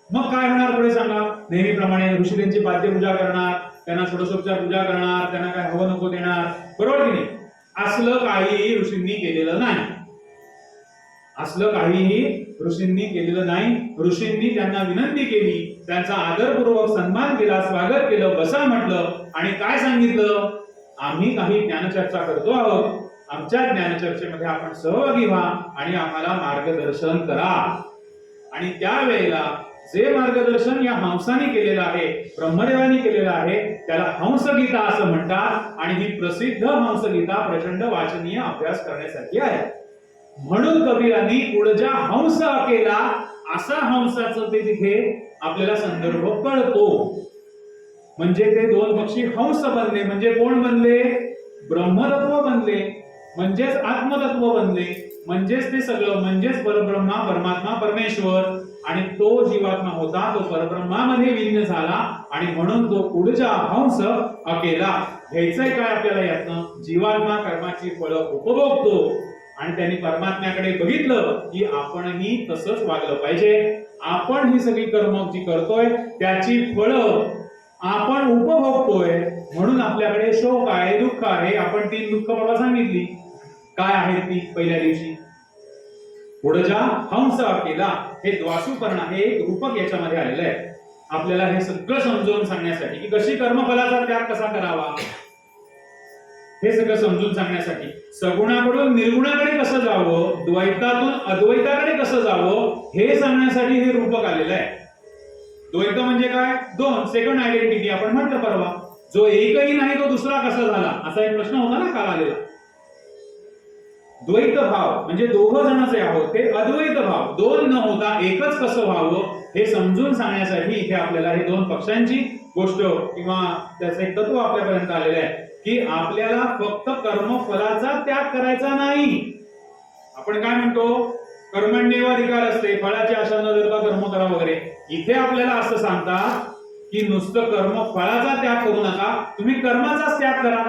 मग काय होणार पुढे सांगा? नेहमीप्रमाणे ऋषी त्यांची पाद्यपूजा करणार, त्यांना षोडशोपचार पूजा करणार, त्यांना काय हवं नको देणार, बरोबर की नाही? असलं काहीही ऋषींनी केलेलं नाही. असलं काहीही ऋषींनी केलेलं नाही. ऋषींनी त्यांना विनंती केली, त्यांचा आदरपूर्वक सन्मान केला, स्वागत केलं, बसा म्हटलं आणि काय सांगितलं? आम्ही काही ज्ञानचर्चा करतो आहोत, आमच्या ज्ञानचर्चेमध्ये आपण सहभागी व्हा आणि आम्हाला मार्गदर्शन करा. आणि त्यावेळेला जे मार्गदर्शन या हंसाने केलेलं आहे, ब्रह्मदेवानी केलेलं आहे, त्याला हंसगीता असं म्हणतात. आणि ही प्रसिद्ध हंसगीता प्रचंड वाचनीय अभ्यास करण्यासाठी आहे. म्हणून कबीरांनी उडजा हंस अकेला असा हंसाचं ते तिथे आपल्याला संदर्भ कळतो. म्हणजे ते दोन पक्षी हंस बनले, म्हणजे कोण बनले? ब्रह्मतत्व बनले, म्हणजेच आत्मतत्व बनले, म्हणजेच ते सगळं, म्हणजेच परब्रह्मा, परमात्मा, परमेश्वर. आणि तो जीवात्मा होता, तो परब्रह्मामध्ये विलीन झाला आणि म्हणून तो उडजा हंस अकेला. घ्यायचंय काय आपल्याला यातनं? जीवात्मा कर्माची फळं उपभोगतो आणि त्यांनी परमात्म्याकडे बघितलं की आपणही तसंच वागलं पाहिजे. आपण ही सगळी कर्म जी करतोय त्याची फळं आपण उपभोगतोय म्हणून आपल्याकडे शोक आहे, दुःख आहे. आपण 3 दुःख बाबा सांगितली. काय आहेत ती पहिल्या दिवशी? पुढजा हंस केला, हे द्वासुपर्ण हे एक रूपक याच्यामध्ये आलेलं आहे आपल्याला हे सगळं समजावून सांगण्यासाठी की कशी कर्मफलाचा त्याग कसा करावा हे सगळं समजून सांगण्यासाठी. सगुणाकडून निर्गुणाकडे कसं जावं, द्वैतातून अद्वैताकडे कसं जावं हे सांगण्यासाठी हे रूपक आलेलं आहे. द्वैत म्हणजे काय? 2 सेकंड आयडेंटिटी आपण म्हटलं परवा. जो एकही नाही तो दुसरा कसा झाला असा एक प्रश्न होता ना काल आलेला. द्वैत भाव म्हणजे दोघं जण जे आहोत ते अद्वैत भाव 2 न होता एकच कसं व्हावं हे समजून सांगण्यासाठी इथे आपल्याला हे 2 पक्षांची गोष्ट किंवा त्याचं एक तत्व आपल्यापर्यंत आलेलं आहे की आपल्याला फक्त कर्मफलाचा त्याग करायचा नाही. आपण काय म्हणतो? कर्मण्येवाधिकार असते, फळाची आशा न धरता कर्म करा वगैरे. इथे आपल्याला असं सांगतात की नुसतं कर्मफळाचा त्याग करू नका, तुम्ही कर्माचाच त्याग करा.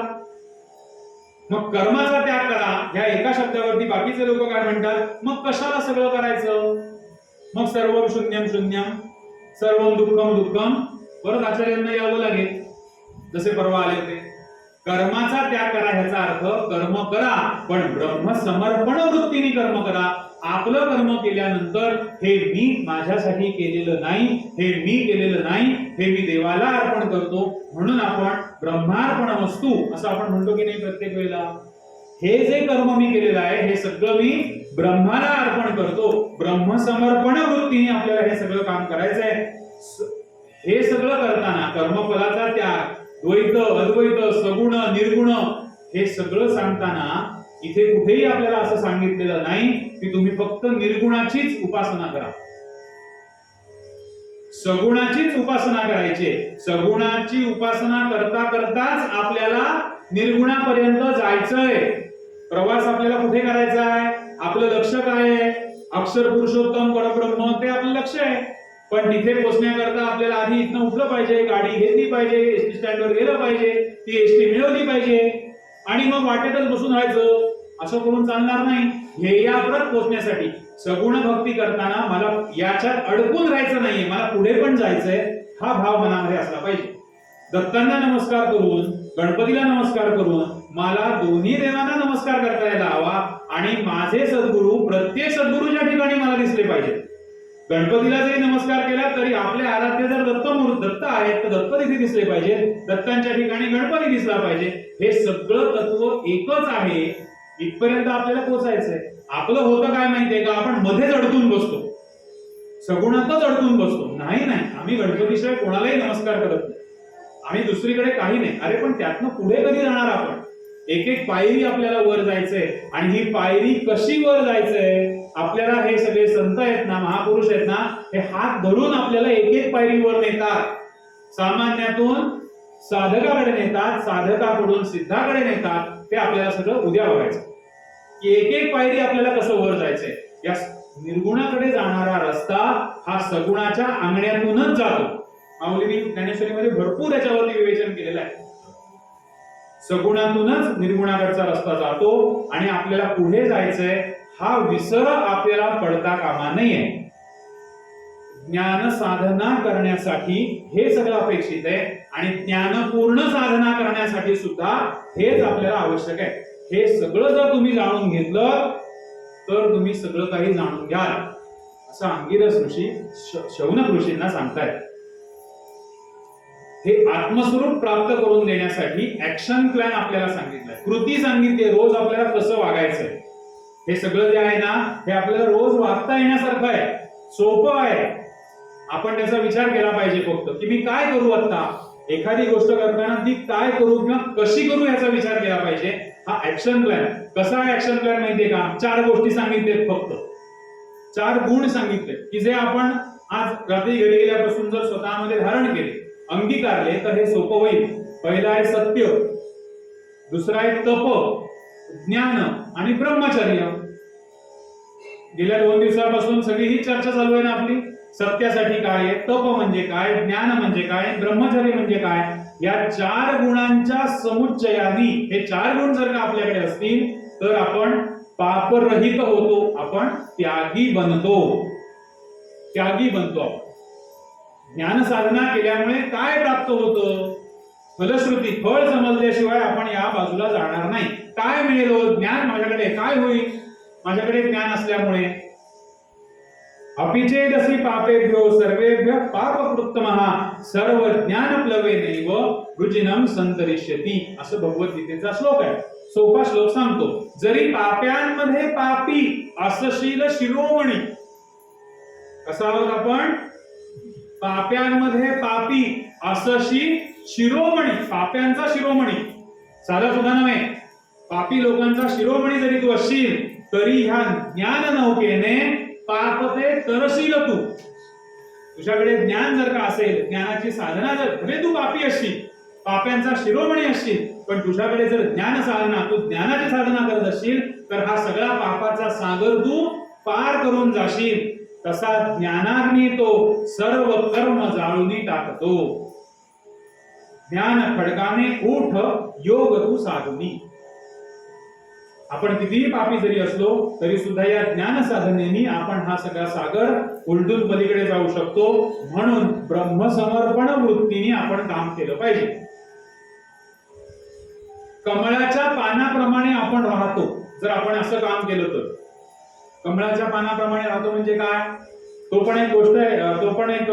मग कर्माचा त्याग करा ह्या एका शब्दावरती बाकीचे लोक काय म्हणतात? मग कशाला सगळं करायचं? मग सर्वं शून्यम शून्यम सर्वं दुःखम दुःखम. परत आचार्यांना यावं लागेल जसे परवा आले होते. कर्माचा त्याग करा ह्याचा अर्थ कर्म करा पण ब्रह्म समर्पण वृत्तीने कर्म करा. आपलं कर्म केल्यानंतर हे मी माझ्यासाठी केलेलं नाही, हे मी केलेलं नाही, हे मी देवाला अर्पण करतो म्हणून आपण ब्रह्मार्पण वस्तू असं आपण म्हणतो की नाही प्रत्येक वेळेला. हे जे कर्म मी केलेलं आहे हे सगळं मी ब्रह्माला अर्पण करतो. ब्रह्मसमर्पण वृत्तीने आपल्याला हे सगळं काम करायचंय. हे सगळं करताना कर्मफलाचा त्याग, द्वैत अद्वैत सगुण निर्गुण हे सगळं सांगताना इथे कुठेही आपल्याला असं सांगितलेलं नाही की तुम्ही फक्त निर्गुणाचीच उपासना करा, सगुणाचीच उपासना करायची. सगुणाची उपासना करता करताच आपल्याला निर्गुणापर्यंत जायचंय. प्रवास आपल्याला कुठे करायचा आहे? आपलं लक्ष काय आहे? अक्षर पुरुषोत्तम परब्रह्म ते आपलं लक्ष आहे. पण तिथे पोहोचण्याकरता आपल्याला आधी इथनं उठलं पाहिजे, गाडी घेतली पाहिजे, एसटी स्टँडवर गेलं पाहिजे, ती एसटी मिळवली पाहिजे आणि मग वाटेतच बसून राहायचं असं करून चालणार नाही. ध्येयापर्यंत पोहोचण्यासाठी सगुण भक्ती करताना मला याच्यात अडकून राहायचं नाहीये, मला पुढे पण जायचंय हा भाव मनामध्ये असला पाहिजे. दत्तांना नमस्कार करून, गणपतीला नमस्कार करून मला दोन्ही देवांना नमस्कार करता यायला हवा आणि माझे सद्गुरू प्रत्येक सद्गुरूच्या ठिकाणी मला दिसले पाहिजे. गणपतीला जरी नमस्कार केला तरी आपले आराध्य जर दत्त आहेत तर दत्त तिथे दिसले पाहिजे, दत्तांच्या ठिकाणी गणपती दिसला पाहिजे. हे सगळं तत्व एकच आहे. इथपर्यंत आपल्याला पोहोचायचंय. आपलं होतं काय माहितीये का? आपण मध्येच अडकून बसतो, सगुणातच अडकून बसतो. नाही आम्ही गणपतीशिवाय कोणालाही नमस्कार करत नाही, आम्ही दुसरीकडे काही नाही. अरे पण त्यातनं पुढे कधी जाणार आपण? एक एक पायरी आपल्याला वर जायचंय आणि ही पायरी कशी वर जायचंय? आपल्याला हे सगळे संत आहेत ना, महापुरुष आहेत ना, हे हात धरून आपल्याला एक एक पायरी वर नेतात. सामान्यातून साधकाकडे नेतात, साधकाकडून सिद्धाकडे नेतात. ते आपल्याला सगळं उद्या बघायचं की एक एक पायरी आपल्याला कसं वर जायचंय. या निर्गुणाकडे जाणारा रस्ता हा सगुणाच्या अंगण्यातूनच जातो. माऊलींनी ज्ञानेश्वरीमध्ये भरपूर याच्यावरती विवेचन केलेलं आहे. सगुणातूनच निर्गुणाकडचा रस्ता जातो आणि आपल्याला पुढे जायचंय हा विसर आपल्याला पडता कामा नये. ज्ञान साधना करण्यासाठी हे सगळं अपेक्षित आहे आणि ज्ञानपूर्ण साधना करण्यासाठी सुद्धा हेच आपल्याला आवश्यक आहे. हे सगळं जर तुम्ही जाणून घेतलं तर तुम्ही सगळं काही जाणून घ्याल असं अंगिरस ऋषी शौनक ऋषींना सांगतायत. हे आत्मस्वरूप प्राप्त करून देण्यासाठी ऍक्शन प्लॅन आपल्याला सांगितलंय, कृती सांगितली, रोज आपल्याला कसं वागायचंय. हे सगळं जे आहे ना हे आपल्याला रोज वागता येण्यासारखं आहे, सोपं आहे. आपण त्याचा विचार केला पाहिजे फक्त की मी काय करू. आता एखादी गोष्ट करताना ती काय करू किंवा कशी करू याचा विचार केला पाहिजे. हा ऍक्शन प्लॅन कसा आहे? ऍक्शन प्लॅन माहितीये का? 4 गोष्टी सांगितलेत, फक्त 4 गुण सांगितले की जे आपण आज रात्री घरी गेल्यापासून जर स्वतःमध्ये धारण केले, अंगीकारले तर हे सोपं होईल. पहिला आहे सत्य, दुसरा आहे तप, ज्ञान आणि ब्रह्मचर्य. गेल्या 2 दिवसापासून सगळी ही चर्चा चालू आहे ना आपली. सत्यासाठी काय आहे, तप म्हणजे काय, ज्ञान म्हणजे काय, ब्रह्मचर्य म्हणजे काय. या 4 गुणांच्या समुच्चयाने हे 4 गुण जर का आपल्याकडे असतील तर आपण पापरहित होतो, आपण त्यागी बनतो. त्यागी बनतो. ज्ञान साधना केल्यामुळे काय प्राप्त होतं? फलश्रुती, फळ समजल्याशिवाय आपण या बाजूला जाणार नाही. काय मिळेल हो? ज्ञान माझ्याकडे काय होईल माझ्याकडे ज्ञान असल्यामुळे? अपिचेदसी पापेभ्यो सर्वेभ्य पापकृत्तमः सर्व ज्ञान प्लवेनैव वृजिनम संतरिष्यति, असं भगवद्गीतेचा श्लोक आहे. सोपा श्लोक सांगतो. जरी पाप्यांमध्ये पापी असशील शिरोमणी, कसा आहोत आपण? पाप्यांमध्ये पापी असशी शिरोमणी, पाप्यांचा शिरोमणी, साधा सुद्धा नव्हे, पापी लोकांचा शिरोमणी जरी तू असशील तरी ह्या ज्ञान नौकेने पाप ते तरशील तू. तुझ्याकडे ज्ञान जर का असेल, ज्ञानाची साधना जर, भले तू पापी असशील, पाप्यांचा शिरोमणी असशील, पण तुझ्याकडे जर ज्ञान साधना, तू ज्ञानाची साधना करत असशील तर हा सगळा पापाचा सागर तू पार करून जाशील. तसा ज्ञानाग्नी तो सर्व कर्म जाळूनी टाकतो. ज्ञान खडकाने उठ योग तू साधुनी. आपण कितीही पापी जरी असलो तरी सुद्धा या ज्ञान साधनेने आपण हा सगळा सागर उलटून पलीकडे जाऊ शकतो. म्हणून ब्रह्मसमर्पण वृत्तीने आपण काम केलं पाहिजे. कमळाच्या पानाप्रमाणे आपण राहतो जर आपण असं काम केलं तर. कमळाच्या पानाप्रमाणे राहतो म्हणजे काय? तो पण एक गोष्ट आहे, तो पण एक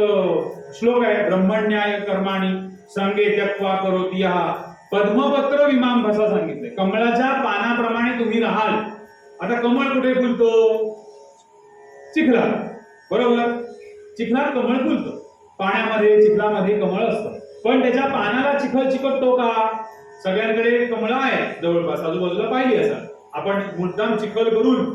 श्लोक आहे. ब्रह्मण्याय कर्माणि संगे त्यक्त्वा करोति यः पद्मपत्र विमांभसा सांगितले. कमळाच्या पानाप्रमाणे तुम्ही राहाल. आता कमळ कुठे फुलतो? चिखलात, बरोबर? चिखलात कमळ फुलतं. पाण्यामध्ये, चिखलामध्ये कमळ असतं. पण त्याच्या पानाला चिखल चिकटतो का? सगळ्यांकडे कमळ आहे जवळपास, आजूबाजूला पाहिली असाल. आपण मुद्दाम चिखल करून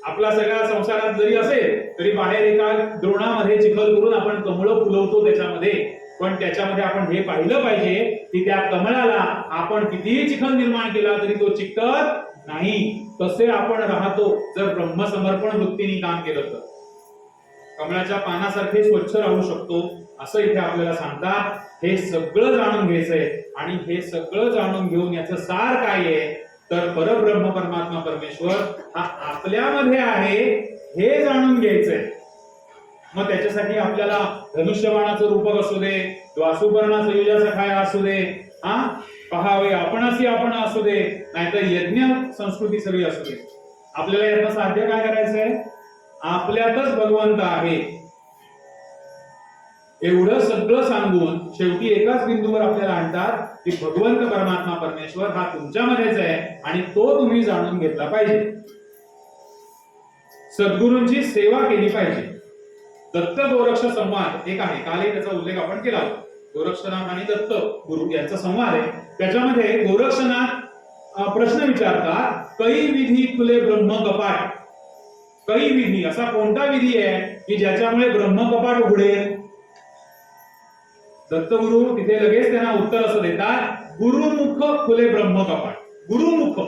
आपला सगळ्या संसारात जरी असेल तरी बाहेर एका द्रोणामध्ये चिखल करून आपण कमळ फुलवतो त्याच्यामध्ये. पण त्याच्यामध्ये आपण हे पाहिलं पाहिजे की त्या कमळाला आपण कितीही चिखल निर्माण केला तरी तो चिकटत नाही. तसे आपण राहतो जर ब्रह्मसमर्पण वृत्तीने काम केलं तर. कमळाच्या पानासारखे स्वच्छ राहू शकतो असं इथे आपल्याला सांगतात. हे सगळं जाणून घ्यायचंय आणि हे सगळं जाणून घेऊन याचं सार काय आहे तर परब्रह्म परमात्मा परमेश्वर हा आपल्यामध्ये आहे हे जाणून घ्यायचंय. मग त्याच्यासाठी आपल्याला धनुष्यबाणाचं रूपक असू दे, वासुपर्णाचं युजा सखाय असू दे, पहावे आपणासी आपण असू दे, नाहीतर यज्ञ संस्कृती सगळी असू दे, आपल्याला याचं साध्य काय करायचंय? आपल्यातच भगवंत आहे एवढं सगळं सांगून शेवटी एकाच बिंदूवर आपल्याला आणतात की भगवंत परमात्मा परमेश्वर हा तुमच्यामध्येच आहे आणि तो तुम्ही जाणून घेतला पाहिजे. सद्गुरूंची सेवा केली पाहिजे. दत्त गोरक्ष संवाद एक आहे, कालही त्याचा उल्लेख आपण केला. गोरक्षनाथ आणि दत्त गुरु यांचा संवाद आहे. त्याच्यामध्ये गोरक्षनाथ प्रश्न विचारतात, कै विधी तुले ब्रह्म कपाट. कै विधी, असा कोणता विधी आहे की ज्याच्यामुळे ब्रह्म कपाट उघडेल? दत्तगुरु तिथे लगेच त्यांना उत्तर असं देतात, गुरुमुख खुले ब्रह्म कपाट. गुरुमुख,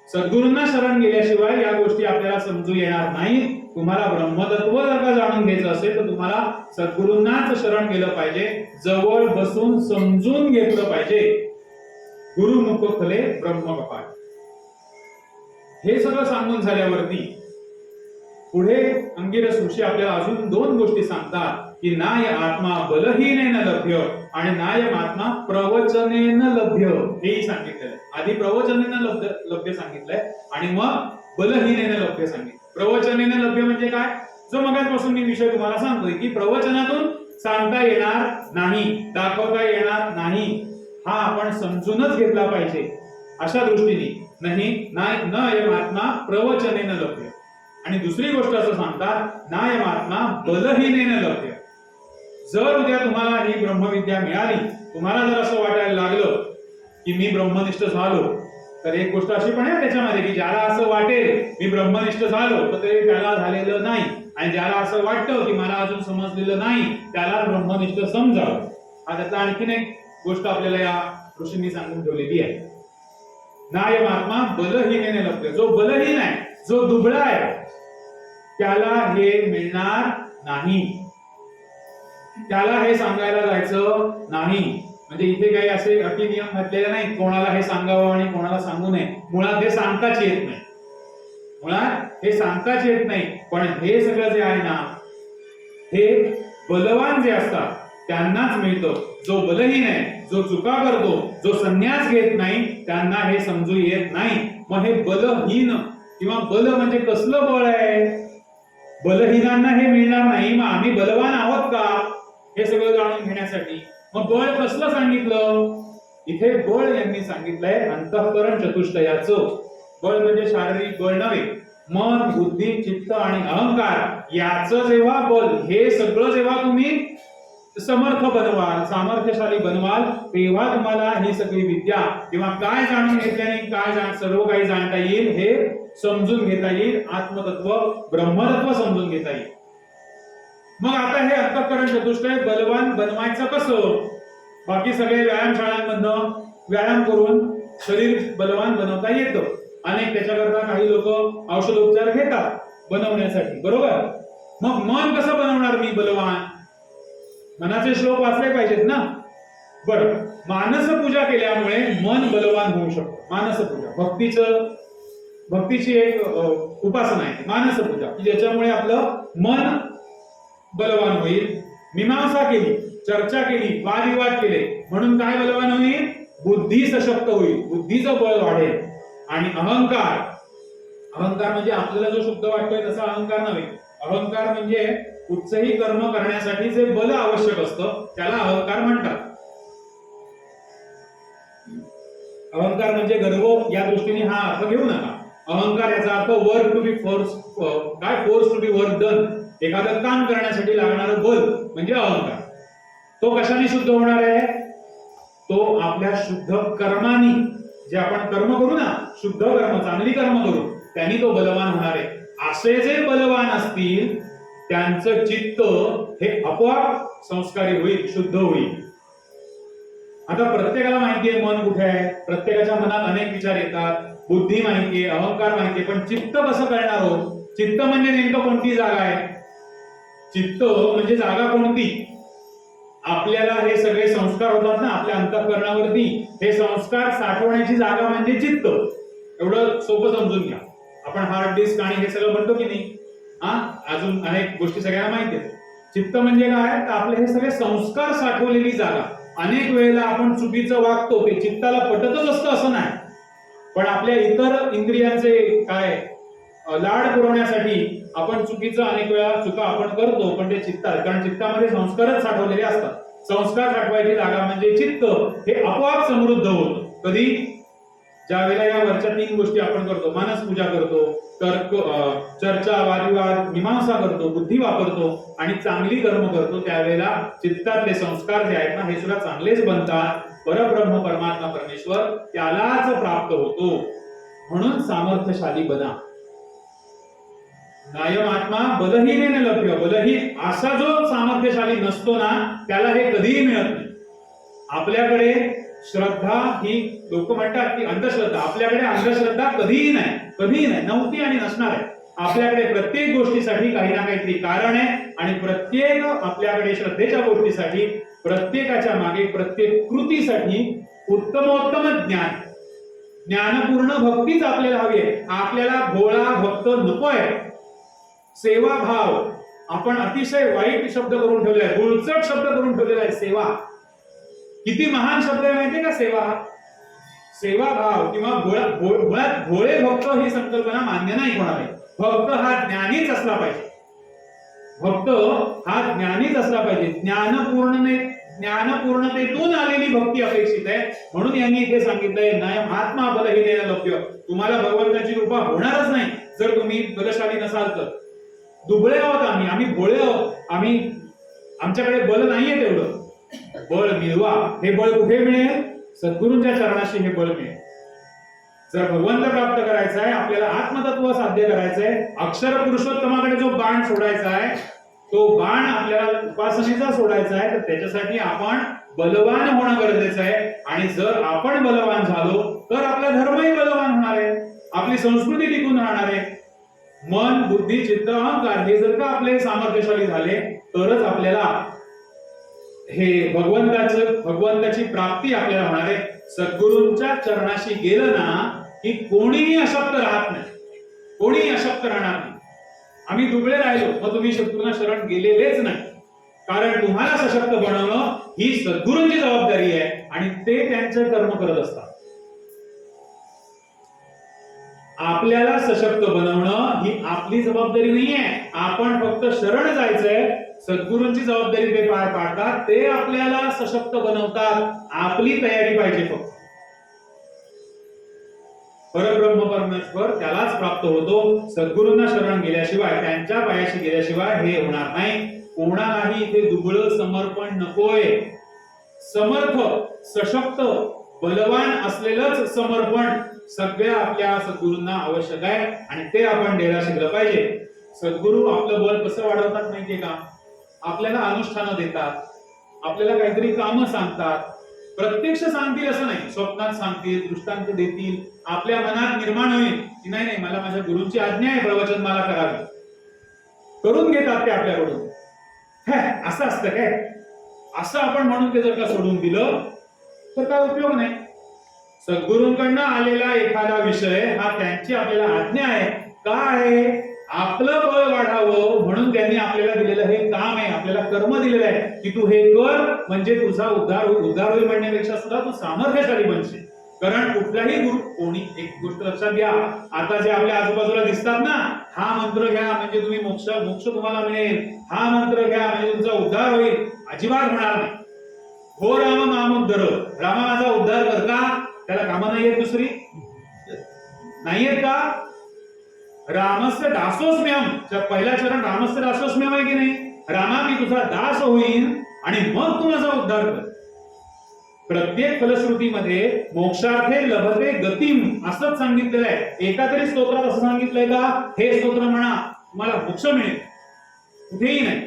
सद्गुरूंना शरण गेल्याशिवाय या गोष्टी आपल्याला समजू येणार नाही. तुम्हाला ब्रह्मतत्व जर का जाणून घ्यायचं असेल तर तुम्हाला सद्गुरूंनाच शरण गेलं पाहिजे, जवळ बसून समजून घेतलं पाहिजे. गुरुमुख खुले ब्रह्म कपाट. हे सगळं सांगून झाल्यावरती पुढे अंगिरस ऋषी आपल्याला अजून दोन गोष्टी सांगतात की नाय आत्मा बलहीनेन लभ्य आणि नाय आत्मा प्रवचनेन लभ्य. हेही सांगितलेलं आहे. आधी प्रवचनेन लभ्य सांगितलंय आणि मग बलहीनेन लभ्य सांगितलं. प्रवचनेन लभ्य म्हणजे काय? जो मगाचपासून मी विषय तुम्हाला सांगतोय की प्रवचनातून सांगता येणार नाही, दाखवता येणार नाही, हा आपण समजूनच घेतला पाहिजे. अशा दृष्टीने नाही नाय आत्मा प्रवचनेन लभ्य. आणि दुसरी गोष्ट असं सांगतात, नाय आत्मा बलहीनेन लभ्य. जर उद्या तुम्हाला ही ब्रह्मविद्या मिळाली, तुम्हाला जर असं वाटायला लागलं की मी ब्रह्मनिष्ठ झालो, तर एक गोष्ट अशी पण आहे त्याच्यामध्ये की ज्याला असं वाटेल मी ब्रह्मनिष्ठ झालो तर ते त्याला झालेलं नाही, आणि ज्याला असं वाटतं की मला अजून समजलेलं नाही त्याला ब्रह्मनिष्ठ समजावं. हा त्यातला आणखीन एक गोष्ट आपल्याला या ऋषींनी सांगून ठेवलेली आहे. नाय आत्मा बलहीनेन लभ्य. जो बलहीन आहे, जो दुबळा आहे, त्याला हे मिळणार नाही, त्याला हे सांगायला जायचं नाही. म्हणजे इथे काही असे अटी नियम घातलेले नाही कोणाला हे सांगावं आणि कोणाला सांगू नये. मुळात हे सांगताच येत नाही, मुळात हे सांगताच येत नाही. पण हे सगळं जे आहे ना, हे बलवान जे असतात त्यांनाच मिळतं. जो बलहीन आहे, जो चुका करतो, जो संन्यास घेत नाही, त्यांना हे समजू येत नाही. मग हे बलहीन किंवा बल म्हणजे कसलं बळ आहे? बलहीनांना हे मिळणार नाही. मग आम्ही बलवान आहोत का हे सगळं जाणून घेण्यासाठी मग बळ कसलं सांगितलं? इथे बळ यांनी सांगितलंय अंतःकरण चतुष्टयाचं. बळ म्हणजे शारीरिक बळ नव्हे, मन, बुद्धी, चित्त आणि अहंकार याचं जेव्हा बल, हे सगळं जेव्हा तुम्ही समर्थ बनवाल, सामर्थ्यशाली बनवाल, तेव्हा तुम्हाला ही सगळी विद्या किंवा काय जाणून घेतल्याने काय सर्व काही जाणता येईल, हे समजून घेता येईल. आत्मतत्व, ब्रह्मतत्व समजून घेता येईल. मग आता हे अंतःकरण चतुष्टय बलवान बनवायचं कसं? बाकी सगळे व्यायामशाळांमधनं व्यायाम करून शरीर बलवान बनवता येतं. अनेक त्याच्याकरता काही लोक औषधोपचार घेतात बनवण्यासाठी, बरोबर? मग मन कसं बनवणार मी बलवान? मनाचे श्लोक वाचले पाहिजेत ना. बरं, मानस पूजा केल्यामुळे मन बलवान होऊ शकतो. मानस पूजा भक्तीची एक उपासना आहे मानस पूजा, की ज्याच्यामुळे आपलं मन बलवान होईल. मीमांसा केली, चर्चा केली, वादविवाद केले म्हणून काय बलवान होईल? बुद्धी सशक्त होईल, बुद्धीचं बळ वाढेल. आणि अहंकार म्हणजे आपल्याला जो शब्द वाटतोय तसा अहंकार नव्हे. अहंकार म्हणजे कुठचंही कर्म करण्यासाठी जे बल आवश्यक असतं त्याला अहंकार म्हणतात. अहंकार म्हणजे गर्व या दृष्टीने हा अर्थ घेऊ नका. अहंकार याचा अर्थ work to be force to be work done. एखादं काम करण्यासाठी लागणारं बल म्हणजे अहंकार. तो कशाने शुद्ध होणार आहे? तो आपल्या शुद्ध कर्मानी, जे आपण कर्म करू ना, शुद्ध कर्म, चांगली कर्म करू, त्यांनी तो बलवान होणार आहे. असे जे बलवान असतील त्यांचं चित्त हे आपोआप संस्कारी होईल, शुद्ध होईल. आता प्रत्येकाला माहितीये मन कुठे आहे. प्रत्येकाच्या मनात अनेक विचार येतात. बुद्धी माहितीये, अहंकार माहितीये, पण चित्त कसं करणार हो? चित्त म्हणजे नेमकं कोणती जागा आहे? चित्त म्हणजे जागा कोणती? आपल्याला हे सगळे संस्कार होतात ना आपल्या अंतःकरणावरती, हे संस्कार साठवण्याची जागा म्हणजे चित्त. एवढं सोपं समजून घ्या. आपण हार्ड डिस्क आणि हे सगळं म्हणतो की नाही, अजून अनेक गोष्टी सगळ्यांना माहिती आहेत. चित्त म्हणजे काय? तर आपले हे सगळे संस्कार साठवलेली जागा. अनेक वेळेला आपण चुकीचं वागतो, ते चित्ताला पटतच असतं असं नाही, पण आपल्या इतर इंद्रियांचे काय लाड पुरवण्यासाठी आपण चुकीचं अनेक वेळा चुका आपण करतो, पण ते चित्तात, कारण चित्तामध्ये संस्कारच साठवलेले असतात. संस्कार साठवायची जागा म्हणजे चित्त. हे आपोआप समृद्ध होतं. कधी? ज्या वेळेला या वरच्या 3 गोष्टी आपण करतो, मानस पूजा करतो, तर्क, चर्चा, वादविवाद, मीमांसा करतो, बुद्धी वापरतो आणि चांगली कर्म करतो, त्यावेळेला चित्तातले संस्कार जे आहेत ना हे सुद्धा चांगलेच बनतात. परब्रह्म परमात्मा परमेश्वर त्यालाच प्राप्त होतो. म्हणून सामर्थ्यशाली बना. नायम आत्मा बलहीनेन लभ्य. बलहीन असा जो सामर्थ्यशाली नसतो ना त्याला हे कधीही मिळत नाही. आपल्याकडे श्रद्धा ही लोक म्हणतात की अंधश्रद्धा. आपल्याकडे अंधश्रद्धा कधीही नाही, नव्हती आणि नसणार आहे. आपल्याकडे प्रत्येक गोष्टीसाठी काही ना काहीतरी कारण आहे आणि प्रत्येक आपल्याकडे श्रद्धेच्या गोष्टीसाठी, प्रत्येकाच्या मागे, प्रत्येक कृतीसाठी उत्तमोत्तम ज्ञानपूर्ण भक्तीच आपल्याला हवी आहे. आपल्याला भोळा भक्त नकोय. सेवाभाव आपण अतिशय वाईट शब्द करून ठेवलेला आहे, गुळचट शब्द करून ठेवलेला आहे. सेवा किती महान शब्द आहे माहितीये का? सेवाभाव किंवा भोळे भक्त ही संकल्पना मान्य नाही कोणाला. भक्त हा ज्ञानीच असला पाहिजे. भक्त हा ज्ञानीच असला पाहिजे. ज्ञानपूर्णतेतून आलेली भक्ती अपेक्षित आहे. म्हणून यांनी इथे सांगितलंय नायम आत्मा बलहीनेन लभ्य. तुम्हाला भगवंताची कृपा होणारच नाही जर तुम्ही बलशाली नसाल तर. दुबळे आहोत आम्ही भोळे आहोत. आमच्याकडे बल नाहीये तेवढं. बळ मिळवा. हे बळ कुठे मिळेल? सद्गुरूंच्या चरणाशी हे बळ मिळेल. जर भगवंत प्राप्त करायचं आहे, आपल्याला आत्मतत्व साध्य करायचं आहे, अक्षर पुरुषोत्तमाकडे जो बाण सोडायचा आहे, तो बाण आपल्याला उपासनेचा सोडायचा आहे, तर त्याच्यासाठी आपण बलवान होणं गरजेचं आहे. आणि जर आपण बलवान झालो तर आपला धर्मही बलवान होणार आहे, आपली संस्कृती टिकून राहणार आहे. मन, बुद्धी, चित्त, अहंकार हे जर का आपले सामर्थ्यशाली झाले तरच आपल्याला हे भगवंताची प्राप्ती आपल्याला होणार आहे. सद्गुरूंच्या चरणाशी गेलं ना की कोणीही अशक्त राहत नाही, कोणीही अशक्त राहणार नाही. आम्ही दुबळे राहिलो मग तुम्ही सद्गुरूंना शरण गेलेलेच नाही. कारण तुम्हाला सशक्त बनवणं ही सद्गुरूंची जबाबदारी आहे आणि ते त्यांचे कर्म करत असतात. आपल्याला सशक्त बनवणं ही आपली जबाबदारी नाहीये. आपण फक्त शरण जायचंय. सद्गुरूंची जबाबदारी ते पार पाडतात. ते आपल्याला सशक्त बनवतात. आपली तयारी पाहिजे फक्त. परब्रह्म परमेश्वर त्यालाच प्राप्त होतो. सद्गुरूंना शरण गेल्याशिवाय, त्यांच्या पायाशी गेल्याशिवाय हे होणार नाही. कोणालाही इथे दुबळं समर्पण नकोय. समर्थ, सशक्त, बलवान असलेलंच समर्पण सगळ्या आपल्या सद्गुरूंना आवश्यक आहे आणि ते आपण द्यायला शिकलं पाहिजे. सद्गुरू आपलं बल कसं वाढवतात माहितीये का? आपल्याला अनुष्ठानं देतात, आपल्याला काहीतरी कामं सांगतात. प्रत्यक्ष सांगतील असं नाही, स्वप्नात सांगतील, दृष्टांत देतील. आपल्या मनात निर्माण होईल की नाही नाही, मला माझ्या गुरूंची आज्ञा आहे प्रवचन मला करावी. करून घेतात ते आपल्याकडून. असं असतं काय? असं आपण म्हणून ते जर का सोडून दिलं तर काय उपयोग नाही. सद्गुरूंकडनं आलेला एखादा विषय हा त्यांची आपल्याला आज्ञा आहे. काय? आपलं बळ वाढावं म्हणून त्यांनी आपल्याला दिलेलं हे काम आहे, आपल्याला कर्म दिलेलं आहे की तू हे कर म्हणजे तुझा उद्धार होईल म्हणण्यापेक्षा सुद्धा तू सामर्थ्यशाली बनशील. कारण कुठलाही गुरु, कोणी एक गोष्ट लक्षात घ्या, आता जे आपल्या आजूबाजूला दिसतात ना, हा मंत्र घ्या म्हणजे तुम्ही मोक्ष तुम्हाला मिळेल, हा मंत्र घ्या म्हणजे तुमचा उद्धार होईल, अजिबात होणार नाही. हो राम मामुद्धर, रामा माझा उद्धार कर का? त्याला कामं नाहीयेत दुसरी? नाहीयेत का? रामस्य दासोस्म्यम, पहिला चरण रामस्य दासोस्म्यम आहे की नाही? रामा मी तुझा दास होईन आणि मग तू माझा उद्धार कर. प्रत्येक फलश्रुतीमध्ये मोक्षार्थे लभते गतिम असंच सांगितलेलं आहे. एका तरी स्तोत्रात असं सांगितलंय का हे स्तोत्र म्हणा तुम्हाला मोक्ष मिळेल? कुठेही नाही.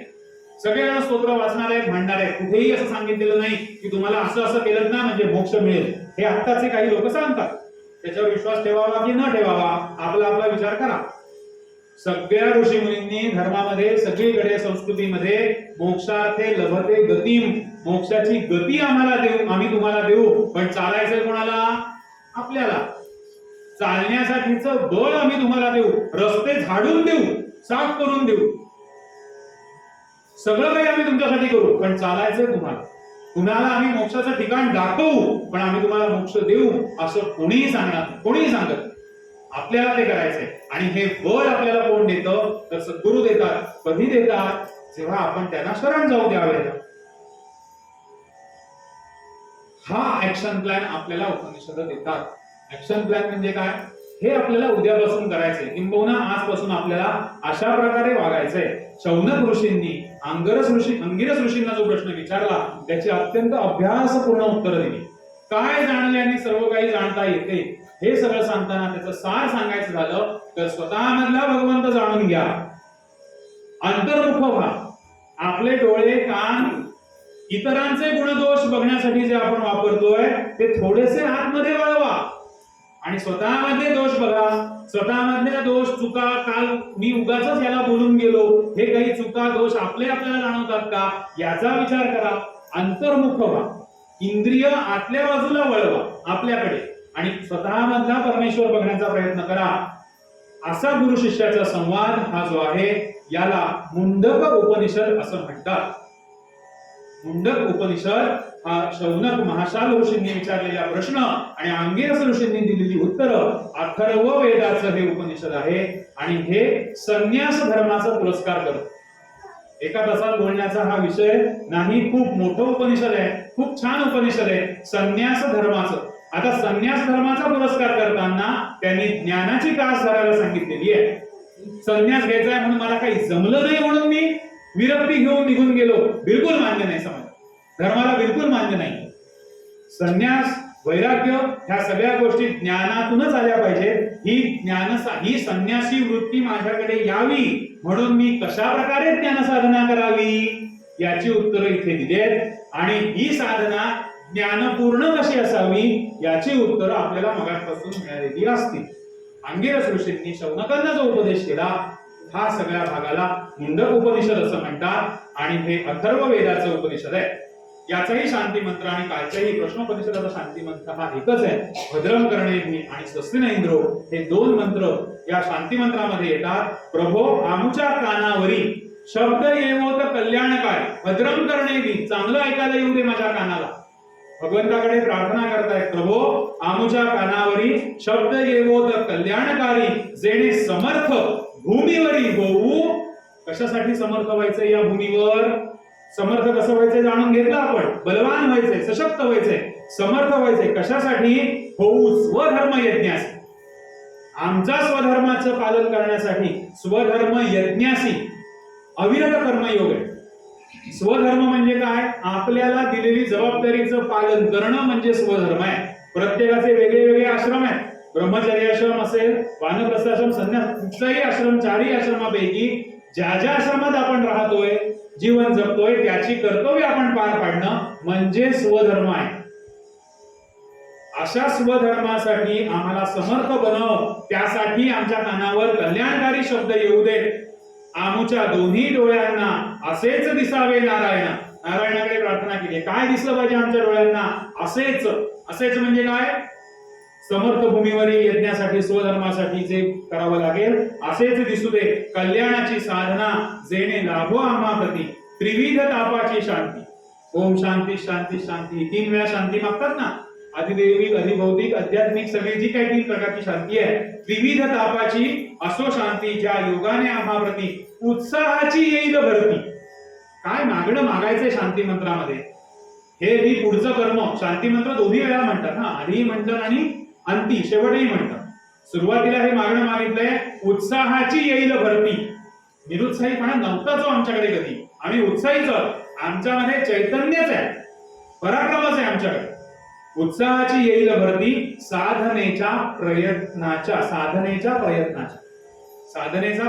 सगळ्यांना स्तोत्र वाचणार आहेत, म्हणणार आहेत, कुठेही असं सांगितलेलं नाही की तुम्हाला असं असं केलं ना म्हणजे मोक्ष मिळेल. हे आत्ताचे काही लोक सांगतात. त्याच्यावर विश्वास ठेवावा की न ठेवावा आपला आपला विचार करा. सगळ्या ऋषीमुनींनी धर्मामध्ये, सगळीकडे संस्कृतीमध्ये मोक्षार्थे लभते गतिम, मोक्षाची गती आम्हाला देऊ, आम्ही तुम्हाला देऊ, पण चालायचंय कोणाला? आपल्याला. चालण्यासाठीचं बळ आम्ही तुम्हाला देऊ, रस्ते झाडून देऊ, साफ करून देऊ, सगळं काही आम्ही तुमच्यासाठी करू, पण चालायचंय तुम्हाला. तुम्हाला आम्ही मोक्षाचं ठिकाण दाखवू, पण आम्ही तुम्हाला मोक्ष देऊ असं कोणीही सांगणार, कोणीही सांगत. आपल्याला ते करायचंय. आणि हे बळ आपल्याला कोण देतं? तर सद्गुरू देतात. कधी देतात? जेव्हा आपण त्यांना शरण जाऊ द्यावे. हा ऍक्शन प्लॅन आपल्याला उपनिषद देतात. ऍक्शन प्लॅन म्हणजे काय? हे आपल्याला उद्यापासून करायचंय, किंबहुना आजपासून आपल्याला अशा प्रकारे वागायचंय. शौनक ऋषींनी अंगिरस ऋषींना जो प्रश्न विचारला त्याची अत्यंत अभ्यासपूर्ण उत्तर दिली. काय जाणल्याने सर्व काही जाणता येते हे सगळं सांगताना त्याचं सार सांगायचं झालं तर स्वतःमधला भगवंत जाणून घ्या, अंतर्मुख व्हा. आपले डोळे, कान इतरांचे गुणदोष बघण्यासाठी जे आपण वापरतोय ते थोडेसे आतमध्ये वळवा आणि स्वतःमध्ये दोष बघा. स्वतःमधले दोष, चुका, काल मी उगाचच याला बोलून गेलो, हे काही चुका दोष आपल्याला जाणवतात का याचा विचार करा. अंतर्मुख व्हा. इंद्रिय आतल्या बाजूला वळवा आपल्याकडे आणि स्वतःमधला परमेश्वर बघण्याचा प्रयत्न करा. असा गुरु शिष्याचा संवाद हा जो आहे याला मुंडक उपनिषद असं म्हणतात. मुंडक उपनिषद हा शौनक महाशाल ऋषींनी विचारलेला प्रश्न आणि अंगिरस ऋषींनी दिलेली उत्तरं, अथर्व वेदाचं हे उपनिषद आहे आणि हे संन्यास धर्माचा पुरस्कार करतो. एका तासात बोलण्याचा हा विषय नाही. खूप मोठं उपनिषद आहे, खूप छान उपनिषद आहे संन्यास धर्माचं. आता संन्यास धर्माचा पुरस्कार करताना त्यांनी ज्ञानाची कास धरायला सांगितलेली आहे. संन्यास घ्यायचा आहे म्हणून मला काही जमलं नाही म्हणून मी विरक्ती घेऊन निघून गेलो, बिलकुल मान्य नाही. समज धर्माला बिलकुल मान्य नाही. संन्यास, वैराग्य ह्या सगळ्या गोष्टी ज्ञानातूनच आल्या पाहिजेत. ही संन्यासी वृत्ती माझ्याकडे यावी म्हणून मी कशा प्रकारे ज्ञान साधना करावी याची उत्तरं इथे दिली आहेत आणि ही साधना ज्ञानपूर्ण कशी असावी याची उत्तरं आपल्याला मगापासून मिळालेली असतील. अंगिरस ऋषींनी शौनकांना जो उपदेश केला हा सगळ्या भागाला मुंडक उपनिषद असं म्हणतात आणि हे अथर्व वेदाचं उपनिषद आहे. याचाही शांती मंत्र आणि कालच्याही प्रश्नोपनिषदाचा शांती मंत्र हा एकच आहे. भद्रम कर्णेभिः आणि स्वस्तिन इंद्रो हे दोन मंत्र या शांती मंत्रामध्ये येतात. प्रभो आमच्या कानावरी शब्द येवो तर कल्याणकारी, भद्रम करणेवी, चांगलं ऐकायला येऊ दे माझ्या कानाला. भगवंताकडे प्रार्थना करतायत, प्रभो आमुच्या कानावरी शब्द येवो तर कल्याणकारी, जेणे समर्थ भूमीवरी होऊ. कशासाठी समर्थ व्हायचंय या भूमीवर? समर्थ कसं व्हायचंय जाणून घेतलं आपण. बलवान व्हायचंय, सशक्त व्हायचंय, समर्थ व्हायचंय. कशासाठी? होऊ स्वधर्म यज्ञासी. आमचा स्वधर्माचं पालन करण्यासाठी स्वधर्म यज्ञासी अविरत कर्मयोग आहे. स्वधर्म म्हणजे काय? आपल्याला दिलेली जबाबदारीचं पालन करणं म्हणजे स्वधर्म आहे. प्रत्येकाचे वेगळे वेगळे आश्रम आहेत. ब्रह्मचर्य आश्रम असेल, वानप्रस्थ आश्रम, संन्यास, कुठचाही आश्रम, चारही आश्रमापैकी ज्या ज्या आश्रमात आपण राहतोय, जीवन जगतोय, त्याची कर्तव्य आपण पार पाडणं म्हणजे स्वधर्म आहे. अशा स्वधर्मासाठी आम्हाला समर्थ बनव. त्यासाठी आमच्या कानावर कल्याणकारी शब्द येऊ दे. आमुच्या दोन्ही डोळ्यांना असेच दिसावे नारायण. नारायणाकडे प्रार्थना केली. काय दिसलं पाहिजे आमच्या डोळ्यांना? असेच. असेच म्हणजे काय? समर्थ भूमीवरील यज्ञासाठी, स्वधर्मासाठी जे करावं लागेल असेच दिसू दे. कल्याणाची साधना जेणे लाभो आम्हाप्रती, त्रिविध तापाची शांती. ओम शांती शांती शांती. 3 वेळा शांती मागतात ना. अधिदैविक, अधिभौतिक, आध्यात्मिक, सगळी जी काही 3 प्रकारची शांती आहे, त्रिविध तापाची असो शांती, ज्या योगाने आम्हाप्रती उत्साहाची येईल भरती. काय मागणं मागायचंय शांती मंत्रामध्ये? हे मी पुढचं कर्म. शांती मंत्र दोन्ही वेळा म्हणतात ना, आधीही म्हणतात आणि अंती शेवटही म्हणतात. सुरुवातीला हे मागणं मागितलंय, उत्साहाची येईल भरती. निरुत्साहीपणा नव्हता जो आमच्याकडे कधी. आम्ही उत्साहीच आहोत. आमच्यामध्ये चैतन्यच आहे, पराक्रमच आहे आमच्याकडे. उत्साहाची येईल भरती, साधनेचा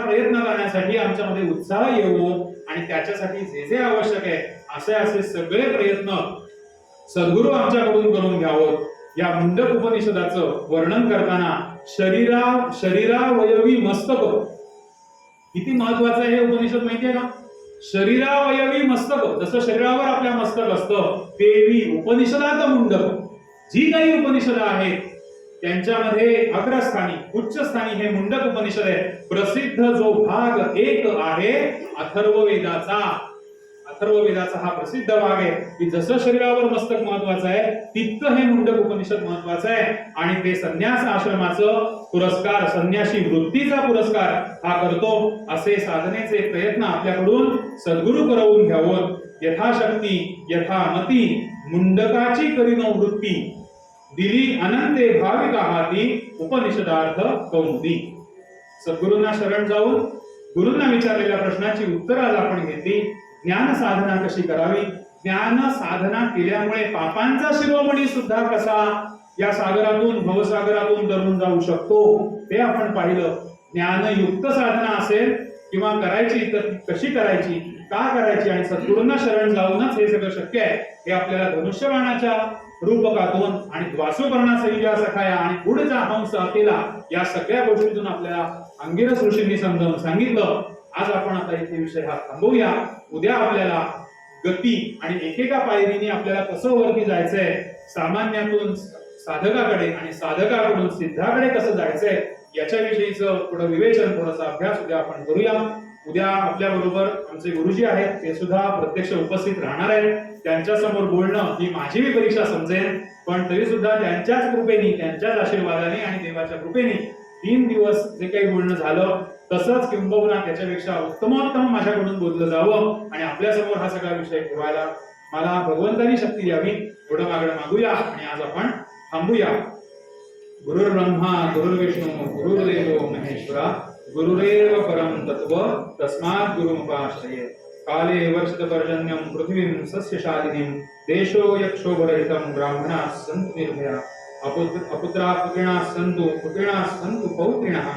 प्रयत्न करण्यासाठी आमच्यामध्ये उत्साह येवो आणि त्याच्यासाठी जे जे आवश्यक आहे असे सगळे प्रयत्न सद्गुरू आमच्याकडून करून घ्यावं. या मुंडक उपनिषदाचं वर्णन करताना शरीरावयवी मस्तक, किती महत्वाचं आहे हे उपनिषद माहितीये का? शरीरावयवी मस्तक. जसं शरीरावर आपल्या मस्तक असतं, तेही उपनिषदात मुंडक. जी काही उपनिषद आहेत त्यांच्यामध्ये अग्रस्थानी, उच्च स्थानी हे मुंडक उपनिषद आहे. प्रसिद्ध जो भाग 1 आहे अथर्ववेदाचा. अथर्ववेदाचा हा प्रसिद्ध भाग आहे की जसं शरीरावर मस्तक महत्वाचं आहे, तितकं हे मुंडक उपनिषद महत्वाचं आहे. आणि ते संन्यास आश्रमाचं पुरस्कार, संन्यासी वृत्तीचा पुरस्कार हा करतो. असे साधनेचे प्रयत्न आपल्याकडून सद्गुरू करवून घ्यावं. यथाशक्ती यथामती मुंडकाची करीनो वृत्ती, दिली अनंते भाविका हाती उपनिषदार्थ कौमुदी. सद्गुरूंना शरण जाऊन गुरूंना विचारलेल्या प्रश्नाची उत्तरं आज आपण घेतली. ज्ञान साधना कशी करावी, ज्ञान साधना केल्यामुळे पापांचा शिरोमणी सुद्धा कसा या सागरातून, भवसागरातून तरून जाऊ शकतो ते आपण पाहिलं. ज्ञानयुक्त साधना असेल किंवा करायची तर कशी करायची, का करायची, आणि सद्गुरूंना शरण जाऊनच हे सगळं शक्य आहे हे आपल्याला धनुष्यबाणाच्या रूपकातून आणि द्वासुपर्णा सैजा सखाया आणि पुढचा हंस अकेला या सगळ्या गोष्टीतून आपल्याला अंगिरस ऋषींनी समजावून सांगितलं. आज आपण आता इथे विषय हा थांबवूया. उद्या आपल्याला गती आणि एकेका पायरीने आपल्याला कसं वरती जायचंय, सामान्यातून साधकाकडे आणि साधकाकडून सिद्धाकडे कसं जायचंय याच्याविषयीचं थोडं विवेचन, थोडासा अभ्यास उद्या आपण करूया. उद्या आपल्या बरोबर आमचे गुरुजी आहेत, ते सुद्धा प्रत्यक्ष उपस्थित राहणार आहेत. त्यांच्या समोर बोलणं ही माझी परीक्षा समजेल, पण तरी सुद्धा त्यांच्याच कृपेने, त्यांच्याच आशीर्वादाने आणि देवाच्या कृपेने 3 दिवस जे काही बोलणं झालं तसंच किंबहुना त्याच्यापेक्षा उत्तमोत्तम माझ्याकडून बोललं जावं आणि आपल्या समोर हा सगळा विषय ठेवायला मला भगवंतानी शक्ती द्यावी एवढं मागणं मागूया. आणि आज आपण थांबूया. गुरुर्ब्रह्मा गुरुर्विष्णू गुरुर्देवो महेश्वरा गुरुरेव परम तत्व तस्मात् गुरुमुपाश्रये. काले वर्षत पर्जन्यं पृथ्वीं सस्यशालिनीं देशो यक्षोभरहितं ब्राह्मणाः सन्तु निर्भया अपुत्रा पुत्रिणः सन्तु पुत्रिणः सन्तु पौत्रिणः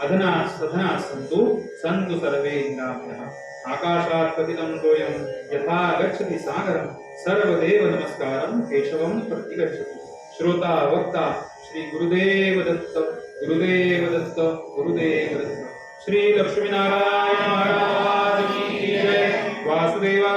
अधना सधना सन्तु सर्वे इंद्राभ्यः. आकाशात् पतितं तोयं यथा गच्छति सागरं सर्वदेव नमस्कारं केशवं प्रतिगच्छति. श्रोता वक्ता श्री गुरुदेव दत्त गुरुदेव दत्त गुरुदेव दत्त. श्री लक्ष्मीनारायण महाराज की जय. वासुदेवा